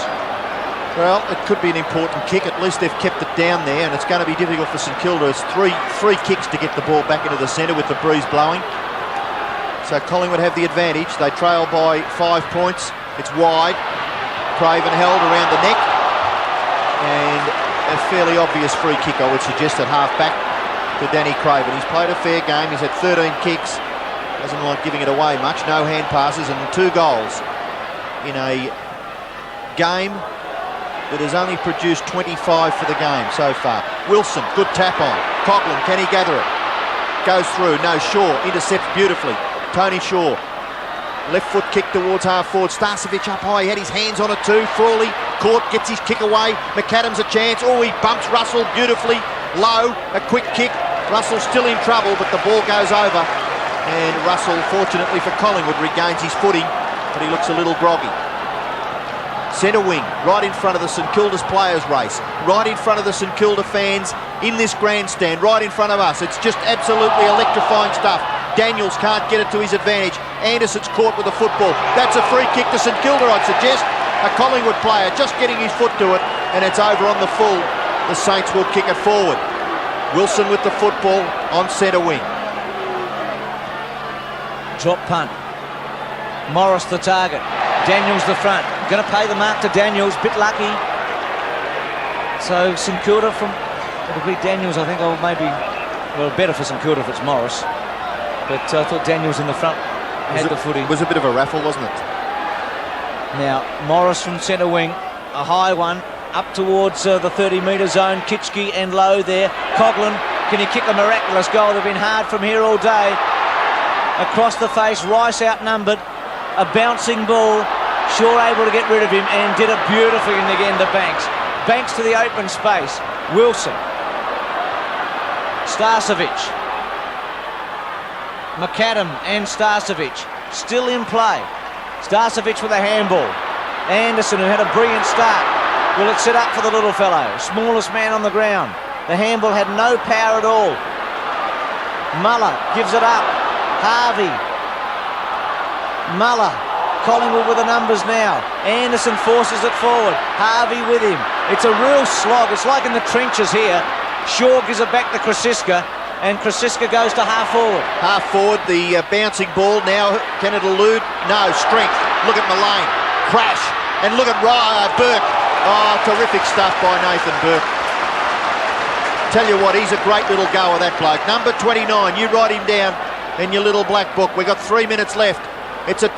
Well, it could be an important kick. At least they've kept it down there, and it's going to be difficult for St Kilda. It's three kicks to get the ball back into the centre with the breeze blowing. So Collingwood have the advantage. They trail by 5 points. It's wide. Craven held around the neck. And a fairly obvious free kick, I would suggest, at half-back to Danny Craven. He's played a fair game. He's had 13 kicks. Doesn't like giving it away much. No hand passes and 2 goals in a game that has only produced 25 for the game so far. Wilson, good tap on. Coghlan, can he gather it? goes through. No, Shaw intercepts beautifully. Tony Shaw. Left foot kick towards half forward. Starcevic up high. He had his hands on it too. Frawley caught, gets his kick away. McAdams a chance. Oh, he bumps Russell beautifully. Low, a quick kick. Russell still in trouble, but the ball goes over. And Russell, fortunately for Collingwood, regains his footing, but he looks a little groggy. Centre wing, right in front of the St Kilda's players race, right in front of the St Kilda fans in this grandstand, right in front of us. It's just absolutely electrifying stuff. Daniels can't get it to his advantage. Anderson's caught with the football. That's a free kick to St Kilda, I'd suggest. A Collingwood player just getting his foot to it, and it's over on the full. The Saints will kick it forward. Wilson with the football on centre wing. Drop punt. Morris the target. Daniels the front. Going to pay the mark to Daniels. Bit lucky. So St Kilda from... It'll be Daniels, I think. Or maybe... Well, better for St Kilda if it's Morris. But I thought Daniels in the front had the footy. It was a bit of a raffle, wasn't it? Now, Morris from centre wing. A high one. Up towards the 30-metre zone. Kitchke and Lowe there. Coughlin, can he kick a miraculous goal? They've been hard from here all day. Across the face, Rice outnumbered. A bouncing ball. Shaw able to get rid of him and did it beautifully in the end to Banks. Banks to the open space. Wilson. Starcevic. McAdam and Starcevic still in play. Starcevic with a handball. Anderson, who had a brilliant start. Will it set up for the little fellow? Smallest man on the ground. The handball had no power at all. Muller gives it up. Harvey. Muller. Collingwood with the numbers now. Anderson forces it forward. Harvey with him. It's a real slog. It's like in the trenches here. Shaw gives it back to Krasiska, and Krasiska goes to half forward. Half forward, the bouncing ball now. Can it elude? No, strength. Look at Mullane. Crash. And look at Burke. Oh, terrific stuff by Nathan Burke. Tell you what, he's a great little goer, that bloke. Number 29, you write him down in your little black book. We've got 3 minutes left. It's a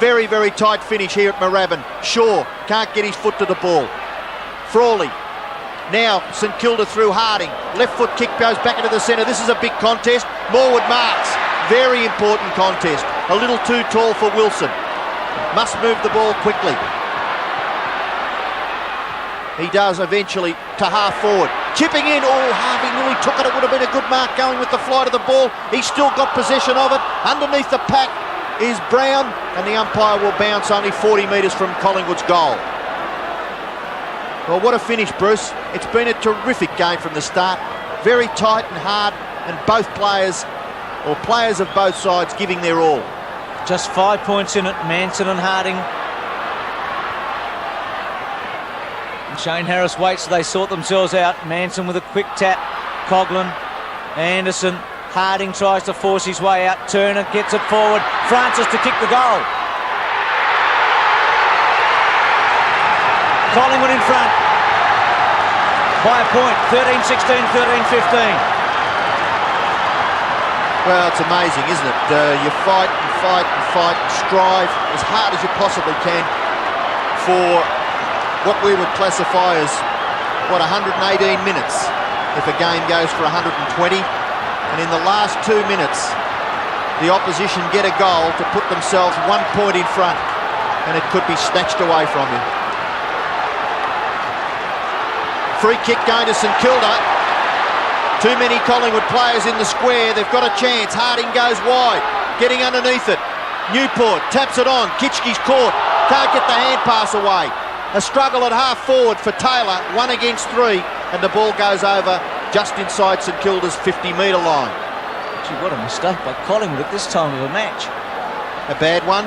very, very tight finish here at Moorabbin. Shaw can't get his foot to the ball. Frawley. Now St Kilda through Harding. Left foot kick goes back into the centre. This is a big contest. Morwood marks. Very important contest. A little too tall for Wilson. Must move the ball quickly. He does eventually to half forward. Chipping in. Oh, Harvey nearly took it. It would have been a good mark going with the flight of the ball. He's still got possession of it. Underneath the pack is Brown, and the umpire will bounce only 40 metres from Collingwood's goal. Well, what a finish, Bruce. It's been a terrific game from the start. Very tight and hard, and both players, or players of both sides, giving their all. Just 5 points in it, Manson and Harding. And Shane Harris waits till they sort themselves out. Manson with a quick tap. Coughlin, Anderson. Harding tries to force his way out. Turner gets it forward. Francis to kick the goal. Collingwood in front by a point. 13-16, 13-15. Well, it's amazing, isn't it? You fight and fight and fight and strive as hard as you possibly can for what we would classify as, 118 minutes if a game goes for 120. And in the last 2 minutes, the opposition get a goal to put themselves 1 point in front, and it could be snatched away from you. Free kick going to St Kilda. Too many Collingwood players in the square. They've got a chance. Harding goes wide, getting underneath it. Newport taps it on. Kitchke's caught. Can't get the hand pass away. A struggle at half forward for Taylor. 1 against 3, and the ball goes over just inside St Kilda's 50-metre line. Gee, what a mistake by Collingwood at this time of the match. A bad one.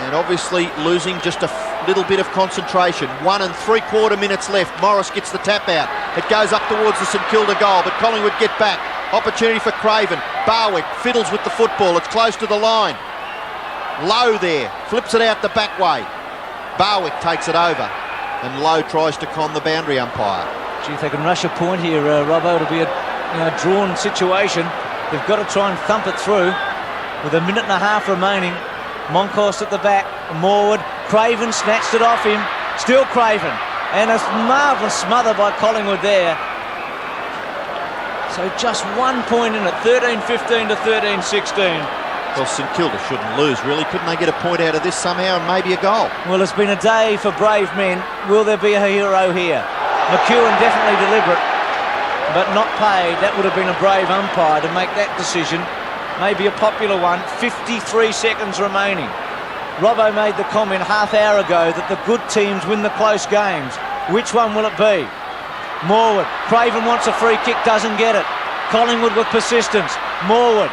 And obviously losing just a little bit of concentration. 1 3/4 minutes left. Morris gets the tap out. It goes up towards the St Kilda goal, but Collingwood get back. Opportunity for Craven. Barwick fiddles with the football. It's close to the line. Lowe there. Flips it out the back way. Barwick takes it over, and Lowe tries to con the boundary umpire. Gee, if they can rush a point here, Robbo, it'll be a drawn situation. They've got to try and thump it through with a minute and a half remaining. Monkhorst at the back, Morwood. Craven snatched it off him. Still Craven. And a marvellous smother by Collingwood there. So just 1 point in it, 13-15 to 13-16. Well, St Kilda shouldn't lose, really. Couldn't they get a point out of this somehow and maybe a goal? Well, it's been a day for brave men. Will there be a hero here? McEwen definitely deliberate, but not paid. That would have been a brave umpire to make that decision. Maybe a popular one. 53 seconds remaining. Robbo made the comment half hour ago that the good teams win the close games. Which one will it be? Morwood. Craven wants a free kick, doesn't get it. Collingwood with persistence. Morwood.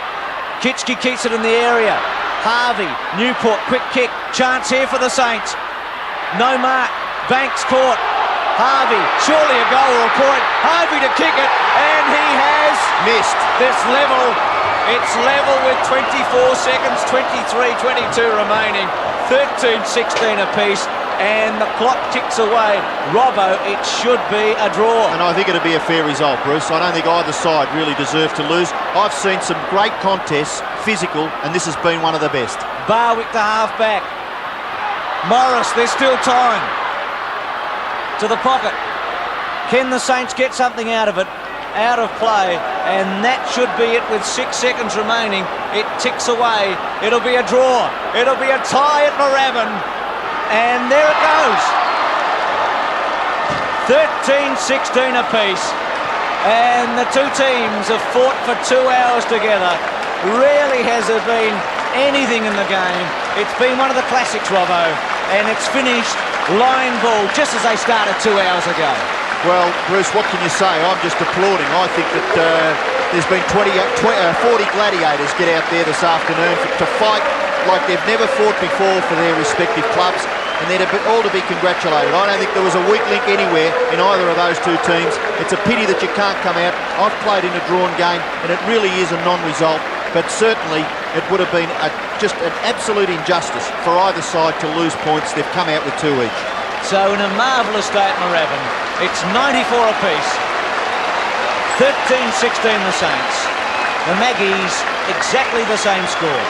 Kitchke keeps it in the area. Harvey. Newport. Quick kick. Chance here for the Saints. No mark. Banks caught. Harvey. Surely a goal or a point. Harvey to kick it. And he has missed. This level. It's level with 24 seconds. 23-22 remaining. 13-16 apiece. And the clock ticks away. Robbo, it should be a draw. And I think it'll be a fair result, Bruce. I don't think either side really deserve to lose. I've seen some great contests, physical, and this has been one of the best. Barwick to half-back. Morris, there's still time. To the pocket. Can the Saints get something out of it? Out of play, and that should be it with 6 seconds remaining. It ticks away. It'll be a draw. It'll be a tie at Moorabbin. And there it goes. 13-16 apiece. And the two teams have fought for 2 hours together. Rarely has there been anything in the game. It's been one of the classics, Robbo. And it's finished line ball just as they started 2 hours ago. Well, Bruce, what can you say? I'm just applauding. I think that there's been 40 gladiators get out there this afternoon to fight like they've never fought before for their respective clubs, and they're all to be congratulated. I don't think there was a weak link anywhere in either of those two teams. It's a pity that you can't come out. I've played in a drawn game, and it really is a non-result, but certainly it would have been just an absolute injustice for either side to lose points. They've come out with 2 each. So in a marvellous day at Moorabbin, it's 94 apiece. 13-16 the Saints. The Maggies, exactly the same score.